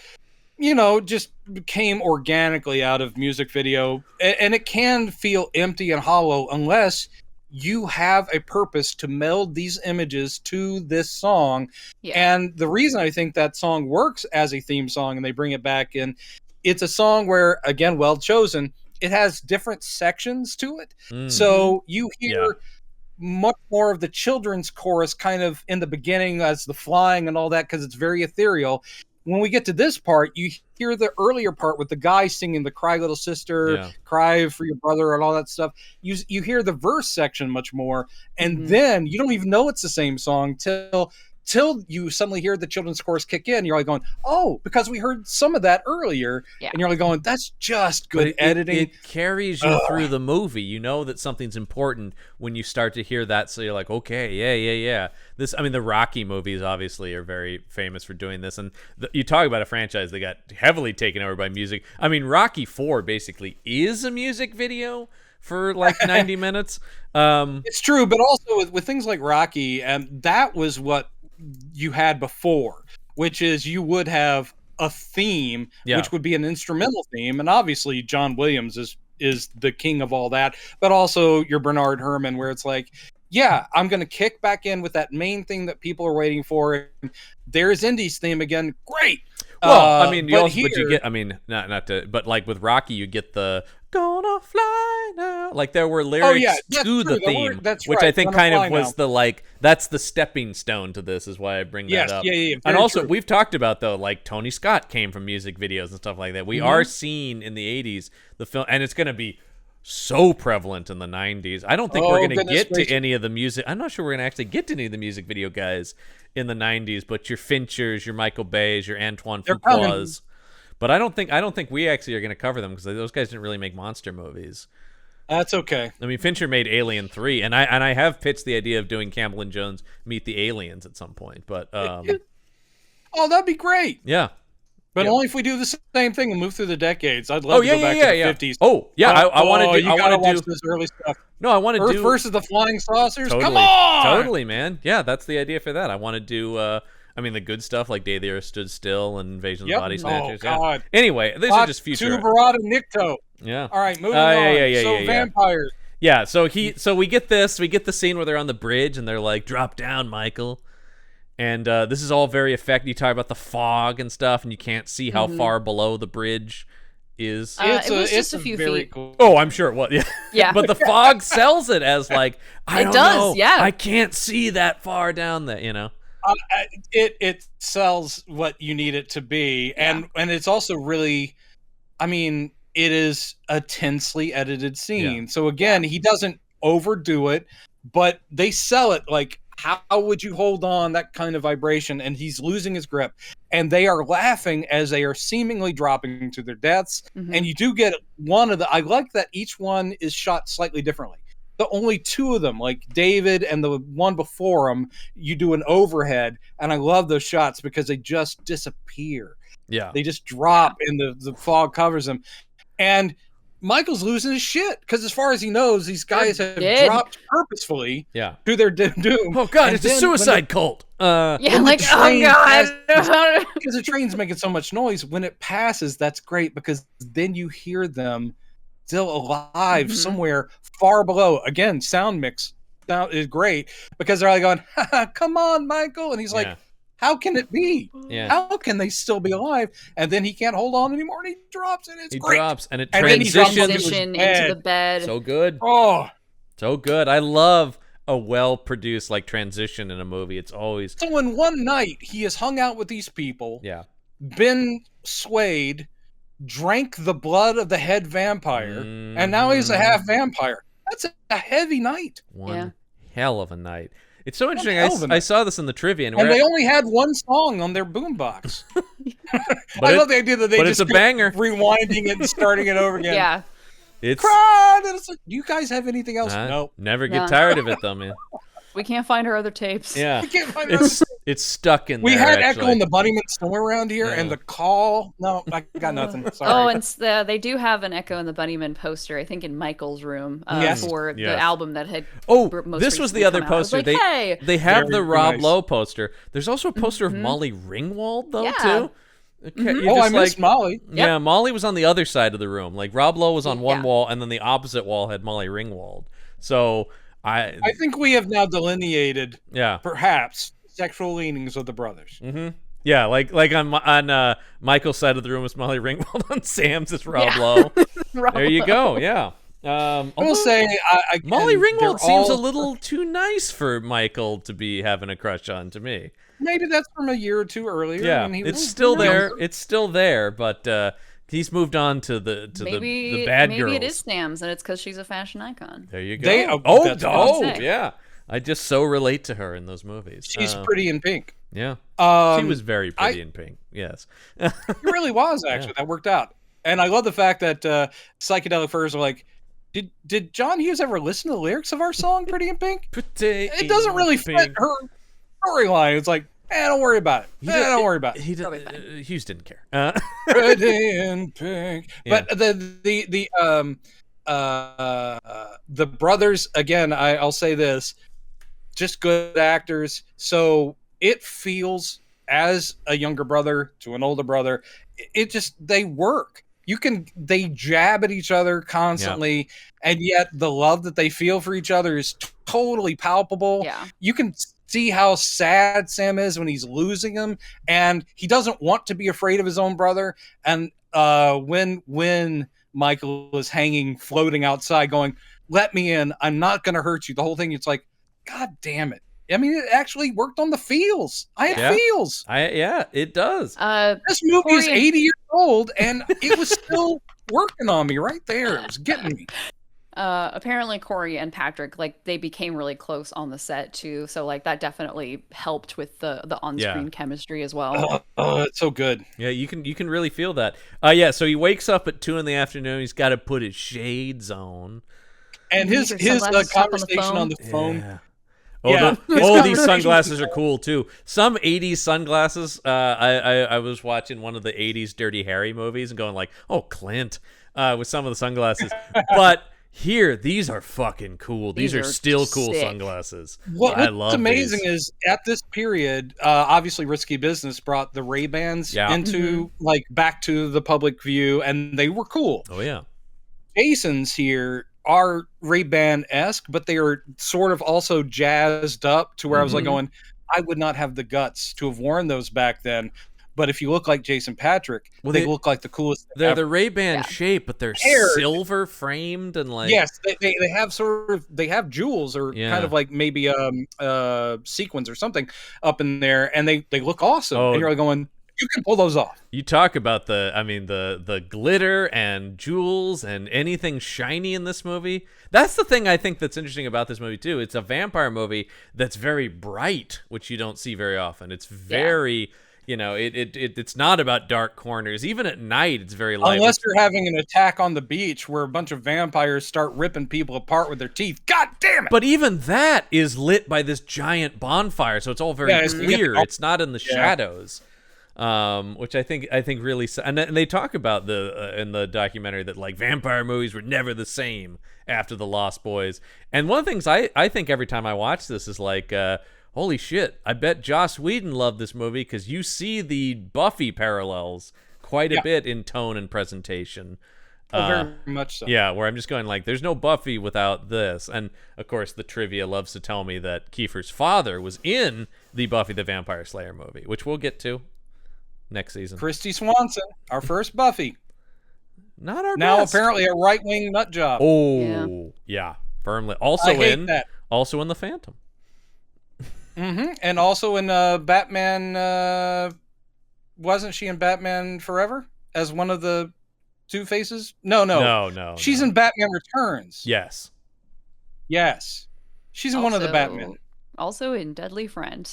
just came organically out of music video, and it can feel empty and hollow unless you have a purpose to meld these images to this song. Yeah. And the reason I think that song works as a theme song, and they bring it back in, it's a song where, again, well chosen, it has different sections to it. So you hear much more of the children's chorus kind of in the beginning as the flying and all that, because it's very ethereal. When we get to this part, you hear the earlier part with the guy singing the Cry Little Sister, Cry for Your Brother, and all that stuff. You hear the verse section much more, and then you don't even know it's the same song till you suddenly hear the children's chorus kick in. You're like going, oh, because we heard some of that earlier. Yeah. And you're like going, that's just good editing. It carries you through the movie. You know that something's important when you start to hear that. So you're like, okay, yeah. The Rocky movies obviously are very famous for doing this. And you talk about a franchise that got heavily taken over by music. I mean, Rocky IV basically is a music video for like 90 minutes. It's true, but also with things like Rocky, and that was what you had before, which is you would have a theme, which would be an instrumental theme, and obviously John Williams is is the king of all that, but also your Bernard Herrmann, where it's like, yeah, I'm going to kick back in with that main thing that people are waiting for. There's Indy's theme again. Great. Well, I mean, but you get, I mean, not to, but like with Rocky, you get the "Gonna Fly Now." Like there were lyrics to the theme, which I think kind of was the like that's the stepping stone to this. Is why I bring that up. Yeah. And also, we've talked about though, like Tony Scott came from music videos and stuff like that. We are seeing in the '80s the film, and it's going to be so prevalent in the 90s. I don't think we're going to get to any of the music. I'm not sure we're going to actually get to any of the music video guys in the 90s, but your Finchers, your Michael Bays, your Antoine Fuquas. But I don't think we actually are going to cover them because those guys didn't really make monster movies. That's okay. I mean, Fincher made Alien 3, and I have pitched the idea of doing Campbell and Jones Meet the Aliens at some point, but oh, that'd be great. Yeah. But only if we do the same thing and move through the decades. I'd love to go back to the 50s. Oh, yeah, I want to do... You gotta watch this early stuff. No, I want to do... Earth versus the Flying Saucers? Totally, come on! Totally, man. Yeah, that's the idea for that. I want to do... I mean, the good stuff like Day the Earth Stood Still and Invasion of the Body Snatchers. Oh, God. Yeah. Anyway, these are just future... Tubarada Nikto. Yeah. All right, moving on. So vampires. Yeah, so we get this. We get the scene where they're on the bridge and they're like, "Drop down, Michael." And this is all very effective. You talk about the fog and stuff, and you can't see how far below the bridge is. It was just a few feet. Cool. Oh, I'm sure it was. Yeah. But the fog sells it as like, I don't know. Yeah. I can't see that far down there, you know? It sells what you need it to be. And it's also really, I mean, it is a tensely edited scene. Yeah. So again, he doesn't overdo it, but they sell it like, how would you hold on that kind of vibration? And he's losing his grip. And they are laughing as they are seemingly dropping to their deaths. Mm-hmm. And you do get one of the... I like that each one is shot slightly differently. The only two of them, like David and the one before him, you do an overhead. And I love those shots because they just disappear. Yeah. They just drop and the fog covers them. And Michael's losing his shit because, as far as he knows, these guys have dropped purposefully to their doom. Oh God, it's a suicide cult. Oh God, because the train's making so much noise. When it passes, that's great because then you hear them still alive somewhere far below. Again, sound mix is great because they're like going, "Come on, Michael," and he's like, how can it be? Yeah. How can they still be alive? And then he can't hold on anymore, and he drops, and it's great. He drops, and it transitions into the bed. So good. Oh, so good. I love a well-produced like transition in a movie. It's always so. In one night, he has hung out with these people. Yeah. Been swayed, drank the blood of the head vampire, and now he's a half vampire. That's a heavy night. One hell of a night. It's so interesting. I saw this in the trivia, and they only had one song on their boombox. I love the idea that they just it's a banger, rewinding it and starting it over again. Yeah, it's cried. And it's like, do you guys have anything else? No. Never get tired of it though, man. We can't find her other tapes. Yeah, we can't find it's stuck in there. We had actually. Echo and the Bunnymen somewhere around here, and the call. No, I got nothing. Sorry. Oh, and they do have an Echo and the Bunnymen poster, I think, in Michael's room for the album that had. Oh, this was the other poster. Like, they have the Rob Lowe poster. There's also a poster of Molly Ringwald though too. Okay, I missed Molly. Yeah, Molly was on the other side of the room. Like Rob Lowe was on one wall, and then the opposite wall had Molly Ringwald. So. I think we have now delineated, perhaps, sexual leanings of the brothers. Mm-hmm. Yeah, like on Michael's side of the room is Molly Ringwald, on Sam's is Rob Lowe. There you go. Yeah. I will say, Molly Ringwald seems a little too nice for Michael to be having a crush on to me. Maybe that's from a year or two earlier. Yeah, it's still there. It's still there, but. He's moved on to the bad girls. Maybe it is Sam's, and it's because she's a fashion icon. There you go. Yeah. I just so relate to her in those movies. She's pretty in pink. Yeah. She was very pretty in pink. Yes. It really was, actually. That worked out. And I love the fact that Psychedelic Furs are like, did John Hughes ever listen to the lyrics of our song, Pretty in Pink? It doesn't really fit her storyline. It's like, don't worry about it. Don't worry about it. Hughes didn't care. Pretty in pink. But the brothers, again, I'll say this, just good actors. So it feels, as a younger brother to an older brother, they work. they jab at each other constantly, and yet the love that they feel for each other is totally palpable. Yeah. You can see how sad Sam is when he's losing him, and he doesn't want to be afraid of his own brother. And when Michael is hanging, floating outside, going, "Let me in. I'm not going to hurt you." The whole thing, it's like, God damn it. I mean, it actually worked on the feels. I had feels. It does. This movie is 80 years old, and it was still working on me right there. It was getting me. Apparently Corey and Patrick, like, they became really close on the set too, so like that definitely helped with the on-screen chemistry as well. Oh, it's so good. Yeah, you can really feel that. So he wakes up at 2 PM. He's got to put his shades on, and his conversation on the phone. Yeah. These sunglasses are cool too. Some 80s sunglasses. I was watching one of the 80s Dirty Harry movies and going like, "Oh, Clint," with some of the sunglasses. But here, these are fucking cool. These are still cool sunglasses. What's amazing is at this period, obviously Risky Business brought the Ray-Bans into like back to the public view, and they were cool. Oh yeah. Jason's here are Ray-Ban-esque, but they are sort of also jazzed up to where I was like going, I would not have the guts to have worn those back then. But if you look like Jason Patrick, they look like the coolest. They're the Ray-Ban shape, but they're silver framed and like. Yes, they have they have jewels or kind of like maybe sequins or something up in there, and they look awesome. And you're like going, you can pull those off. You talk about the glitter and jewels and anything shiny in this movie. That's the thing I think that's interesting about this movie too. It's a vampire movie that's very bright, which you don't see very often. It's very, it's not about dark corners. Even at night, it's very light. Unless you're having an attack on the beach where a bunch of vampires start ripping people apart with their teeth. God damn it! But even that is lit by this giant bonfire, so it's all very clear. It's not in the shadows. Which I think really, and they talk about in the documentary that like vampire movies were never the same after The Lost Boys. And one of the things I think every time I watch this is like, holy shit, I bet Joss Whedon loved this movie because you see the Buffy parallels quite a bit in tone and presentation. Very much so. Yeah, where I'm just going like, there's no Buffy without this. And of course, the trivia loves to tell me that Kiefer's father was in the Buffy the Vampire Slayer movie, which we'll get to next season. Christy Swanson, our first Buffy. Not our now best. Apparently a right-wing nut job. Oh, yeah, firmly. Also in the Phantom. And also in Batman. Wasn't she in Batman Forever as one of the Two Faces? No. She's in Batman Returns. Yes. She's in one of the Batman. Also in Deadly Friend.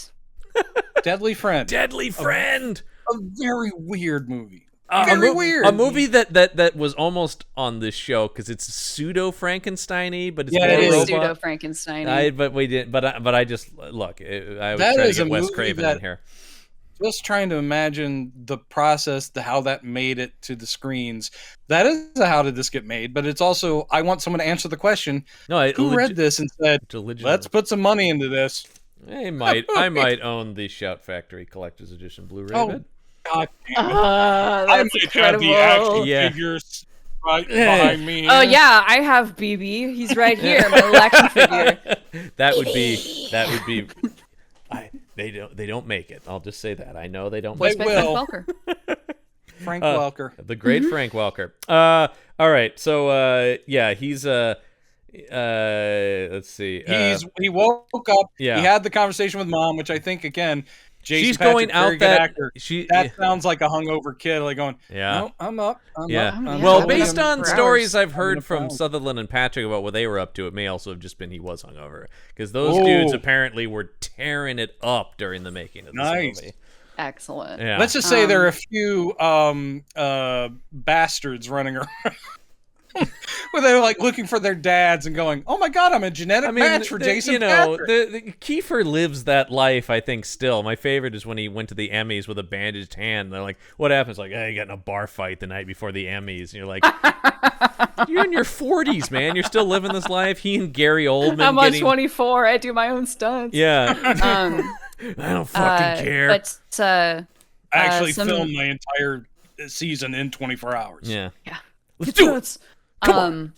Deadly Friend. A very weird movie. Weird. A movie that was almost on this show because it's pseudo Frankenstein-y, but it's it is pseudo Frankenstein-y. But we didn't. But I just look. I was trying to get Wes Craven in here. Just trying to imagine the process, how that made it to the screens. That is how did this get made? But it's also I want someone to answer the question. Who read this and said, "Let's put some money into this." I might own the Shout Factory Collector's Edition Blu-ray. God damn it. That's I might incredible. have the action figures right behind me. Oh yeah, I have BB. He's right here, my action figure. That would be. They don't make it. I'll just say that. I know they don't. They make will. Frank Welker. The great Frank Welker. All right. So he's let's see. He woke up. Yeah. He had the conversation with Mom, which I think again. Jason She's Patrick, going out that sounds like a hungover kid, like going, no, I'm up. Well, based on stories I've heard from Sutherland and Patrick about what they were up to, it may also have just been he was hungover because those dudes apparently were tearing it up during the making of this movie. Excellent. Yeah. Let's just say there are a few bastards running around. Where they're like looking for their dads and going, "Oh my God, I'm a genetic match for Jason Patrick." The Kiefer lives that life. I think still. My favorite is when he went to the Emmys with a bandaged hand. And they're like, "What happens?" Like, "Hey, you got in a bar fight the night before the Emmys." And you're like, "You're in your 40s, man. You're still living this life." He and Gary Oldman. I'm on 24. I do my own stunts. Yeah. I don't fucking care. But I actually filmed my entire season in 24 hours. Yeah. Yeah. Let's do it. Come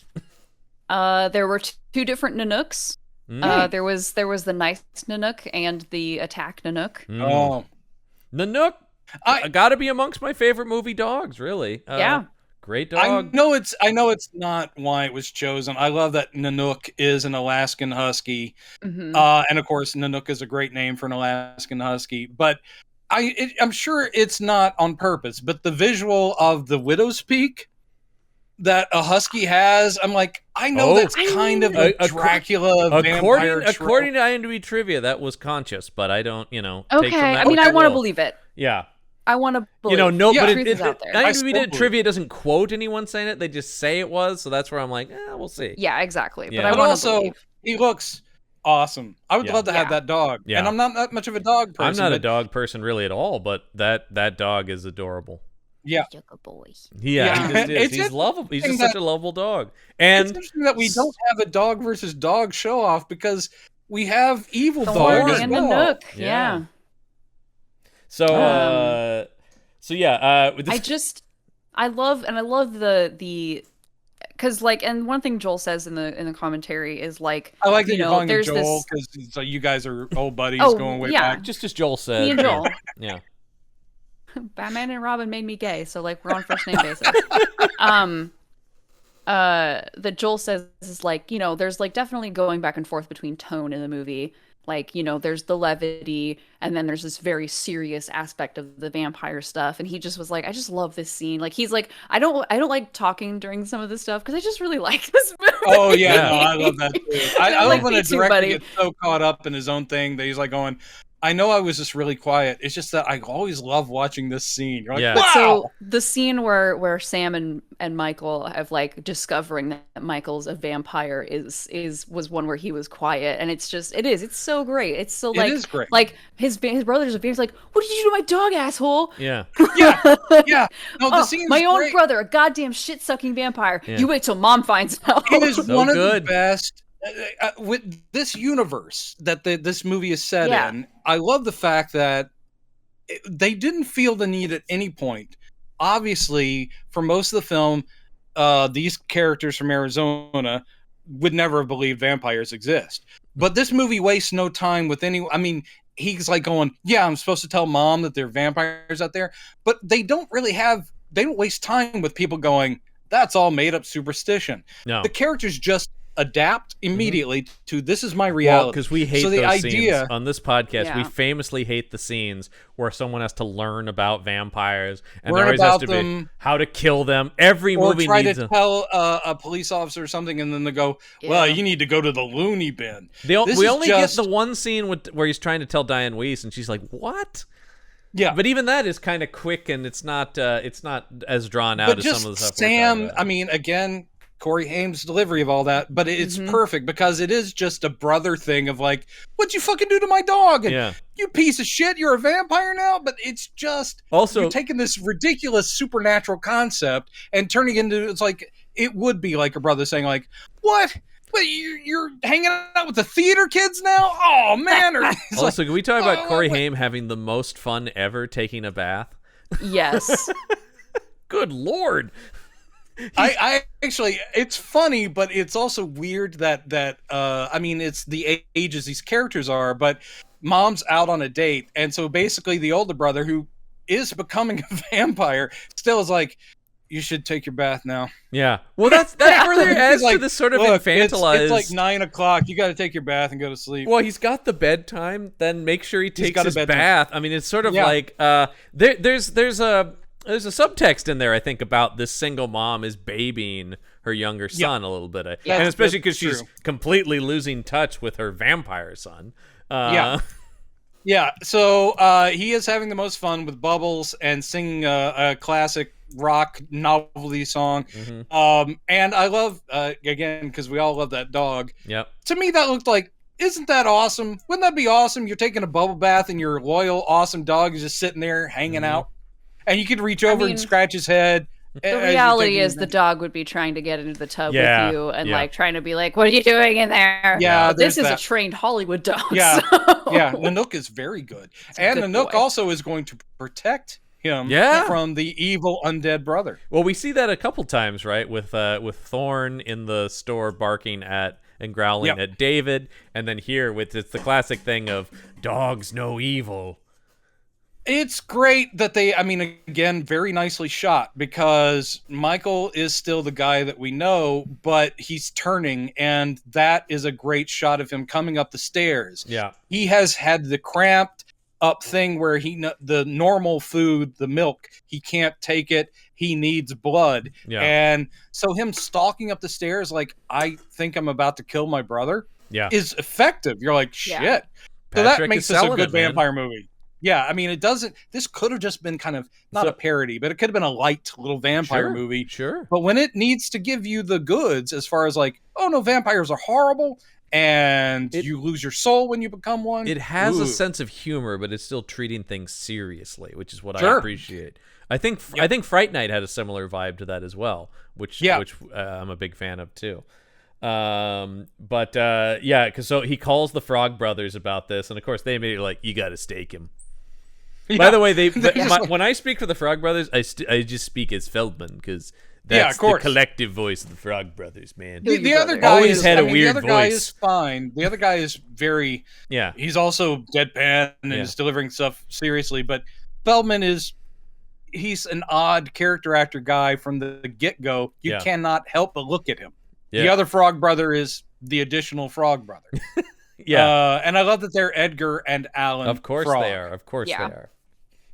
on. There were two different Nanooks. There was the nice Nanook and the attack Nanook. Oh, Nanook, I gotta be amongst my favorite movie dogs. Really. Yeah. Great dog. I know it's not why it was chosen. I love that Nanook is an Alaskan Husky, and of course Nanook is a great name for an Alaskan Husky. But I'm sure it's not on purpose. But the visual of the Widow's Peak that a Husky has, I'm like, I know that's kind of a Dracula vampire trope. According to IMDb trivia, that was conscious, but I don't, take from Okay, that I mean, I want to will. believe it. Yeah. I want to believe. But truth is out there. IMDb trivia doesn't quote anyone saying it; they just say it was. So that's where I'm like, we'll see. Yeah, exactly. Yeah. But I But want to also, believe. he looks awesome. I would love to have that dog. Yeah. And I'm not that much of a dog person. I'm not a dog person really at all, but that dog is adorable. Yeah. You're a boy. Yeah, he just is. He's lovable. He's just such a lovable dog. And it's interesting that we don't have a dog versus dog show off because we have evil Thorn dogs. and Nanook. Yeah. So, I love the because and one thing Joel says in the commentary is like, I like that you're calling him there's Joel because you guys are old buddies going way yeah. back. just as Joel said. Me and Joel. Yeah. Batman and Robin made me gay, so like we're on first name basis. That Joel says is like, there's like definitely going back and forth between tone in the movie. Like, there's the levity, and then there's this very serious aspect of the vampire stuff. And he just was like, I just love this scene. Like, he's like, I don't like talking during some of this stuff because I just really like this movie. Oh yeah, no, I love that too. I love when a director buddy. gets so caught up in his own thing that he's like going, I know I was just really quiet. It's just that I always love watching this scene. You're like, wow. So the scene where Sam and Michael have like discovering that Michael's a vampire was one where he was quiet, and it's so great. It's so like, it is great. Like his brother's a vampire. He's like, what did you do to my dog, asshole? Yeah. Yeah. No, the scene is my own great. brother, a goddamn shit-sucking vampire. Yeah. You wait till mom finds out. It is So one good. of the best. With this universe that this movie is set in, I love the fact that they didn't feel the need at any point. Obviously, for most of the film, these characters from Arizona would never have believed vampires exist. But this movie wastes no time with any. I mean, he's like going, "Yeah, I'm supposed to tell mom that there are vampires out there," but they don't waste time with people going, "That's all made up superstition." No. The characters just adapt immediately to this is my reality. Because we hate those scenes on this podcast. Yeah. We famously hate the scenes where someone has to learn about vampires and there always has to be how to kill them. Every movie try needs to tell a police officer or something, and then they go, "Well, you need to go to the loony bin." We only get the one scene where he's trying to tell Diane Weiss, and she's like, "What?" Yeah, but even that is kind of quick, and it's not as drawn out as some of the stuff. Sam, I mean, again, Corey Haim's delivery of all that, but it's perfect because it is just a brother thing of like, what'd you fucking do to my dog? And you piece of shit, you're a vampire now? But it's just, also, you're taking this ridiculous supernatural concept and turning into, it's like, it would be like a brother saying like, what? Wait, you're hanging out with the theater kids now? Oh, man. Also, can we talk about Corey Haim having the most fun ever taking a bath? Yes. Good Lord. I actually, it's funny, but it's also weird that I mean, it's the ages these characters are, but mom's out on a date, and so basically the older brother, who is becoming a vampire, still is like, you should take your bath now. Yeah. Well, that further adds to this sort of infantilized. It's like 9 o'clock. You got to take your bath and go to sleep. Well, he's got the bedtime. Then make sure he takes his bath. I mean, it's sort of like there's a subtext in there, I think, about this single mom is babying her younger son a little bit. And especially because she's completely losing touch with her vampire son. Yeah, so he is having the most fun with Bubbles and singing a classic rock novelty song. And I love, again, because we all love that dog. Yep. To me, that looked like, isn't that awesome? Wouldn't that be awesome? You're taking a bubble bath and your loyal, awesome dog is just sitting there hanging out. And you could reach over and scratch his head. The reality is the dog would be trying to get into the tub with you and like trying to be like, what are you doing in there? Yeah, this is a trained Hollywood dog. Yeah, so. yeah. Nanook is very good. And Nanook also is going to protect him Yeah. from the evil undead brother. Well, we see that a couple times, right? With Thorn in the store barking at and growling at David, and then here it's the classic thing of dogs know evil. It's great that they, I mean, again, very nicely shot, because Michael is still the guy that we know, but he's turning, and that is a great shot of him coming up the stairs. Yeah. He has had the cramped up thing where the normal food, the milk, he can't take it. He needs blood. Yeah. And so him stalking up the stairs like, I think I'm about to kill my brother, is effective. You're like, shit. Yeah. So Patrick that makes is this a selling good it, man. vampire movie. Yeah, I mean, this could have just been kind of, not a parody, but it could have been a light little vampire movie. Sure. But when it needs to give you the goods, as far as like, oh no, vampires are horrible, and you lose your soul when you become one. It has a sense of humor, but it's still treating things seriously, which is what I appreciate. I think Fright Night had a similar vibe to that as well, which I'm a big fan of too. Because so he calls the Frog Brothers about this, and of course they immediately like, you got to stake him. Yeah. By the way, when I speak for the Frog Brothers, I just speak as Feldman, because that's the collective voice of the Frog Brothers, man. The other guy always had a weird voice. The other guy is fine. The other guy is very he's also deadpan and is delivering stuff seriously, but Feldman he's an odd character actor guy from the get-go. You cannot help but look at him. The other Frog Brother is the additional Frog Brother. And I love that they're Edgar and Alan. Of course Frog. they are. Of course they are.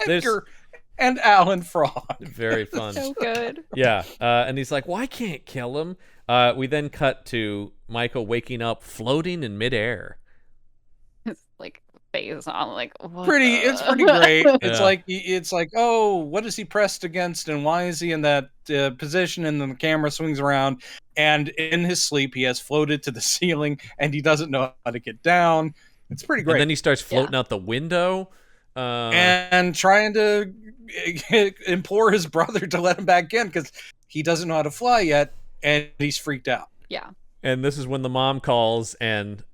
Edgar and Alan Frog. Very fun. So good. Yeah. And he's like, well, I can't kill him. We then cut to Michael waking up floating in midair. It's like face on, like what it's pretty great. It's like, oh, what is he pressed against, and why is he in that position? And then the camera swings around, and in his sleep he has floated to the ceiling, and he doesn't know how to get down. It's pretty great. And then he starts floating out the window and trying to implore his brother to let him back in, because he doesn't know how to fly yet, and he's freaked out. Yeah. And this is when the mom calls, and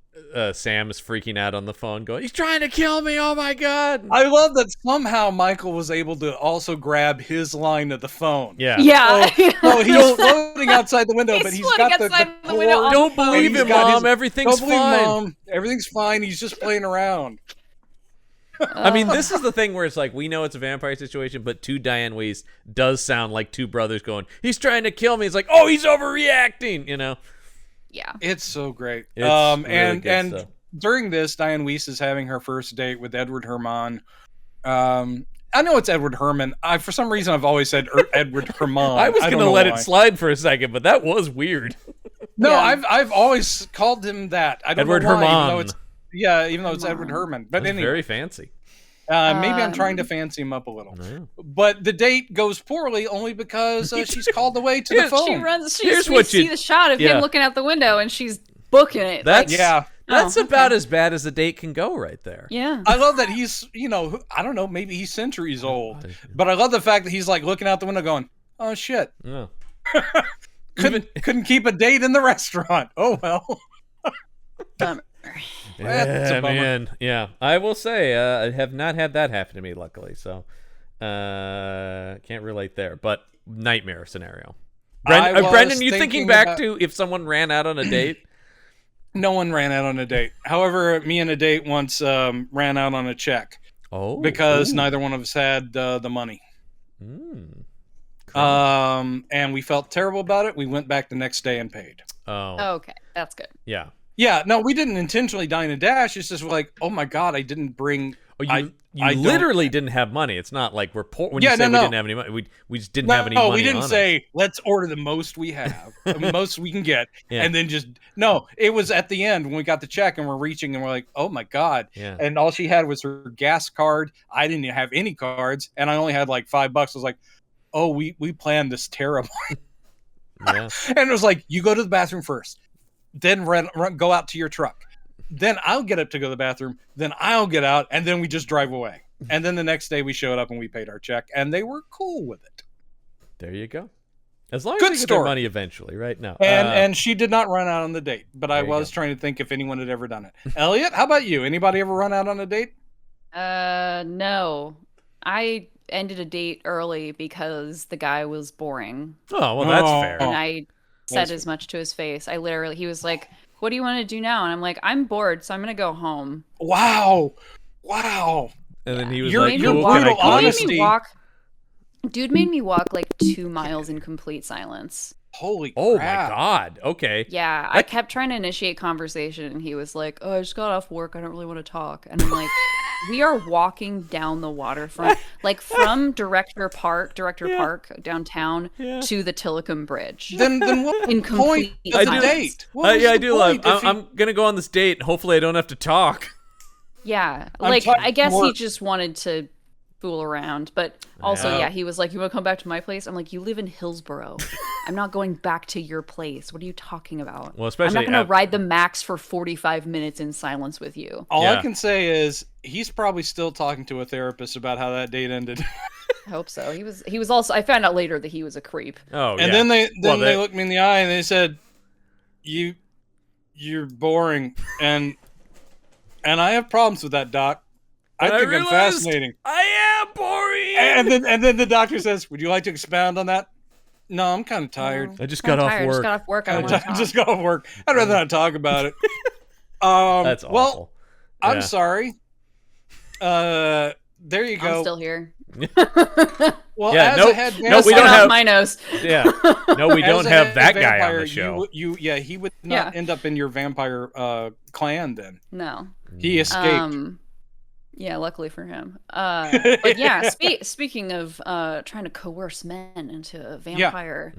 Sam is freaking out on the phone, going, he's trying to kill me, oh my god. I love that somehow Michael was able to also grab his line of the phone. Yeah. So he's floating outside the window, but he's got the cord. Don't believe him, Mom. Everything's fine. Mom. Everything's fine. He's just playing around. I mean, this is the thing where it's like, we know it's a vampire situation, but to Diane Weiss does sound like two brothers going, he's trying to kill me. It's like, oh, he's overreacting, you know? Yeah. It's so great. It's really good and stuff. During this, Diane Weiss is having her first date with Edward Herman. I know it's Edward Herman. For some reason, I've always said Edward Herman. I was going to let it slide for a second, but that was weird. No, I've always called him that. I don't Edward know why, Herman. Even though it's Edward Herman. But anyway, very fancy. Maybe I'm trying to fancy him up a little. No. But the date goes poorly only because she's called away to the phone. She runs. We see the shot of him looking out the window, and she's booking it. That's about as bad as a date can go right there. Yeah. I love that he's, I don't know, maybe he's centuries old. But I love the fact that he's like looking out the window going, oh shit. Yeah. couldn't keep a date in the restaurant. Oh well. That's a bummer. Man. Yeah. I will say, I have not had that happen to me, luckily. So can't relate there. But nightmare scenario. Brendan, you thinking back to if someone ran out on a date? No one ran out on a date. However, me and a date once ran out on a check. Oh. Because neither one of us had the money. And we felt terrible about it. We went back the next day and paid. Oh. Okay, that's good. Yeah. Yeah, no, we didn't intentionally dine and dash. It's just like, oh my god, I didn't bring. You literally didn't have money. It's not like we're poor. When you say we didn't have any money, we just didn't have any money. No, we didn't on say us. Let's order the most we have, the most we can get, and then just no. It was at the end when we got the check and we're reaching and we're like, oh my god! Yeah. And all she had was her gas card. I didn't have any cards, and I only had like $5. I was like, oh, we planned this terribly. Yeah. And it was like, you go to the bathroom first, then go out to your truck. Then I'll get up to go to the bathroom. Then I'll get out, and then we just drive away. And then the next day we showed up and we paid our check, and they were cool with it. There you go. As long as they get their money eventually, right? No. And she did not run out on the date, but I was trying to think if anyone had ever done it. Elliot, how about you? Anybody ever run out on a date? No. I ended a date early because the guy was boring. Oh, well, that's fair. And I said as much to his face. He was like, "What do you want to do now?" And I'm like, "I'm bored, so I'm gonna go home." Wow. And then he was You're like, brutal "Cool, can I honesty. Dude made me walk like 2 miles in complete silence. Holy crap. Oh my god. Okay. Yeah, I kept trying to initiate conversation, and he was like, "Oh, I just got off work. I don't really want to talk." And I'm like, "We are walking down the waterfront, like from Director Park downtown to the Tillicum Bridge." Then what In point complete of the silence. date? I do love. I'm gonna go on this date. Hopefully, I don't have to talk. Yeah, I'm like talking I guess he work. just wanted to fool around, but also he was like, "You want to come back to my place?" I'm like, "You live in Hillsboro. I'm not going back to your place. What are you talking about? Well, especially I'm not going to ride the Max for 45 minutes in silence with you." All I can say is he's probably still talking to a therapist about how that date ended. I hope so. He was also. I found out later that he was a creep. Oh, And yeah. then they looked me in the eye and they said, "You're boring," and I have problems with that, Doc. I think I'm realized fascinating. I am boring. And then the doctor says, "Would you like to expound on that?" No, I'm kind of tired. I just I'm got off tired. work. Just got off work. I don't want to talk. Just got off work. I'd rather not talk about it. That's awful. Well, I'm Yeah. sorry. There you go. I'm still here. Well, Yeah, as no- a head no, we Get don't off have- my nose. Yeah. No, we as don't a have head that guy on vampire, the show. he would not end up in your vampire clan then. No. He escaped. Yeah, luckily for him. But yeah, speaking of trying to coerce men into a vampire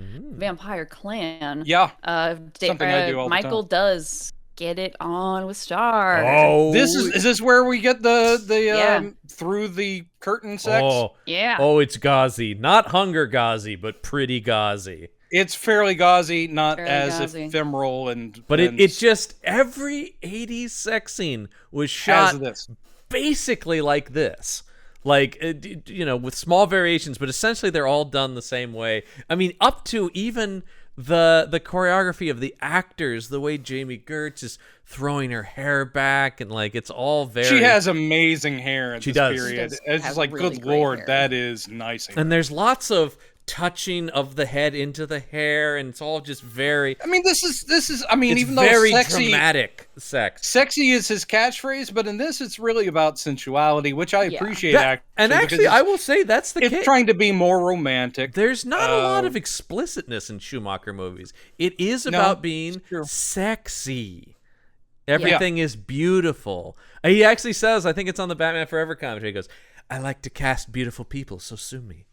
clan. Yeah. Something I do all the Michael time. does get it on with Star. Oh, Is this where we get the through the curtain sex? Yeah. Oh, it's gauzy. Not hunger gauzy, but pretty gauzy. It's fairly gauzy, not Fairly as gauzy. ephemeral and. But and it just every 80s sex scene was shot as this. basically like this. Like, with small variations, but essentially they're all done the same way. I mean, up to even the choreography of the actors, the way Jamie Gertz is throwing her hair back, and like it's all very. She has amazing hair at She this does. period. She does It's have just like, really good great lord, hair. that is nice hair. And there's lots of touching of the head into the hair, and it's all just very. I mean, this is. I mean, It's even though very sexy, dramatic sex. sexy is his catchphrase, but in this, it's really about sensuality, which I appreciate. And actually, because I will say that's the it's case. trying to be more romantic. There's not a lot of explicitness in Schumacher movies. It is about being true. sexy. Everything is beautiful. He actually says, I think it's on the Batman Forever commentary, he goes, "I like to cast beautiful people, so sue me."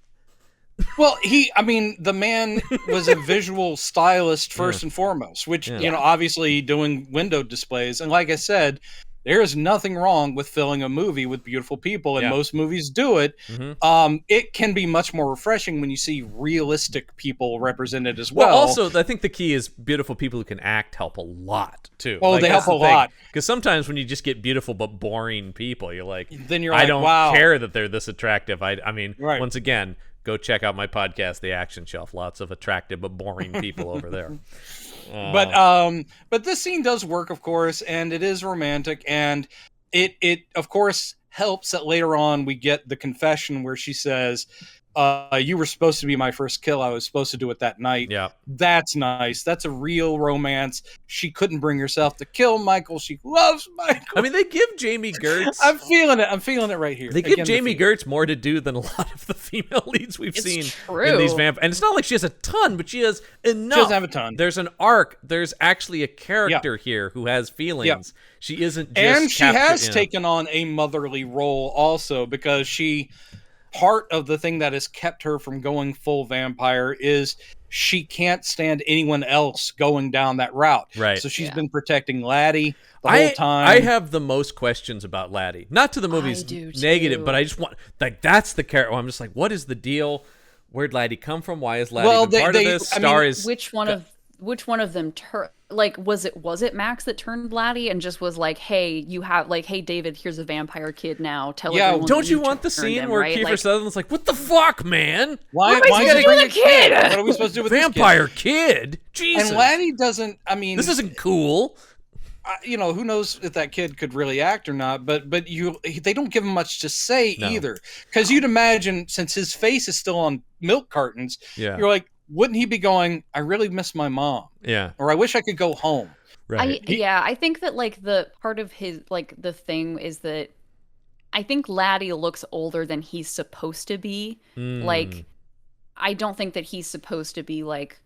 Well, the man was a visual stylist first and foremost, which, obviously doing window displays. And like I said, there is nothing wrong with filling a movie with beautiful people, and most movies do it. Mm-hmm. It can be much more refreshing when you see realistic people represented as well. Well, also, I think the key is beautiful people who can act help a lot, too. Oh, they help a lot. Because sometimes when you just get beautiful but boring people, you're like, Then you're I like, don't wow. care that they're this attractive. I mean, Right. once again, go check out my podcast, The Action Shelf. Lots of attractive but boring people over there. But this scene does work, of course, and it is romantic, and it of course helps that later on we get the confession where she says, "You were supposed to be my first kill. I was supposed to do it that night." Yeah. That's nice. That's a real romance. She couldn't bring herself to kill Michael. She loves Michael. I mean, they give Jamie Gertz. I'm feeling it. I'm feeling it right here. They give Again, Jamie Gertz more to do than a lot of the female leads we've seen true. in these vampires. And it's not like she has a ton, but she has enough. She doesn't have a ton. There's an arc. There's actually a character here who has feelings. Yeah. She isn't just And she has captured- taken on a motherly role also, because part of the thing that has kept her from going full vampire is she can't stand anyone else going down that route. Right. So she's been protecting Laddie the whole time. I have the most questions about Laddie. Not to the movie's do negative, too. but I just want, like, that's the character. I'm just like, what is the deal? Where'd Laddie come from? Why is Laddie been part of this? Star is Which one of them was it Max that turned Laddie and just was like, "Hey, hey David, here's a vampire kid now. Tell everyone don't that you want the turned scene him," where right? Kiefer Sutherland's like, "What the fuck, man? Why What am I you supposed to do bring with a kid? What are we supposed to do with Vampire kid? Jesus. this kid? And Laddie doesn't. This isn't cool." who knows if that kid could really act or not, but they don't give him much to say either. Because you'd imagine, since his face is still on milk cartons, you're like, wouldn't he be going, I really miss my mom? Yeah. Or I wish I could go home. Right. I think that like the part of his like the thing is that I think Laddie looks older than he's supposed to be. Like, I don't think that he's supposed to be like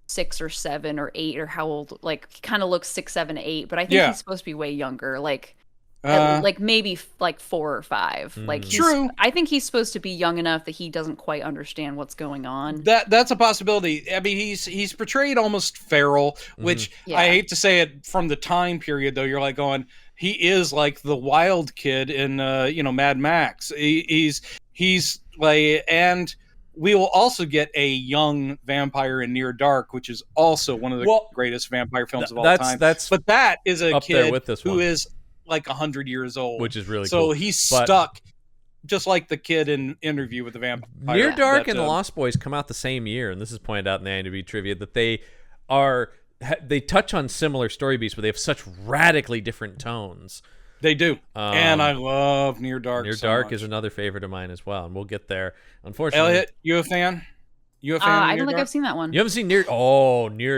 6 or 7 or 8 or how old. Like, he kind of looks 6, 7, 8, but I think he's supposed to be way younger. Like, like maybe like 4 or 5. Like, true. I think he's supposed to be young enough that he doesn't quite understand what's going on. That's a possibility. I mean, he's portrayed almost feral, which I hate to say it from the time period though. You're like going, he is like the wild kid in Mad Max. He's like, and we will also get a young vampire in Near Dark, which is also one of the greatest vampire films of all time. But that is a kid who is like 100 years old, which is really cool. So he's stuck, just like the kid in Interview with the Vampire. Near Dark and The Lost Boys come out the same year, and this is pointed out in the IMDb trivia that they touch on similar story beats, but they have such radically different tones. They do. And I love Near Dark. Near Dark is another favorite of mine as well, and we'll get there. Unfortunately, Elliot, you a fan? I don't think I've seen that one. You haven't seen Near Dark? I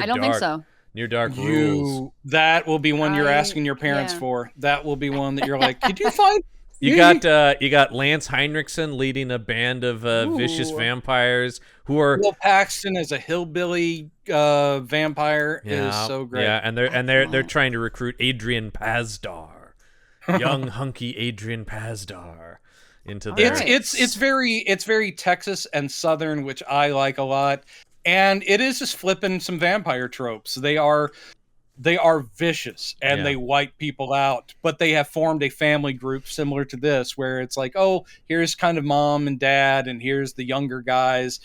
don't think so. Near Dark rules. That will be one you're asking your parents for. That will be one that you're like, could you find? You got Lance Henriksen leading a band of vicious vampires who are. Will Paxton as a hillbilly vampire is so great. Yeah, and they're trying to recruit Adrian Pazdar, young hunky Adrian Pazdar, into their. It's very Texas and Southern, which I like a lot, and it is just flipping some vampire tropes. They are vicious and they wipe people out, but they have formed a family group similar to this, where it's like, oh, here's kind of mom and dad, and here's the younger guys,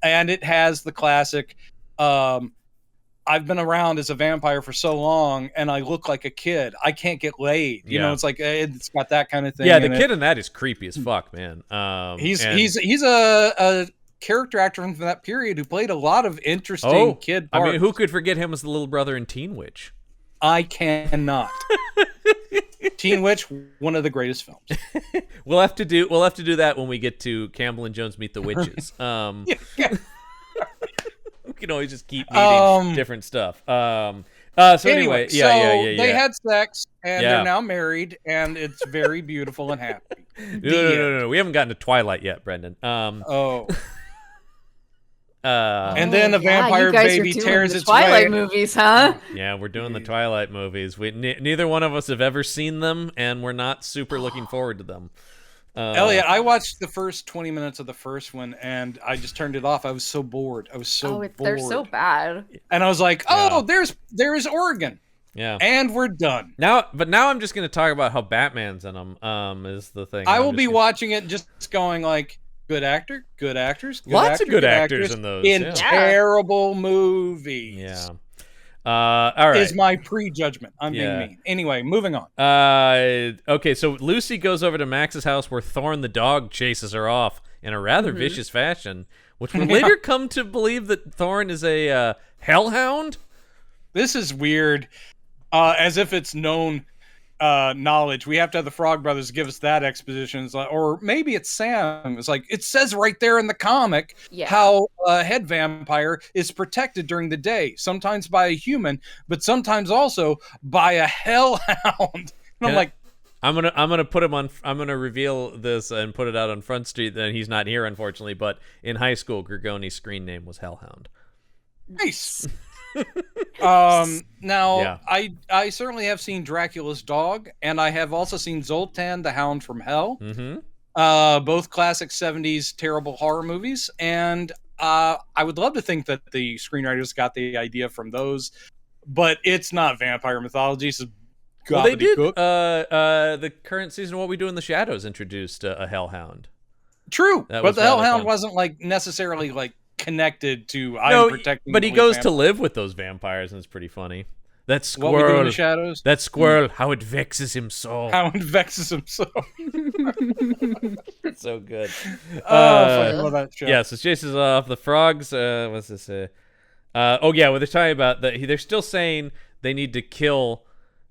and it has the classic. I've been around as a vampire for so long, and I look like a kid. I can't get laid. You know, it's like it's got that kind of thing. Yeah, the kid in that is creepy as fuck, man. He's a character actor from that period who played a lot of interesting kid parts. I mean, who could forget him as the little brother in Teen Witch? I cannot. Teen Witch, one of the greatest films. We'll have to do that when we get to Campbell and Jones Meet the Witches. We can always just keep meeting different stuff. Anyway, they had sex and they're now married, and it's very beautiful and happy. No. We haven't gotten to Twilight yet, Brendan. And then a vampire baby tears its Twilight way. movies, huh? Yeah, we're doing the Twilight movies. Neither one of us have ever seen them, and we're not super looking forward to them. Elliot, I watched the first 20 minutes of the first one, and I just turned it off. I was so bored. Bored. They're so bad. And I was like, there's Oregon. Yeah. And we're done. Now I'm just going to talk about how Batman's in them. Is the thing. I will be watching it, just going like, good actor, good actors, lots of good actors in those. In terrible movies. Yeah. All right. Is my prejudgment. I'm being mean. Anyway, moving on. Okay, so Lucy goes over to Max's house where Thorn the dog chases her off in a rather vicious fashion, which will later come to believe that Thorn is a hellhound. This is weird. As if it's known knowledge. We have to have the Frog Brothers give us that exposition. It's like, or maybe it's Sam. It's like, it says right there in the comic how a head vampire is protected during the day, sometimes by a human, but sometimes also by a hellhound. And I'm gonna reveal this and put it out on Front Street. Then he's not here, unfortunately. But in high school, Gorgoni's screen name was Hellhound. Nice. I certainly have seen Dracula's Dog, and I have also seen Zoltan the Hound from Hell. Both classic 70s terrible horror movies, and I would love to think that the screenwriters got the idea from those, but it's not vampire mythology. So they did. The current season of What We Do in the Shadows introduced a hellhound. True, but the hellhound wasn't necessarily connected to protecting. But he goes to live with those vampires, and it's pretty funny. That squirrel, What We Do in the Shadows. That squirrel, how it vexes him so. It's so good. I love that show. Yeah, so chases off the frogs. What's this? They're talking about they're still saying they need to kill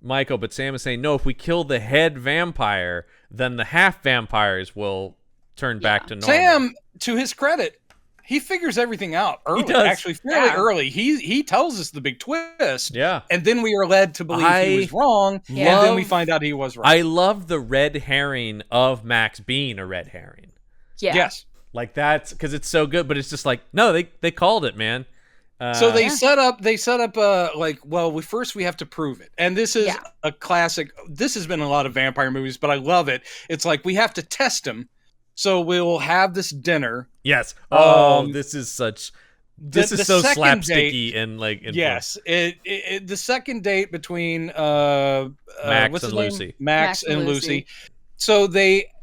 Michael, but Sam is saying, no, if we kill the head vampire, then the half vampires will turn back to normal. Sam, to his credit, he figures everything out early. He does. Actually, fairly early. He tells us the big twist. Yeah. And then we are led to believe he was wrong. And then we find out he was right. I love the red herring of Max being a red herring. Yeah. Yes. Like that's because it's so good, but it's just like, no, they called it, man. So they set up like, well, we have to prove it. And this is a classic. This has been a lot of vampire movies, but I love it. It's like, we have to test him. So we'll have this dinner. Yes. This is so slapsticky and like. Yes. The second date between Max and Lucy. Max and Lucy. So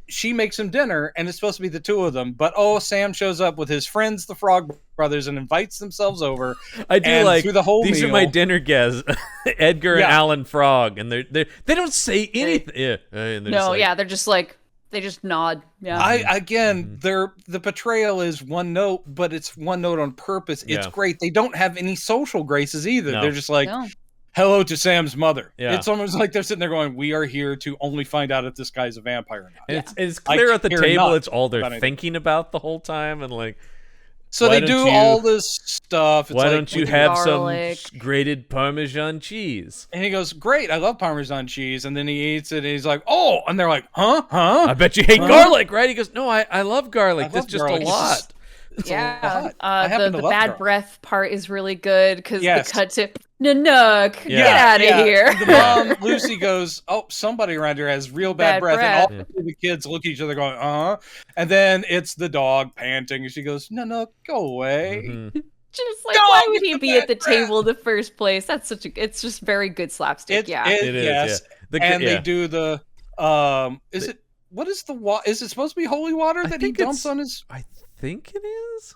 she makes him dinner, and it's supposed to be the two of them. But Sam shows up with his friends, the Frog Brothers, and invites themselves over. I do like through the whole these meal, are my dinner guests, Edgar and Alan Frog, and they don't say anything. They're just like. They just nod. Yeah. The portrayal is one note, but it's one note on purpose. It's great. They don't have any social graces either. No. They're just like, hello to Sam's mother. Yeah. It's almost like they're sitting there going, we are here to only find out if this guy's a vampire or not. And it's clear at the table it's all they're thinking about the whole time. And like, so they do all this stuff. It's why like, don't you have some grated Parmesan cheese? And he goes, great, I love Parmesan cheese. And then he eats it, and he's like, oh. And they're like, huh? I bet you hate garlic, right? He goes, no, I love garlic. That's just a lot. It's the bad garlic. Breath part is really good because the cut to Nanook, get out of here. The mom, Lucy, goes, oh, somebody around here has real bad breath. And all the kids look at each other going, and then it's the dog panting, and she goes, Nanook, go away. Mm-hmm. Just like, why would he be at the table in the first place? That's it's just very good slapstick. It is. Yes. They do the is it supposed to be holy water that he dumps on his? I think it is.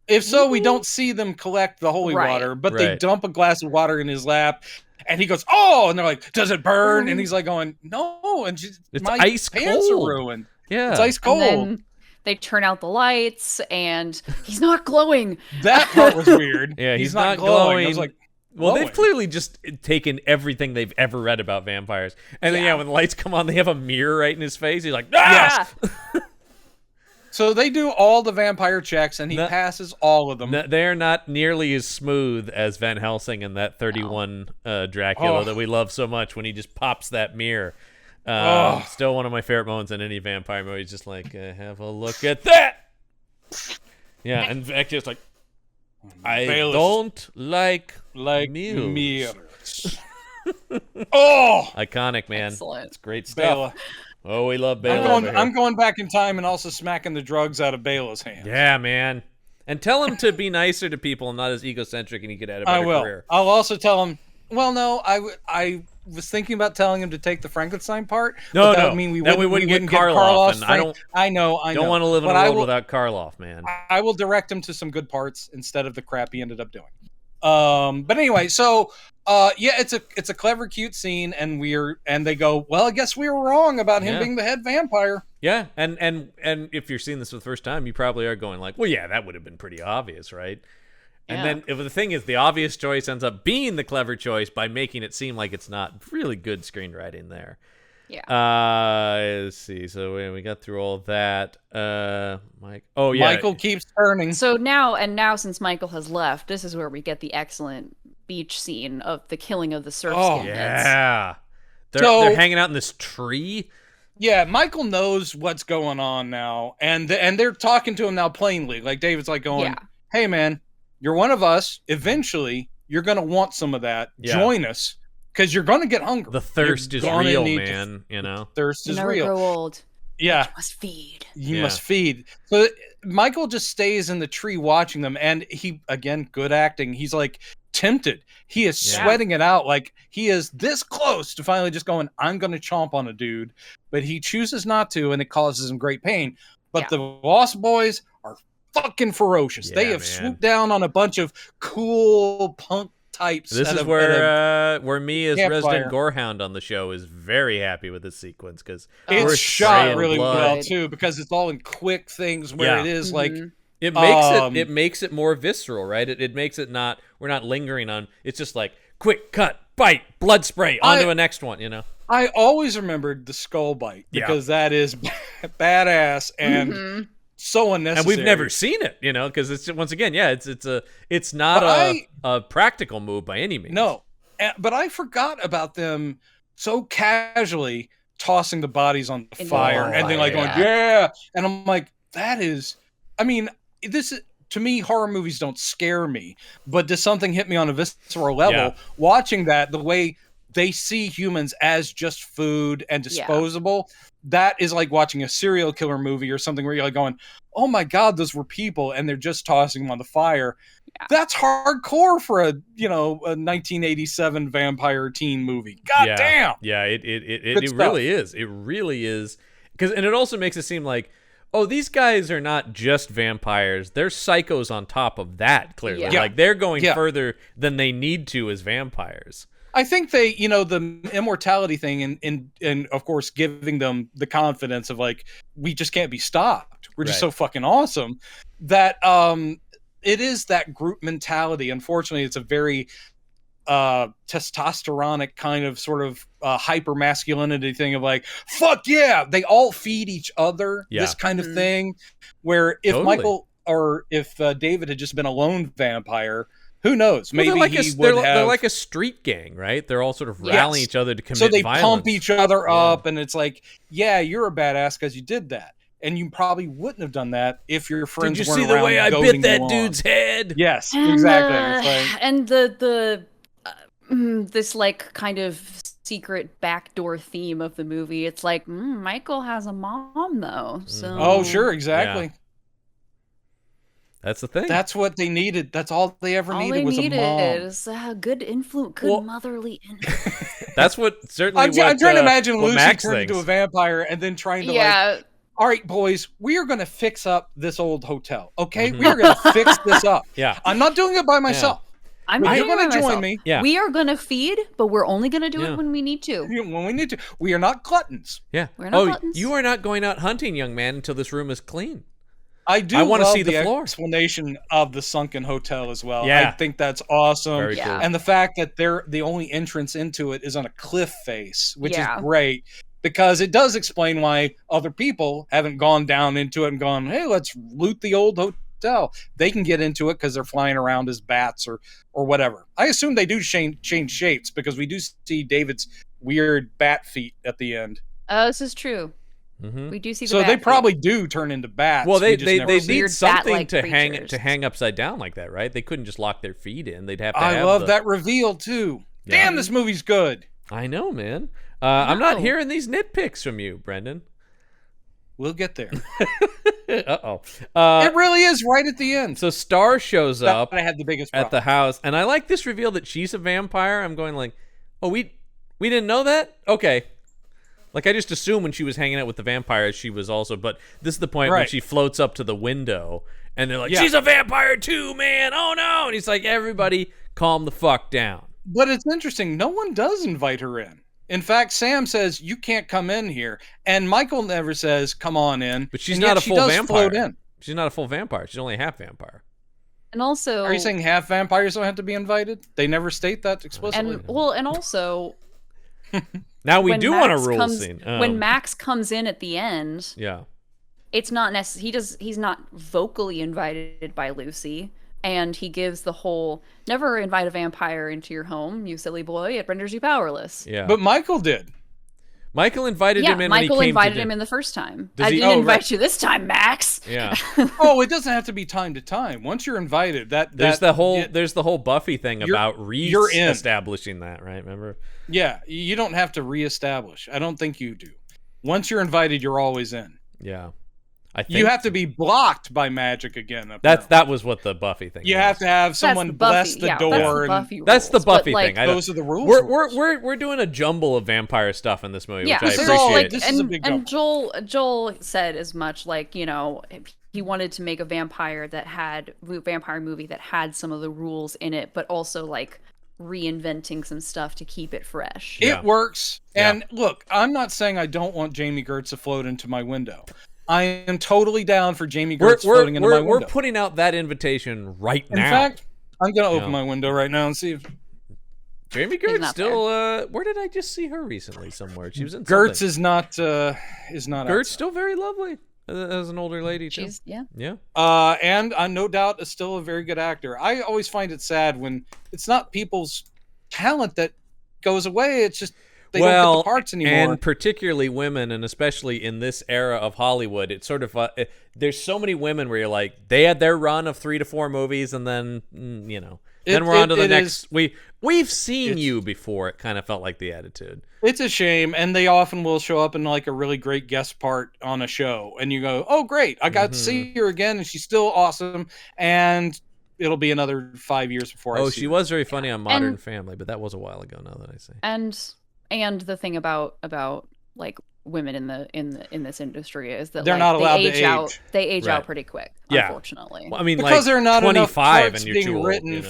If so, we don't see them collect the holy water, but they dump a glass of water in his lap, and he goes, oh, and they're like, does it burn? And he's like going, no, and my ice pants cold. are ruined. Yeah. It's ice cold. And then they turn out the lights, and he's not glowing. That part was weird. Yeah, he's not glowing. I was like, well, they've clearly just taken everything they've ever read about vampires. And then, when the lights come on, they have a mirror right in his face. He's like, ah! Yes. So they do all the vampire checks, and he passes all of them. They're not nearly as smooth as Van Helsing and that 31 Dracula that we love so much when he just pops that mirror. Still one of my favorite moments in any vampire movie. Just like, have a look at that. Yeah, and actually it's like, I don't like mirrors. Iconic, man. Excellent. It's great stuff. Bela. Oh, we love Bela. I'm going back in time and also smacking the drugs out of Bela's hands. Yeah, man. And tell him to be nicer to people and not as egocentric, and he could have a better career. I'll also tell him, well, no, I was thinking about telling him to take the Frankenstein part. No, that would mean we wouldn't get Karloff. And I know. Don't want to live in a world without Karloff, man. I will direct him to some good parts instead of the crap he ended up doing. But anyway, so it's a clever, cute scene, and they go, well, I guess we were wrong about him being the head vampire. Yeah, and if you're seeing this for the first time, you probably are going like, well, yeah, that would have been pretty obvious, right? And then if the thing is, the obvious choice ends up being the clever choice by making it seem like it's not. Really good screenwriting there. Yeah. Let's see. So we got through all that. Mike. Michael keeps turning. So now since Michael has left, this is where we get the excellent beach scene of the killing of the surf skin heads. Yeah. They're hanging out in this tree. Yeah, Michael knows what's going on now, and they're talking to him now plainly. Like David's like going, "Hey, man, you're one of us. Eventually, you're gonna want some of that. Join us." Because you're going to get hungry. The thirst is real, man. Thirst is never real. Grow old. Yeah. You must feed. You must feed. So Michael just stays in the tree watching them. And he, again, good acting. He's like tempted. He is sweating it out. Like he is this close to finally just going, I'm going to chomp on a dude. But he chooses not to. And it causes him great pain. But the Lost Boys are fucking ferocious. They have swooped down on a bunch of cool punk types. This is where me as resident gorehound on the show is very happy with this sequence because it's shot really well too because it's all in quick things where it is like it makes it more visceral, right? It makes it not we're not lingering on. It's just like quick cut, bite, blood spray, on to the next one, I always remembered the skull bite because that is badass and so unnecessary. And we've never seen it, because it's, once again, it's not a practical move by any means. No, but I forgot about them so casually tossing the bodies on the fire and then going, and I'm like, that is, I mean, this is, to me, horror movies don't scare me, but does something hit me on a visceral level watching that, the way they see humans as just food and disposable? That is like watching a serial killer movie or something where you're like going, oh my God, those were people and they're just tossing them on the fire. Yeah. That's hardcore for a 1987 vampire teen movie. God damn. Yeah, it really is. It really is. And it also makes it seem like, oh, these guys are not just vampires. They're psychos on top of that, clearly. Yeah. Like, they're going further than they need to as vampires. I think they, the immortality thing and of course giving them the confidence of like, we just can't be stopped. We're just so fucking awesome that it is that group mentality. Unfortunately, it's a very testosteronic kind of sort of hyper masculinity thing of like, fuck yeah, they all feed each other. This kind of thing where if Michael or if David had just been a lone vampire, who knows? Maybe they're like a street gang, right? They're all sort of rallying each other to commit violence. So they pump each other up, and it's like, yeah, you're a badass because you did that. And you probably wouldn't have done that if your friends weren't around. Did you see the way I bit that dude's head? Yes, and, exactly. And the this like kind of secret backdoor theme of the movie. It's like Michael has a mom though. So oh sure, exactly. Yeah. That's the thing. That's what they needed. That's all they ever needed was a mom. Was a good influence, good motherly influence. That's what certainly. I'm trying to imagine Lucy Max turning into a vampire and then trying to like, all right, boys, we are going to fix up this old hotel. Okay, we are going to fix this up. Yeah, I'm not doing it by myself. I'm not You're going to join me. Yeah, we are going to feed, but we're only going to do it when we need to. When we need to. We are not gluttons. Yeah. We're not gluttons. You are not going out hunting, young man, until this room is clean. I want to see the floor. Explanation of the sunken hotel as well. Yeah. I think that's awesome. Very cool. And the fact that the only entrance into it is on a cliff face, which is great, because it does explain why other people haven't gone down into it and gone, hey, let's loot the old hotel. They can get into it because they're flying around as bats or whatever. I assume they do change shapes because we do see David's weird bat feet at the end. This is true. Mm-hmm. We do see. So they probably do turn into bats. Well, they need something to hang upside down like that, right? They couldn't just lock their feet in. They'd have to. I love that reveal too. Yeah. Damn, this movie's good. I know, man. I'm not hearing these nitpicks from you, Brendan. We'll get there. Uh-oh. It really is right at the end. So Star shows up I had the biggest problem. at the house, and I like this reveal that she's a vampire. I'm going like, oh, we didn't know that? Okay. Like, I just assumed when she was hanging out with the vampires, she was also, but this is the point when she floats up to the window, and they're like, she's a vampire too, man, oh no! And he's like, everybody calm the fuck down. But it's interesting, no one does invite her in. In fact, Sam says, you can't come in here, and Michael never says, come on in. But she's not a full vampire. Float in. She's not a full vampire, she's only a half vampire. And also... Are you saying half vampires don't have to be invited? They never state that explicitly. And also... Now we do want a rule scene. When Max comes in at the end, it's not he's not vocally invited by Lucy, and he gives the whole never invite a vampire into your home, you silly boy, it renders you powerless. Yeah. But Michael did. Michael invited him in when he came invited him in the first time. I didn't invite you this time, Max. Yeah. Oh, it doesn't have to be time to time. Once you're invited, there's the whole Buffy thing about establishing that, right? Remember? Yeah, you don't have to reestablish. I don't think you do. Once you're invited, you're always in. Yeah. You have to be blocked by magic again. That was what the Buffy thing. You have to have someone bless the door. That's the Buffy thing. Those are the rules. We're doing a jumble of vampire stuff in this movie, which I appreciate. This is a big jumble. And Joel said as much, like, he wanted to make a vampire movie that had some of the rules in it, but also like reinventing some stuff to keep it fresh. It works. And look, I'm not saying I don't want Jamie Gertz to float into my window. I am totally down for Jamie Gertz floating into my window. We're putting out that invitation right now. In fact, I'm going to open my window right now and see if... Jamie He's Gertz not still. Where did I just see her recently? Somewhere she was in. Gertz something. is not. Gertz outside. still very lovely as an older lady too. Yeah. And no doubt is still a very good actor. I always find it sad when it's not people's talent that goes away. It's just they don't get the parts anymore. And particularly women, and especially in this era of Hollywood, it's sort of there's so many women where you're like, they had their run of 3 to 4 movies, and then then we're on to the next. We've seen you before. It kind of felt like the attitude. It's a shame, and they often will show up in like a really great guest part on a show, and you go, "Oh, great! I got to see her again, and she's still awesome." And it'll be another 5 years before. I see she her. was very funny on Modern Family, but that was a while ago. Now that I say, and the thing about like women in this industry is that they're not allowed to age. Out. They age out pretty quick, unfortunately. Well, I mean, because there are not 25 enough and you're too old, written.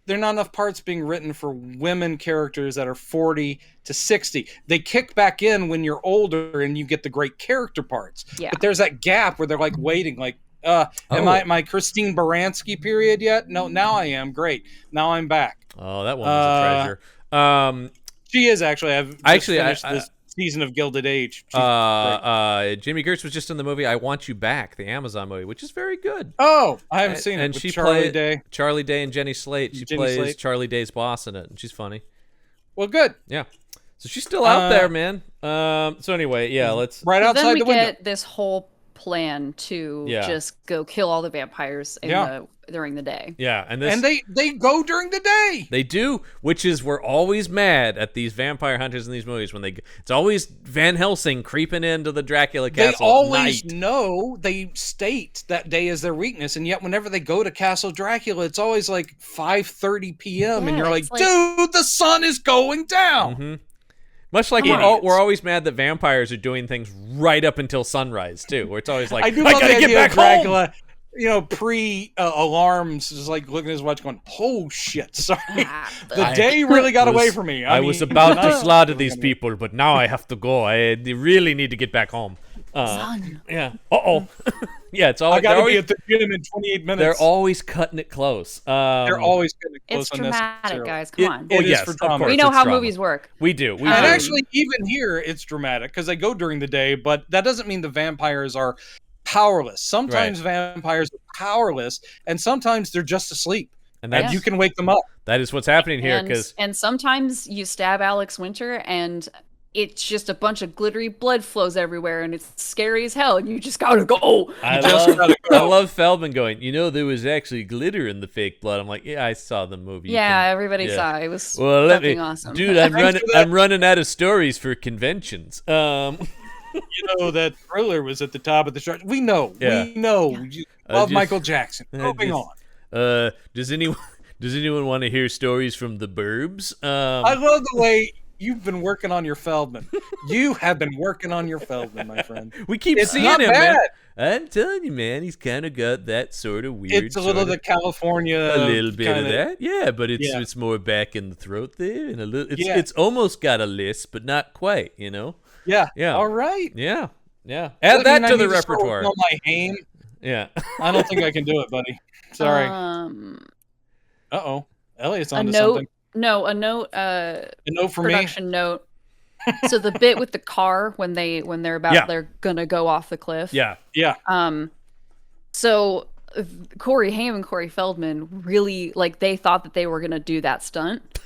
There are not enough parts being written for women characters that are 40 to 60. They kick back in when you're older and you get the great character parts. Yeah. But there's that gap where they're like waiting, like, am I my Christine Baranski period yet? No, now I am. Great. Now I'm back. Oh, that one was a treasure. She is actually. I've finished this season of Gilded Age. Jamie Gertz was just in the movie I Want You Back, the Amazon movie, which is very good. Oh, I haven't seen it. And with she Charlie played Charlie Day and Jenny Slate. She plays Charlie Day's boss in it, and she's funny. Well, good. Yeah. So she's still out there, man. So anyway, let's right outside then we the window. get this whole plan to just go kill all the vampires during the day. Yeah, and they go during the day. They do, which is we're always mad at these vampire hunters in these movies when it's always Van Helsing creeping into the Dracula castle. They always at night. know, they state that day as their weakness, and yet whenever they go to Castle Dracula, it's always like 5:30 p.m. and you're like, dude, the sun is going down. Mm-hmm. Much like we're always mad that vampires are doing things right up until sunrise too, where it's always like, I gotta get back Dracula, home. Pre-alarms, just like looking at his watch going, oh shit, sorry. The day really got away from me. I was about to slaughter these people, but now I have to go. I really need to get back home. Son. Yeah. Uh-oh. Yeah, it's always. I gotta be at the gym in 28 minutes. They're always cutting it close. They're always cutting it close. It's dramatic, guys. Come on. It is for drama. We know how movies work. We do. And actually, even here, it's dramatic because they go during the day, but that doesn't mean the vampires are powerless. Sometimes vampires are powerless, and sometimes they're just asleep. And that you can wake them up. That is what's happening here. And sometimes you stab Alex Winter, and it's just a bunch of glittery blood flows everywhere, and it's scary as hell, and you just gotta go. I love Feldman going, there was actually glitter in the fake blood. I'm like, yeah, I saw the movie. Everybody saw it. It was fucking awesome. Dude, I'm running out of stories for conventions. That Thriller was at the top of the chart. We know. Yeah. We know. Love Michael Jackson. Moving on. Does anyone want to hear stories from the burbs? I love the way you've been working on your Feldman. You have been working on your Feldman, my friend. We keep seeing him, man. I'm telling you, man, he's kind of got that sort of weird. It's a little the California. A little bit of that, yeah, but it's more back in the throat there, and a little. It's almost got a lisp, but not quite. Yeah. Yeah. All right. Yeah. Add that to the repertoire. On my aim. Yeah. I don't think I can do it, buddy. Sorry. Uh-oh. Elliott's onto something. No, a note. A note for production note. So the bit with the car when they're gonna go off the cliff. Yeah. So Corey Haim and Corey Feldman really they thought that they were gonna do that stunt.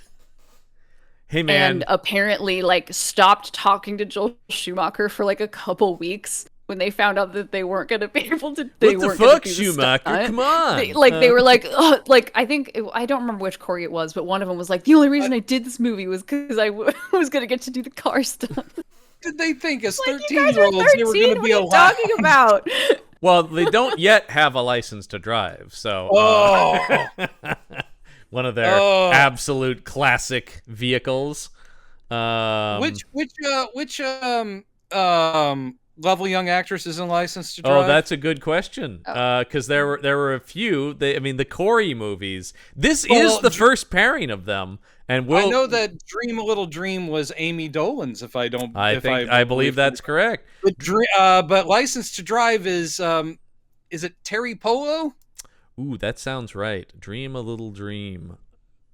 Hey man. And apparently stopped talking to Joel Schumacher for a couple weeks when they found out that they weren't going to be able to. What the fuck, Schumacher? Come on! They were I think I don't remember which Corey it was, but one of them was like, the only reason I did this movie was because I was going to get to do the car stuff. Did they think as 13-year-olds they were going to be allowed? What are you talking about? Well, they don't yet have a license to drive, so. One of their absolute classic vehicles. Which lovely young actress isn't licensed to drive? Oh, that's a good question. Because there were a few. The Corey movies. This is the first pairing of them, and I know that Dream a Little Dream was Amy Dolan's. I believe that's correct. But licensed to drive is it Terry Polo? Ooh, that sounds right. Dream a Little Dream.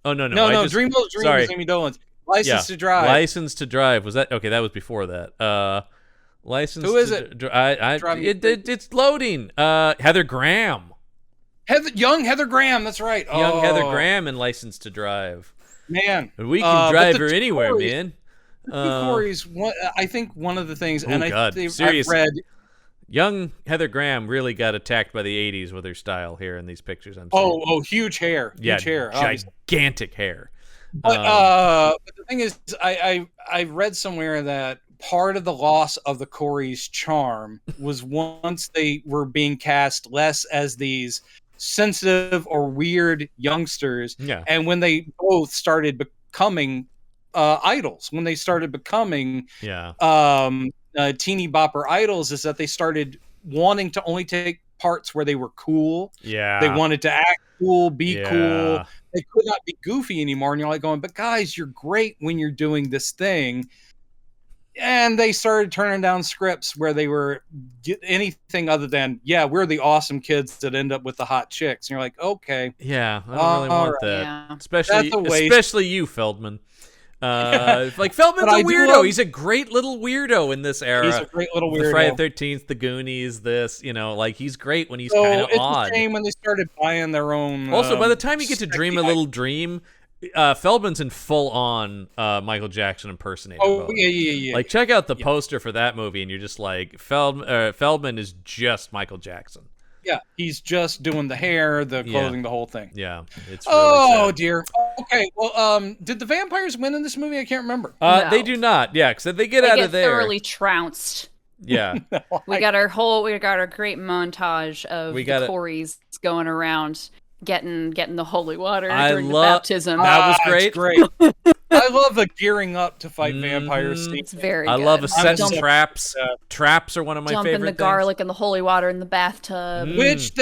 Oh no, No, I just, Dreamville's Dream sorry. is Amy Dolenz. License Yeah, to Drive. License to Drive. Was that okay? That was before that. License. Who is to it? It's loading. Heather Graham. Young Heather Graham. That's right. Young Heather Graham in License to Drive. Man, And we can drive her anywhere, man. Corey's I think one of the things, and God, I've read. Young Heather Graham really got attacked by the '80s with her style here in these pictures. I'm seeing. Huge hair. Huge hair. Gigantic hair. But the thing is, I read somewhere that part of the loss of the Corey's charm was once they were being cast less as these sensitive or weird youngsters, and when they both started becoming idols, when they started becoming teeny bopper idols, is that they started wanting to only take parts where they were cool. They wanted to act cool, be cool. They could not be goofy anymore. And you're like going, but guys, you're great when you're doing this thing. And they started turning down scripts where they were anything other than, we're the awesome kids that end up with the hot chicks. And you're like, okay. Yeah, I don't really want that. Yeah. Especially you, Feldman. Like Feldman's a weirdo. He's a great little weirdo in this era. He's a great little weirdo. The Friday the 13th, the Goonies, this, like he's great when he's kind of odd. It's a shame when they started buying their own. Also, by the time you get to Dream a Little Dream, Feldman's in full on Michael Jackson impersonator mode. Yeah. Like check out the poster for that movie, and you're just like Feldman is just Michael Jackson. Yeah, he's just doing the hair, the clothing, the whole thing. Yeah, it's really sad. Dear. Okay, well, did the vampires win in this movie? I can't remember. No. They do not. Yeah, because they get out of there. Thoroughly trounced. Yeah, we got our great montage of the Coreys going around getting the holy water during the baptism. That was great. Great. I love the gearing up to fight vampires scene. It's very good. I love a set of traps. Traps are one of my favorite Dumping the garlic and the holy water in the bathtub. Which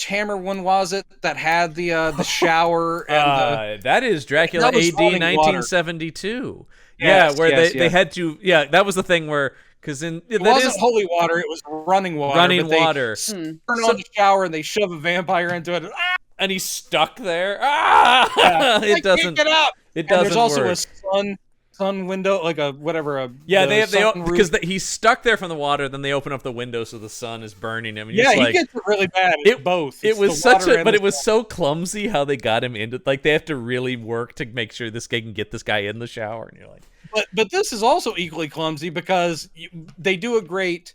Hammer one was it that had the shower? And that is Dracula AD 1972. They had to. Yeah, that was the thing where. It wasn't holy water; it was running water. Running water. Turn on the shower and they shove a vampire into it. And he's stuck there. It doesn't get out. It doesn't. There's also work. a sun window, like a whatever. They because he's stuck there from the water. Then they open up the window so the sun is burning him. And he gets it really bad. It was but it was so clumsy how they got him into. Like they have to really work to make sure this guy can get this guy in the shower. And you're like. But this is also equally clumsy because they do a great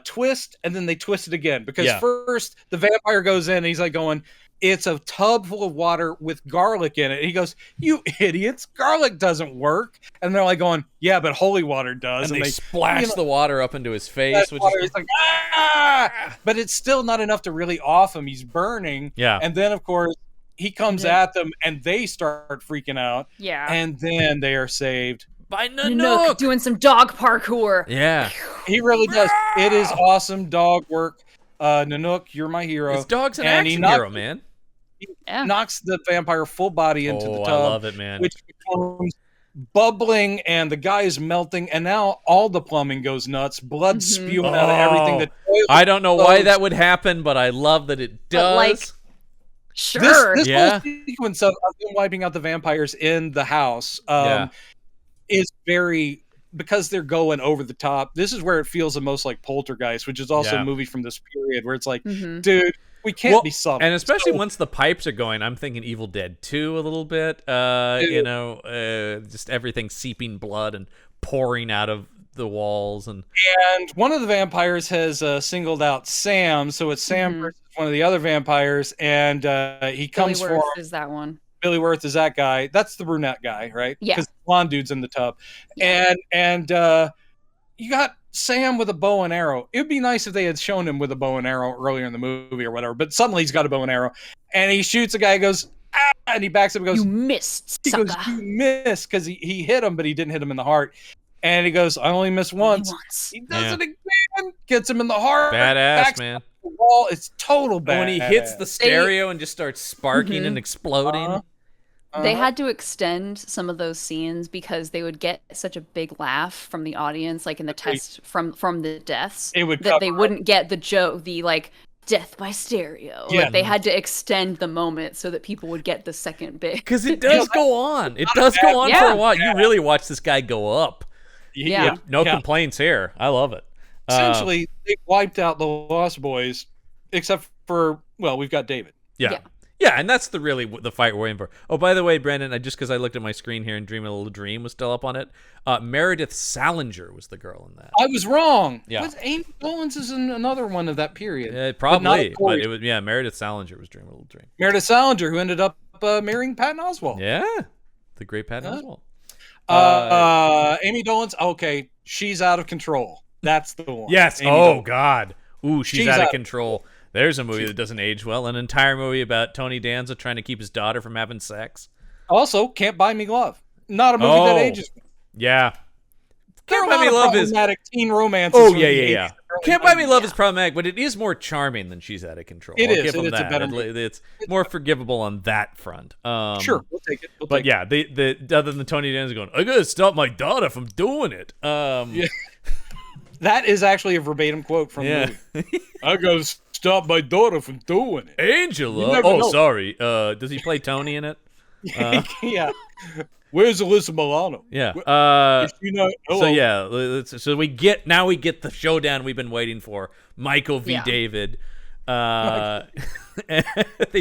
twist and then they twist it again. Because first the vampire goes in and he's like going, it's a tub full of water with garlic in it. And he goes, you idiots, garlic doesn't work. And they're like going, yeah, but holy water does. And they splash the water up into his face. It's like, ah! But it's still not enough to really off him. He's burning. Yeah. And then, of course, he comes at them and they start freaking out. Yeah. And then they are saved. By Nanook doing some dog parkour. Yeah. He really does. It is awesome dog work. Nanook, you're my hero. This dog's an action hero, man. He knocks the vampire full body into the tub. I love it, man. Which becomes bubbling and the guy is melting and now all the plumbing goes nuts. Blood spewing out of everything. I don't know why that would happen, but I love that it does. Sure. This whole sequence of them wiping out the vampires in the house is very, because they're going over the top. This is where it feels the most like Poltergeist, which is also a movie from this period where it's like, dude, we can't be subtle. And especially once the pipes are going, I'm thinking Evil Dead 2 a little bit. Just everything seeping blood and pouring out of the walls. And one of the vampires has singled out Sam, so it's Sam versus one of the other vampires, and he comes Billy Wirth is that one. Billy Wirth is that guy. That's the brunette guy, right? Yeah. Because the blonde dude's in the tub. Yeah. And you got Sam with a bow and arrow. It would be nice if they had shown him with a bow and arrow earlier in the movie or whatever, but suddenly he's got a bow and arrow. And he shoots a guy, goes, ah! And he backs up and goes, you missed, sucker. He goes, you missed, because he hit him, but he didn't hit him in the heart. And he goes, I only missed once. He does it again, gets him in the heart. Badass, man. The wall. It's total bad. When he hits the stereo and just starts sparking and exploding. They had to extend some of those scenes because they would get such a big laugh from the audience, like in the test from the deaths, it would that they wouldn't get the joke, the like death by stereo. Yeah. Like they had to extend the moment so that people would get the second bit. Because it does go on. It does go on for a while. You really watch this guy go up. Yeah. No complaints here. I love it. Essentially, they wiped out the Lost Boys, except for, well, we've got David. Yeah, and that's the fight we're in for. Oh, by the way, Brandon, just because I looked at my screen here and Dream a Little Dream was still up on it, Meredith Salinger was the girl in that. I was wrong. Yeah. But Amy Dolenz is in another one of that period. Probably, but it was Meredith Salinger was Dream a Little Dream. Meredith Salinger, who ended up marrying Patton Oswalt. Yeah, the great Patton Oswalt. Amy Dolenz, okay, she's out of control. That's the one. Yes. Amy Dolenz. Dolenz. God. Ooh, she's out of control. There's a movie that doesn't age well. An entire movie about Tony Danza trying to keep his daughter from having sex. Also, Can't Buy Me Love. Not a movie that ages. Yeah. Can't Buy Me Love is problematic teen romance. Oh, yeah. Can't Buy Me Love is problematic, but it is more charming than She's Out of Control. It is. Give them it's that. a better movie. It's more forgivable on that front. Sure, we'll take it. But yeah, the other than Tony Danza going, I gotta stop my daughter from doing it. Yeah. That is actually a verbatim quote from the movie. I gotta stop my daughter from doing it. Angela. Oh, sorry. Does he play Tony in it? Yeah. Where's Alyssa Milano? Yeah. So we get the showdown we've been waiting for. Michael v. David. They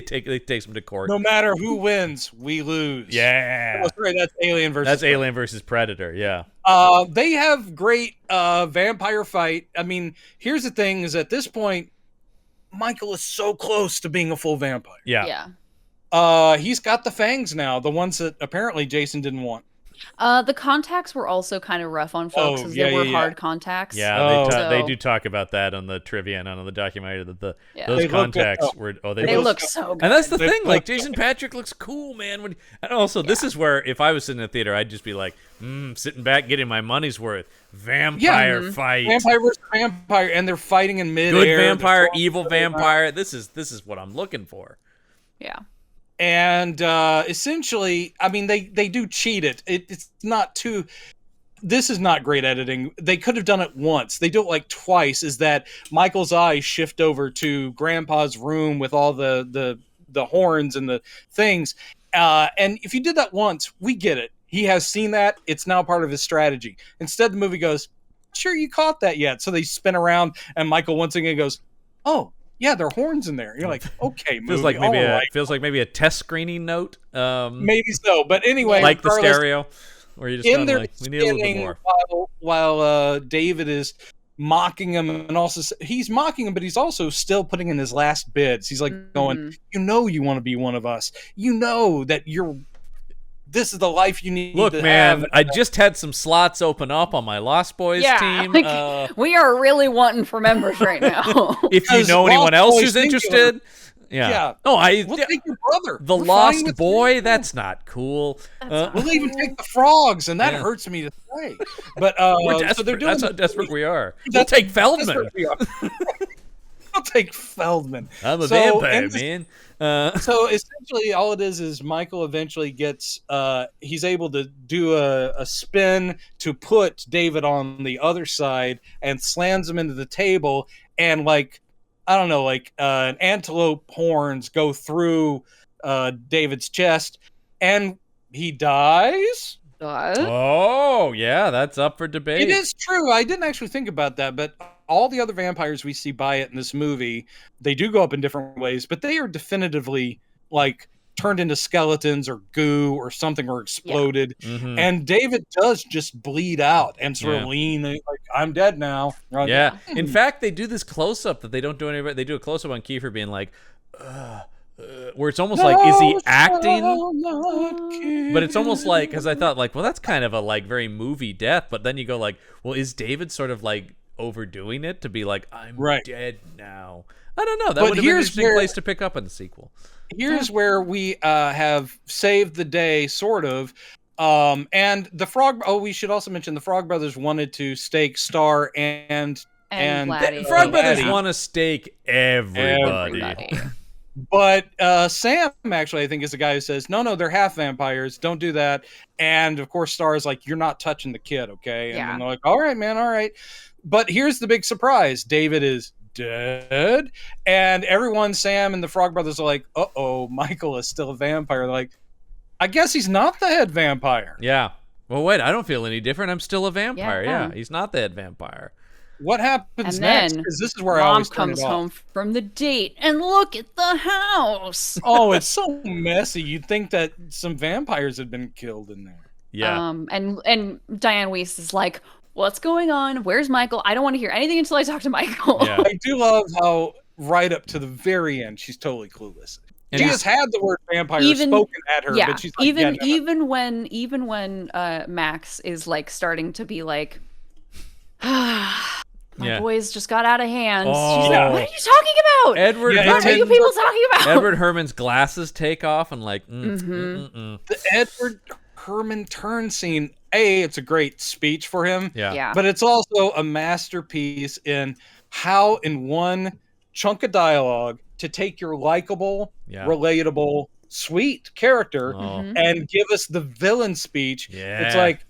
take him to court. No matter who wins, we lose. Yeah. Oh, sorry, that's Alien versus Predator. Yeah. They have great vampire fight. I mean, here's the thing: is at this point, Michael is so close to being a full vampire. Yeah. He's got the fangs now, the ones that apparently Jason didn't want. The contacts were also kind of rough on folks because they were hard contacts. Yeah, they do talk about that on the trivia and on the documentary that those contacts were. Oh, they look so good. And that's the thing. Like Jason Patrick looks cool, man. And also, this is where if I was sitting in the theater, I'd just be like, sitting back, getting my money's worth. Vampire fight. Vampire versus vampire, and they're fighting in midair. Good vampire, evil vampire. This is what I'm looking for. Yeah. And essentially, I mean, they do cheat it. It's not too. This is not great editing. They could have done it once. They do it like twice. Is that Michael's eyes shift over to Grandpa's room with all the horns and the things. And if you did that once, we get it. He has seen that. It's now part of his strategy. Instead, the movie goes, "Sure, you caught that yet?" So they spin around, and Michael once again goes, "Oh. Yeah, there are horns in there." You're like, okay, feels like maybe a test screening note. Maybe so, but anyway, like the stereo, where you just we need a little bit more. While David is mocking him, and also he's mocking him, but he's also still putting in his last bids. He's like going, you want to be one of us. You know that this is the life you need. Look, to man, have. I just had some slots open up on my Lost Boys team. Like, we are really wanting for members right now. If you know anyone else who's interested. Yeah. Oh, we'll take your brother. The Lost Boy? That's not cool. We'll even take the frogs, and that hurts me to say. But we're desperate. So they're doing that's how desperate we are. We'll take Feldman. I'll take Feldman. I'm a vampire, man. So essentially, all it is Michael eventually gets. He's able to do a spin to put David on the other side and slams him into the table, and an antelope horns go through David's chest, and he dies. Oh, yeah, that's up for debate. It is true. I didn't actually think about that, but all the other vampires we see by it in this movie, they do go up in different ways, but they are definitively turned into skeletons or goo or something, or exploded. Yeah. Mm-hmm. And David does just bleed out and sort of lean, like, I'm dead now. Yeah. In fact, they do this close-up that they don't do anywhere. They do a close-up on Kiefer being like, where it's almost like, is he acting? But it's almost like, because I thought, well, that's kind of a very movie death. But then you go well, is David sort of overdoing it to be like, I'm dead now? I don't know. That would have been an interesting place to pick up in the sequel. Here's where we have saved the day, sort of. And the Frog. Oh, we should also mention the Frog Brothers wanted to stake Star and Laddie. Frog Brothers want to stake everybody. But Sam, actually, I think, is the guy who says, no, they're half vampires. Don't do that. And, of course, Star is like, you're not touching the kid, okay? And then they're like, all right, man, all right. But here's the big surprise. David is dead. And everyone, Sam and the Frog Brothers are like, uh-oh, Michael is still a vampire. They're like, I guess he's not the head vampire. Yeah. Well, wait, I don't feel any different. I'm still a vampire. Yeah. Yeah, he's not the head vampire. What happens And next? then Because this is where I Mom always turn comes it off. home from the date and look at the house. Oh, it's so messy. You'd think that some vampires had been killed in there. Yeah. And Diane Weiss is like, what's going on? Where's Michael? I don't want to hear anything until I talk to Michael. Yeah. I do love how right up to the very end, she's totally clueless. She has had the word vampire spoken at her, but she's like, even when Max is like starting to be like, my boys just got out of hand. Oh. She's like, what are you talking about? Edward, what are you people talking about? Edward Herman's glasses take off and like, the Edward Herman turn scene. It's a great speech for him. Yeah. But it's also a masterpiece in how, in one chunk of dialogue, to take your likable, relatable, sweet character and give us the villain speech. Yeah. It's like,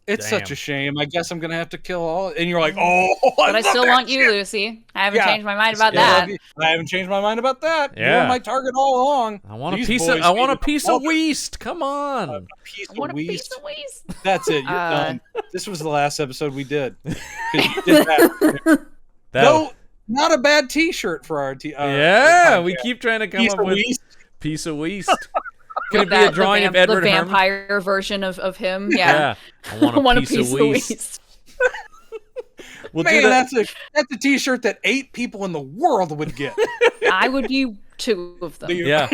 it's such a shame. I guess I'm gonna have to kill all. And you're like, oh, but I still want you, Lucy. I haven't changed my mind about that. I haven't changed my mind about that. Yeah. You were my target all along. I want a piece of Weast. Come on. A piece of Weast. That's it. You're done. This was the last episode we did. You did that. No, not a bad T-shirt for our we keep trying to come up with piece of Weast. Could it be a drawing of the Edward vampire Herman? Version of him? Yeah. I want a piece of Weast. Man, that's a T-shirt that 8 people in the world would get. I would be 2 of them. Yeah.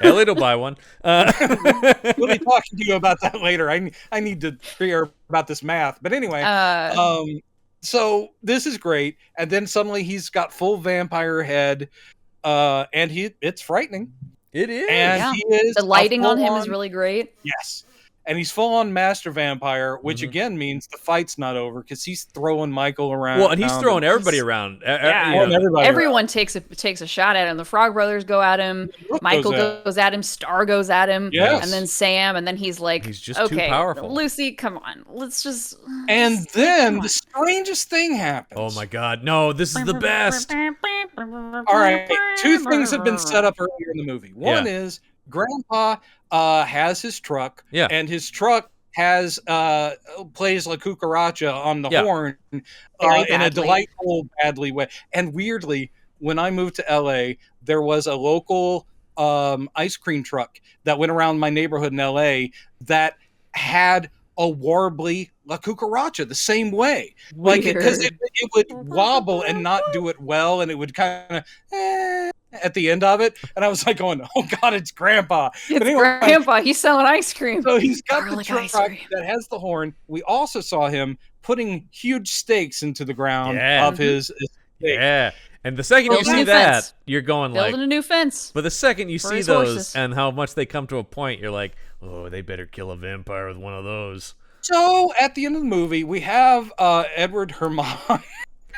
Elliot will buy one. We'll be talking to you about that later. I need to figure about this math. But anyway, so this is great. And then suddenly he's got full vampire head, and it's frightening. It is. And he is the lighting on him is really great. Yes. And he's full on master vampire, which again means the fight's not over because he's throwing Michael around. Well, and he's throwing everybody around. Everyone takes a shot at him. The Frog Brothers go at him. Michael goes at him. Star goes at him. Yes. And then Sam. And then he's like, he's just too powerful. Lucy, come on. Let's just. And then the strangest thing happens. Oh my God. No, this is the best. All right. 2 things have been set up earlier in the movie. One is Grandpa has his truck, and his truck has plays La Cucaracha on the horn in a delightful, badly way. And weirdly, when I moved to LA, there was a local ice cream truck that went around my neighborhood in LA that had a warbly La Cucaracha the same way. Like, because it would wobble and not do it well, and it would kind of at the end of it. And I was like going, oh God, it's Grandpa. It's Grandpa. He's selling ice cream. So he's got the truck that has the horn. We also saw him putting huge stakes into the ground of his estate. Yeah. And the second you see that, you're going like... building a new fence. But the second you see those and how much they come to a point, you're like, oh, they better kill a vampire with one of those. So at the end of the movie, we have Edward Herman.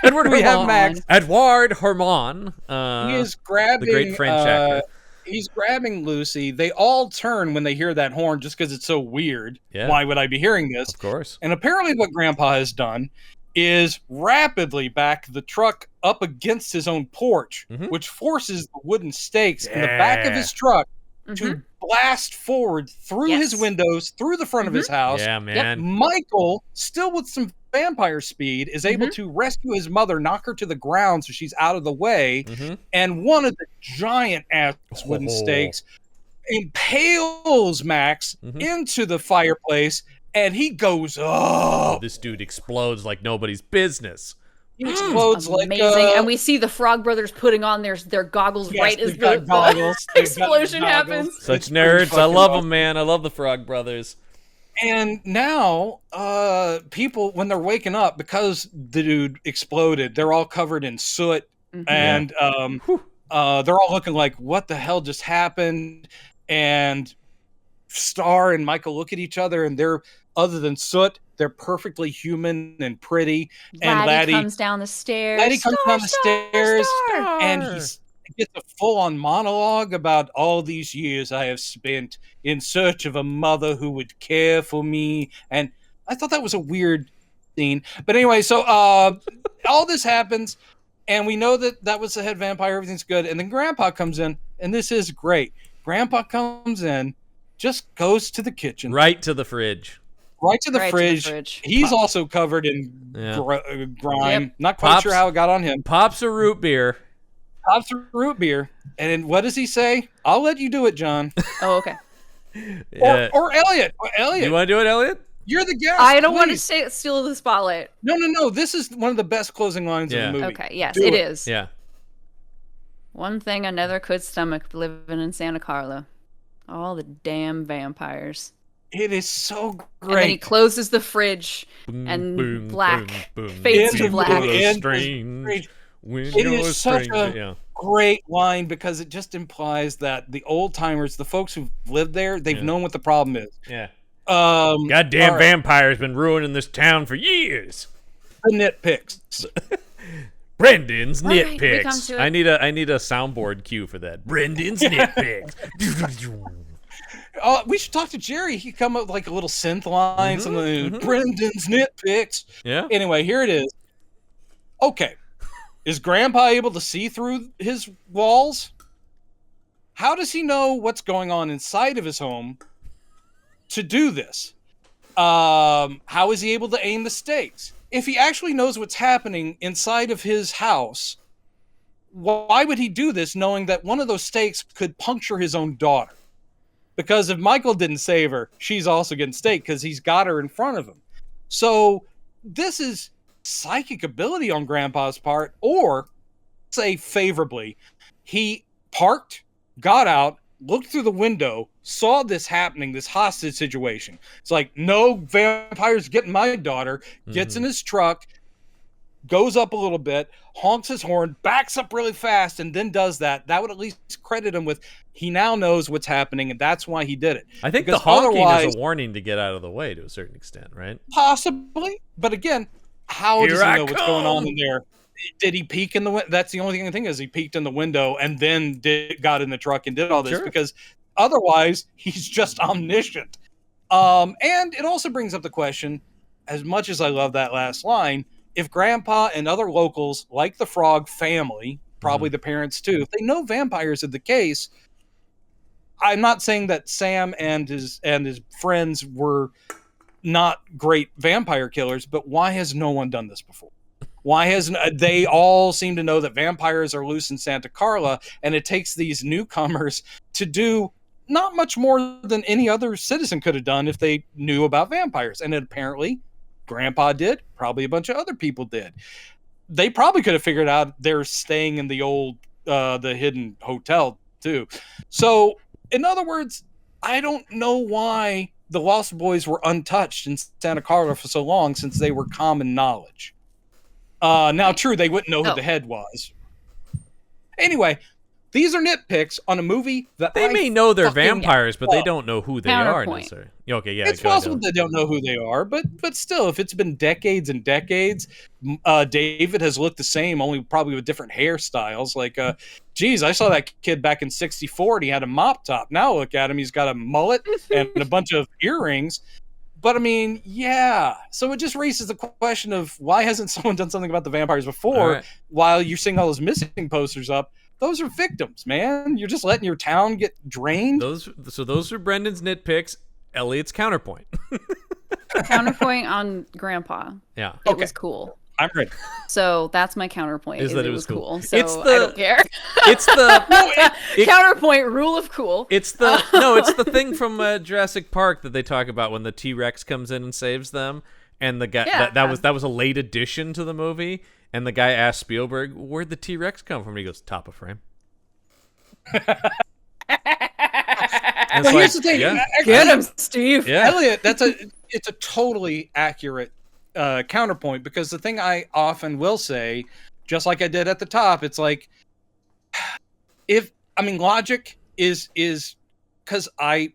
We have Max. Edward Herman. He is grabbing the great French actor. He's grabbing Lucy. They all turn when they hear that horn just because it's so weird. Yeah. Why would I be hearing this? Of course. And apparently what Grandpa has done is rapidly back the truck up against his own porch, which forces the wooden stakes in the back of his truck to blast forward through his windows, through the front of his house. Yeah, man. Michael, still with some vampire speed, is able to rescue his mother, knock her to the ground so she's out of the way, and one of the giant ass wooden stakes impales Max into the fireplace, and he goes, oh, this dude explodes like nobody's business. He explodes like amazing. And we see the Frog Brothers putting on their goggles right as the explosion happens. Such nerds. I love them, man. I love the Frog Brothers. And now, people, when they're waking up, because the dude exploded, they're all covered in soot, and they're all looking like, what the hell just happened? And Star and Michael look at each other, and they're, other than soot, they're perfectly human and pretty. And Laddie comes down the stairs. And he gets a full-on monologue about all these years I have spent in search of a mother who would care for me. And I thought that was a weird scene. But anyway, so all this happens, and we know that was the head vampire. Everything's good, and then Grandpa comes in, and this is great. Grandpa comes in, just goes to the kitchen, right to the fridge. Right to the fridge. He's also covered in grime. Yep. Not quite sure how it got on him. Pops a root beer. And then what does he say? I'll let you do it, John. Oh, okay. Or Elliott. You want to do it, Elliott? You're the guest. I don't want to steal the spotlight. No. This is one of the best closing lines of the movie. Okay, yes, it is. Yeah. One thing I never could stomach living in Santa Carla. All the damn vampires. It is so great. And then he closes the fridge and fades to black. It is such a great line because it just implies that the old timers, the folks who've lived there, they've known what the problem is. Yeah. Goddamn vampires been ruining this town for years. The nitpicks. Brendan's nitpicks. I need a soundboard cue for that. Brendan's nitpicks. We should talk to Jerry. He could come up with like a little synth line, something. Brendan's nitpicks. Yeah. Anyway, here it is. Okay, is Grandpa able to see through his walls? How does he know what's going on inside of his home to do this? How is he able to aim the stakes? If he actually knows what's happening inside of his house, why would he do this knowing that one of those stakes could puncture his own daughter? Because if Michael didn't save her, she's also getting staked because he's got her in front of him. So this is psychic ability on Grandpa's part, or say favorably, he parked, got out, looked through the window, saw this happening, this hostage situation. It's like, no vampires getting my daughter, gets in his truck, goes up a little bit, honks his horn, backs up really fast, and then does that. That would at least credit him with, he now knows what's happening, and that's why he did it. I think the honking is a warning to get out of the way to a certain extent, right? Possibly. But again, how does he know what's going on in there? Did he peek in the window? That's the only thing I think is he peeked in the window and then got in the truck and did all this, because otherwise he's just omniscient. And it also brings up the question, as much as I love that last line, if Grandpa and other locals like the Frog family, probably the parents too, if they know vampires are the case, I'm not saying that Sam and his friends were not great vampire killers, but why has no one done this before? Why hasn't they all seem to know that vampires are loose in Santa Carla, and it takes these newcomers to do not much more than any other citizen could have done if they knew about vampires. And apparently Grandpa did, probably a bunch of other people did. They probably could have figured out they're staying in the old the hidden hotel too. So in other words, I don't know why the Lost Boys were untouched in Santa Carla for so long, since they were common knowledge. Now, true, they wouldn't know who the head was. Anyway, these are nitpicks on a movie that they may know they're vampires, but they don't know who they are necessarily. Okay, yeah, it's possible they don't know who they are, but still, if it's been decades and decades, David has looked the same, only probably with different hairstyles. Like, geez, I saw that kid back in '64, and he had a mop top. Now look at him; he's got a mullet and a bunch of earrings. But I mean, yeah. So it just raises the question of why hasn't someone done something about the vampires before? While you're seeing all those missing posters up. Those are victims, man. You're just letting your town get drained. Those are Brendan's nitpicks. Elliott's counterpoint. Counterpoint on Grandpa. Yeah. It was cool. I'm ready. So that's my counterpoint. Is that it was cool. So I don't care. It's the counterpoint rule of cool. It's the thing from Jurassic Park that they talk about when the T-Rex comes in and saves them, and the guy that was a late addition to the movie. And the guy asked Spielberg, "Where'd the T-Rex come from?" And he goes, "Top of frame." Well, here's the thing. Yeah. Get him, Steve. Yeah. Elliott, it's a totally accurate counterpoint, because the thing I often will say, just like I did at the top, it's like, logic is because I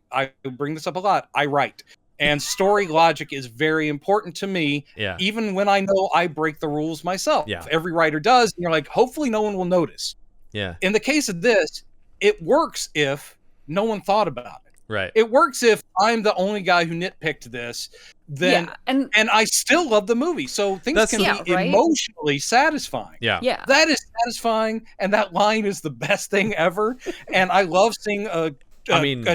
bring this up a lot. I write. And story logic is very important to me, even when I know I break the rules myself. Yeah. Every writer does, and you're like, hopefully no one will notice. Yeah. In the case of this, it works if no one thought about it. Right. It works if I'm the only guy who nitpicked this, then and I still love the movie. So things can be emotionally satisfying. Yeah. That is satisfying, and that line is the best thing ever. And I love seeing a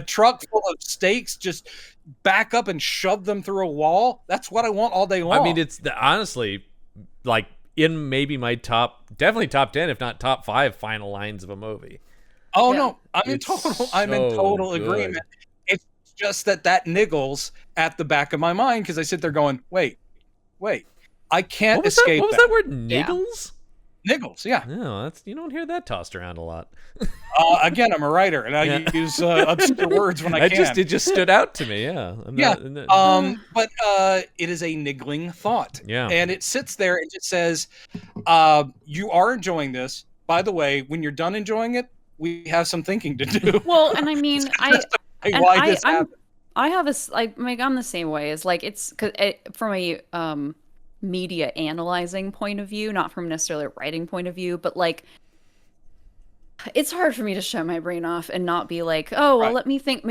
truck full of steaks just back up and shove them through a wall. That's what I want all day long. I mean, it's honestly like in maybe my definitely top 10, if not top 5 final lines of a movie. Oh no, I'm in total agreement. It's just that niggles at the back of my mind because I sit there going, wait, I can't escape. What was that word? Niggles? Niggles, yeah. No, you don't hear that tossed around a lot. Again, I'm a writer, and I use obscure words when I can. It just stood out to me, yeah. But it is a niggling thought. Yeah. And it sits there and just says, you are enjoying this. By the way, when you're done enjoying it, we have some thinking to do. Well, and I mean, I'm the same way. It's like from a media analyzing point of view, not from necessarily a writing point of view, but like it's hard for me to shut my brain off and not be like, oh well, let me think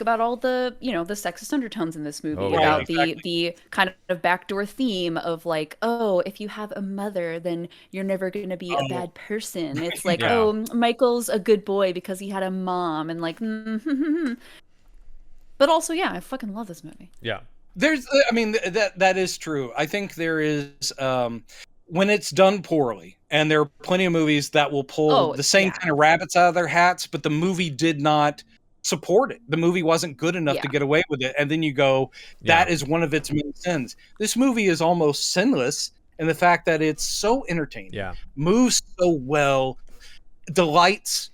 about all the the sexist undertones in this movie, about the kind of backdoor theme of like, oh, if you have a mother then you're never going to be a bad person. It's like, oh, Michael's a good boy because he had a mom, and like but also I fucking love this movie. That is true. I think there is when it's done poorly, and there are plenty of movies that will pull the same kind of rabbits out of their hats, but the movie did not support it. The movie wasn't good enough to get away with it. And then you go, that is one of its many sins. This movie is almost sinless in the fact that it's so entertaining, moves so well, delights,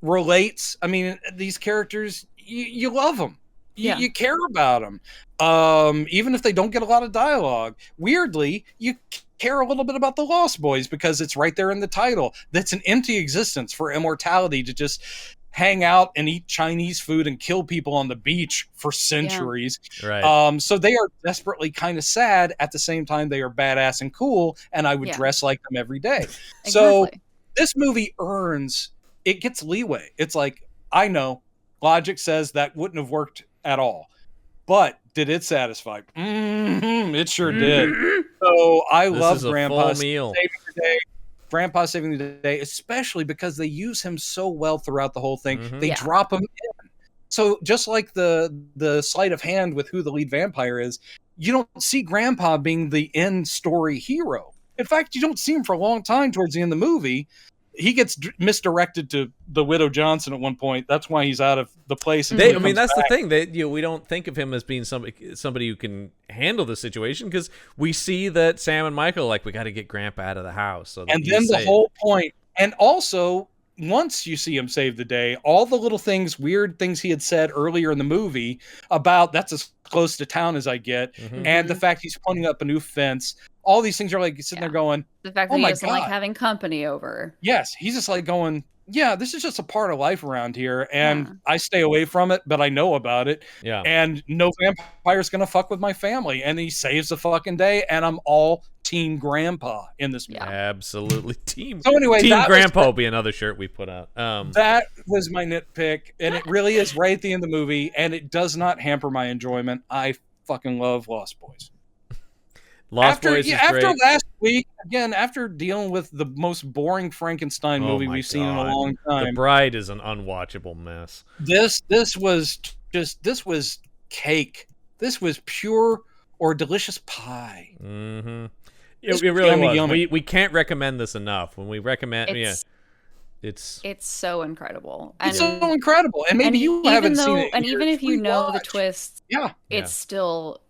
relates. I mean, these characters, you love them. You care about them. Even if they don't get a lot of dialogue. Weirdly, you care a little bit about the Lost Boys because it's right there in the title. That's an empty existence for immortality to just hang out and eat Chinese food and kill people on the beach for centuries. Right. So they are desperately kind of sad. At the same time, they are badass and cool, and I would dress like them every day. Exactly. So this movie it gets leeway. It's like, I know, logic says that wouldn't have worked at all. But did it satisfy? It sure did. So I love Grandpa saving the day. Grandpa saving the day, especially because they use him so well throughout the whole thing. They drop him in. So just like the sleight of hand with who the lead vampire is, you don't see Grandpa being the end story hero. In fact, you don't see him for a long time towards the end of the movie. He gets misdirected to the Widow Johnson at one point. That's why he's out of the place. That's the thing. That we don't think of him as being somebody who can handle the situation, because we see that Sam and Michael we got to get Grandpa out of the house. So and then the whole point, and also once you see him save the day, all the little things, weird things he had said earlier in the movie about that's as close to town as I get, and the fact he's putting up a new fence. All these things are like sitting there going, the fact that he doesn't like having company over. Yes, he's just like going, yeah, this is just a part of life around here, and I stay away from it, but I know about it. Yeah. And no vampire's gonna fuck with my family, and he saves the fucking day, and I'm all Team Grandpa in this movie. Absolutely, Team. So anyway, Team Grandpa will be another shirt we put out. That was my nitpick, and it really is right at the end of the movie, and it does not hamper my enjoyment. I fucking love Lost Boys. After last week, again, after dealing with the most boring Frankenstein movie we've seen in a long time, The Bride is an unwatchable mess. This was cake. This was pure or delicious pie. Mm-hmm. It really was. Yummy. We can't recommend this enough. When we recommend, it's so incredible. It's so incredible, and maybe you haven't seen it. And even if you know the twist, it's still.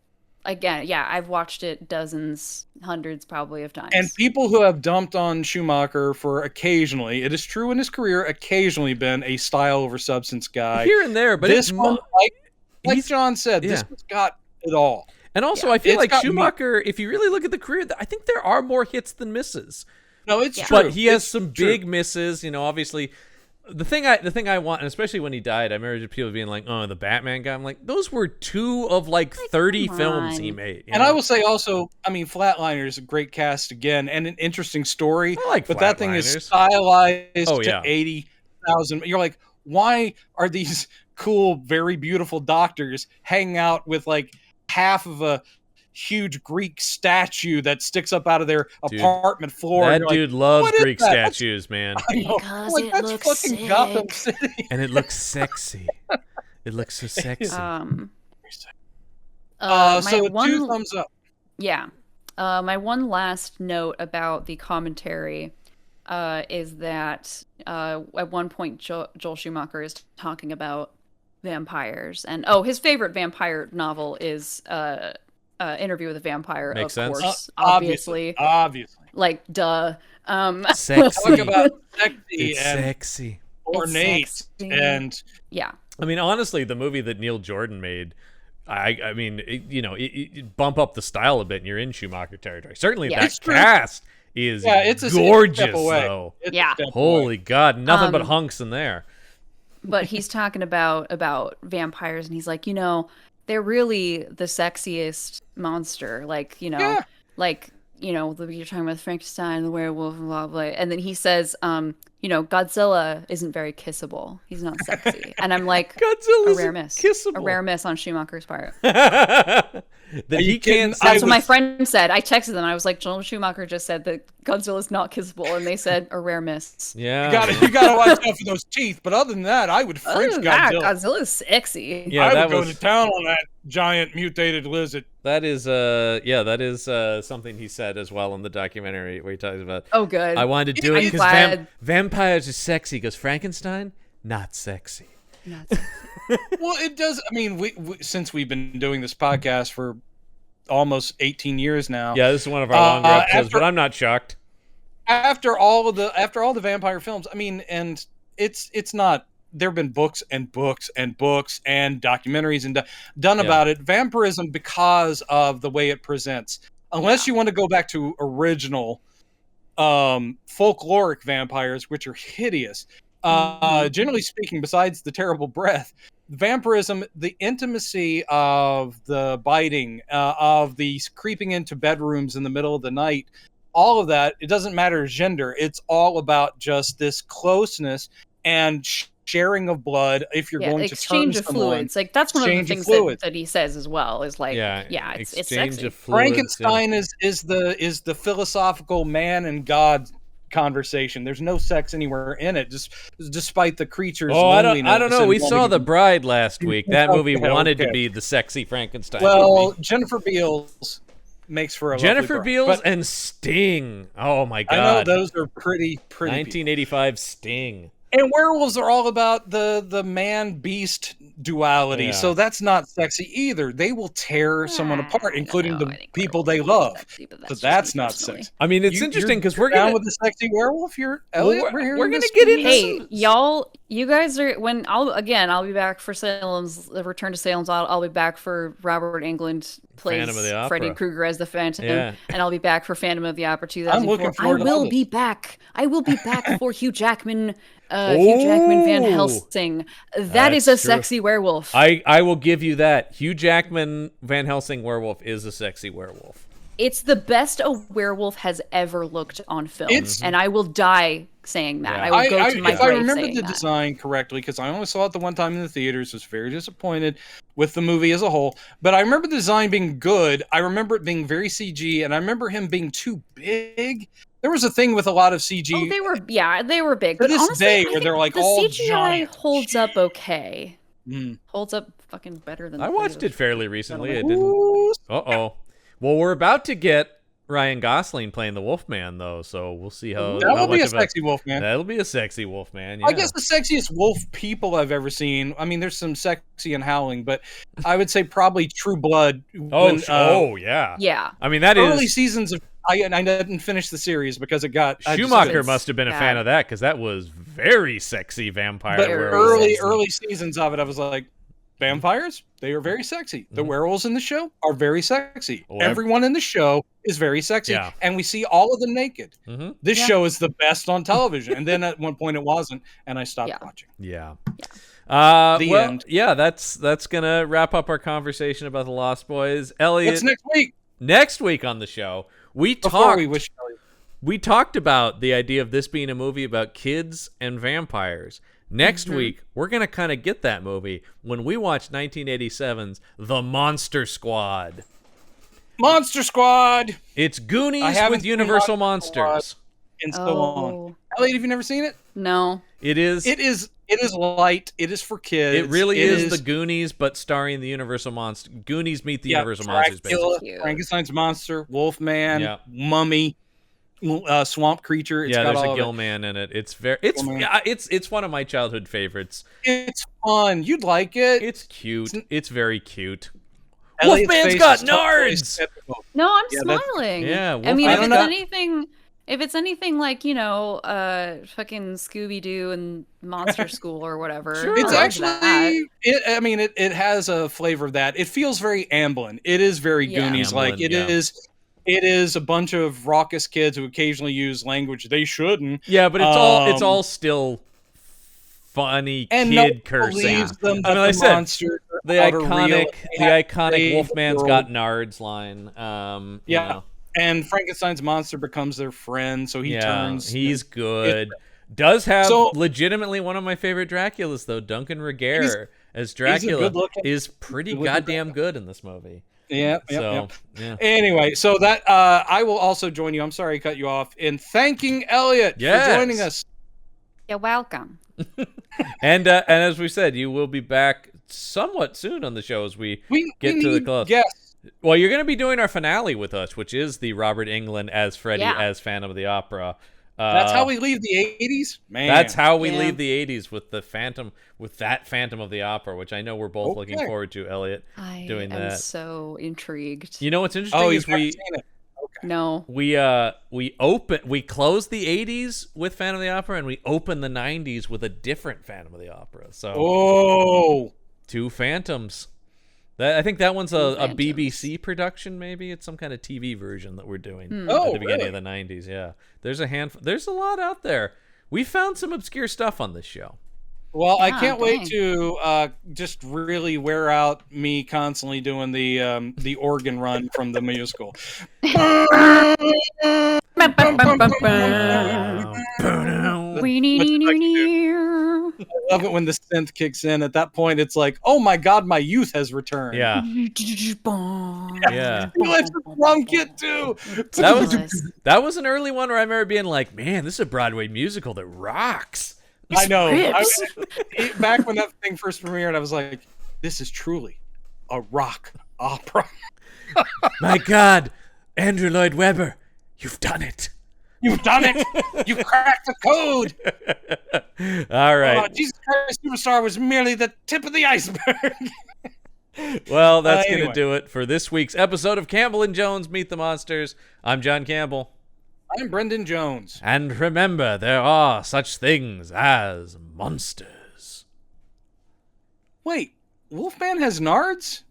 Again, I've watched it dozens, hundreds probably of times. And people who have dumped on Schumacher for occasionally, it is true in his career, occasionally been a style over substance guy. Here and there, but this one, like John said, this one's got it all. And also, I feel like Schumacher, if you really look at the career, I think there are more hits than misses. No, it's true. But he has some big misses, obviously. The thing I want, and especially when he died, I remember people being like, "Oh, the Batman guy." I'm like, those were 2 of 30 films he made. And I will say also, Flatliners, a great cast again, and an interesting story. I like but that thing is stylized to 80,000. You're like, why are these cool, very beautiful doctors hanging out with like half of a huge Greek statue that sticks up out of their apartment floor? That dude loves Greek statues, man. Because like, it that's looks fucking sick. Gotham City. And it looks sexy. It looks so sexy. So My 2 thumbs up. Yeah. My one last note about the commentary is that at one point Joel Schumacher is talking about vampires, and his favorite vampire novel is Interview with a Vampire. Makes sense. Course, obviously, like duh. Sexy. Talk about sexy it's and sexy. ornate and yeah. I mean, honestly, the movie that Neil Jordan made, I mean, it bump up the style a bit, and you're in Schumacher territory. Certainly, that cast is gorgeous, though. Holy God, nothing but hunks in there. But he's talking about vampires, and he's like, they're really the sexiest monster. Like, you're talking about Frankenstein, the werewolf, blah, blah, blah. And then he says, Godzilla isn't very kissable. He's not sexy. And I'm like, Godzilla's a rare miss. Kissable. A rare miss on Schumacher's part. That he can't. That's what my friend said. I texted them. I was like, Joel Schumacher just said that Godzilla's not kissable, and they said a rare miss. Yeah, you gotta watch out for those teeth. But other than that, I would French Godzilla. Godzilla's sexy. Yeah, I would go to town on that giant mutated lizard. That is something he said as well in the documentary where he talks about. Oh, good. I wanted to do it because vampires are sexy. Because Frankenstein, not sexy. Not sexy. Well, it does. I mean, we since we've been doing this podcast for almost 18 years now. Yeah, this is one of our longer episodes, but I'm not shocked. After all the vampire films, I mean, and it's not. There have been books and books and books and documentaries and done about it. Vampirism, because of the way it presents. Unless you want to go back to original folkloric vampires, which are hideous. Generally speaking, besides the terrible breath, vampirism, the intimacy of the biting, of the creeping into bedrooms in the middle of the night, all of that, it doesn't matter gender. It's all about just this closeness and sharing of blood. If you're going to exchange of fluids, like that's one of the things that he says as well. Is like, it's sexy. Frankenstein is the philosophical man and God conversation. There's no sex anywhere in it, just despite the creature's loneliness. I don't know. We saw The Bride last week. That movie wanted to be the sexy Frankenstein movie. Jennifer Beals makes for a Jennifer Beals and Sting. Oh my God! I know those are pretty. 1985 Sting. And werewolves are all about the man-beast duality, so that's not sexy either. They will tear someone apart, including the people they love. Sexy, so that's not sexy. I mean, it's interesting because we're down with the sexy werewolf. Elliott, we're gonna get into. Hey, y'all! You guys are I'll be back for Salem's Return to Salem's. I'll be back for Robert Englund plays Freddy Krueger as the Phantom, and I'll be back for Phantom of the Opera 2004. I will be back. I will be back for Hugh Jackman. Hugh Jackman Van Helsing. That's a sexy werewolf. I will give you that. Hugh Jackman Van Helsing werewolf is a sexy werewolf. It's the best a werewolf has ever looked on film, and I will die saying that. I will go to my grave saying that. If I remember the design correctly, because I only saw it the one time in the theaters, was very disappointed with the movie as a whole. But I remember the design being good. I remember it being very CG, and I remember him being too big. There was a thing with a lot of CG. Oh, they were big. To this day, where they're like all CGI giant. Holds up okay. Holds up fucking better than. I watched it fairly recently. It didn't. Well, we're about to get Ryan Gosling playing the Wolfman, though, so we'll see how. That'll be a sexy Wolfman. That'll be a sexy Wolfman. Yeah. I guess the sexiest wolf people I've ever seen. I mean, there's some sexy and Howling, but I would say probably True Blood. Yeah. Yeah. I mean, that early is seasons of. I didn't finish the series because it got. Schumacher must have been a fan of that because that was very sexy vampire. But early seasons of it, I was like, vampires? They are very sexy. The werewolves in the show are very sexy. Everyone in the show is very sexy, and we see all of them naked. This show is the best on television, and then at one point it wasn't, and I stopped watching. The end. Yeah, that's gonna wrap up our conversation about the Lost Boys. Elliott, what's next week? Next week on the show, we wish Elliott. we talked about the idea of this being a movie about kids and vampires. Next week, we're going to kind of get that movie when we watch 1987's The Monster Squad. Monster Squad! It's Goonies with Universal Monsters. And so on. Elliot, have you never seen it? No. It is light. It is for kids. It really is the Goonies, but starring the Universal Monster. Goonies meet the Universal Monsters, basically. Frankenstein's monster, Wolfman, Mummy, swamp creature. It's there's a gill man in it. It's one of my childhood favorites. It's fun. You'd like it. It's cute. It's very cute. Wolfman's got nards. No, I'm smiling. Yeah, I mean, if it's anything like, fucking Scooby-Doo and Monster School or whatever. Sure. It's actually, it has a flavor of that. It feels very Amblin. It is very Goonies. Amblin, it is a bunch of raucous kids who occasionally use language they shouldn't. Yeah, but it's all still funny kid cursing. I said the iconic Wolfman's got nards line. And Frankenstein's monster becomes their friend, so he turns. He's good. Does have legitimately one of my favorite Draculas, though. Duncan Regehr as Dracula is pretty goddamn good in this movie. Yeah. Anyway, so that I will also join you. I'm sorry I cut you off in thanking Elliot for joining us. You're welcome. And as we said, you will be back somewhat soon on the show as we get to the close. Yes. Well, you're going to be doing our finale with us, which is the Robert Englund as Freddy as Phantom of the Opera. That's how we leave the 80s? Man. That's how we leave the 80s with the Phantom of the Opera, which I know we're both looking forward to, Elliot, doing that. I'm so intrigued. You know what's interesting is No. we close the 80s with Phantom of the Opera and we open the 90s with a different Phantom of the Opera. So two Phantoms. I think that one's a BBC production, maybe. It's some kind of TV version that we're doing at the beginning of the 90s, yeah. There's a lot out there. We found some obscure stuff on this show. Well, I can't wait to just really wear out me constantly doing the organ run from the musical. I love it when the synth kicks in. At that point, it's like, oh my god, my youth has returned. Yeah. Yeah. It's a drum kit too. That was an early one where I remember being like, man, this is a Broadway musical that rocks. I know. Back when that thing first premiered, I was like, this is truly a rock opera. My God, Andrew Lloyd Webber, you've done it. You've done it. You cracked the code. All right. Jesus Christ Superstar was merely the tip of the iceberg. Well, that's going to do it for this week's episode of Campbell and Jones Meet the Monsters. I'm John Campbell. I'm Brendan Jones. And remember, there are such things as monsters. Wait, Wolfman has nards?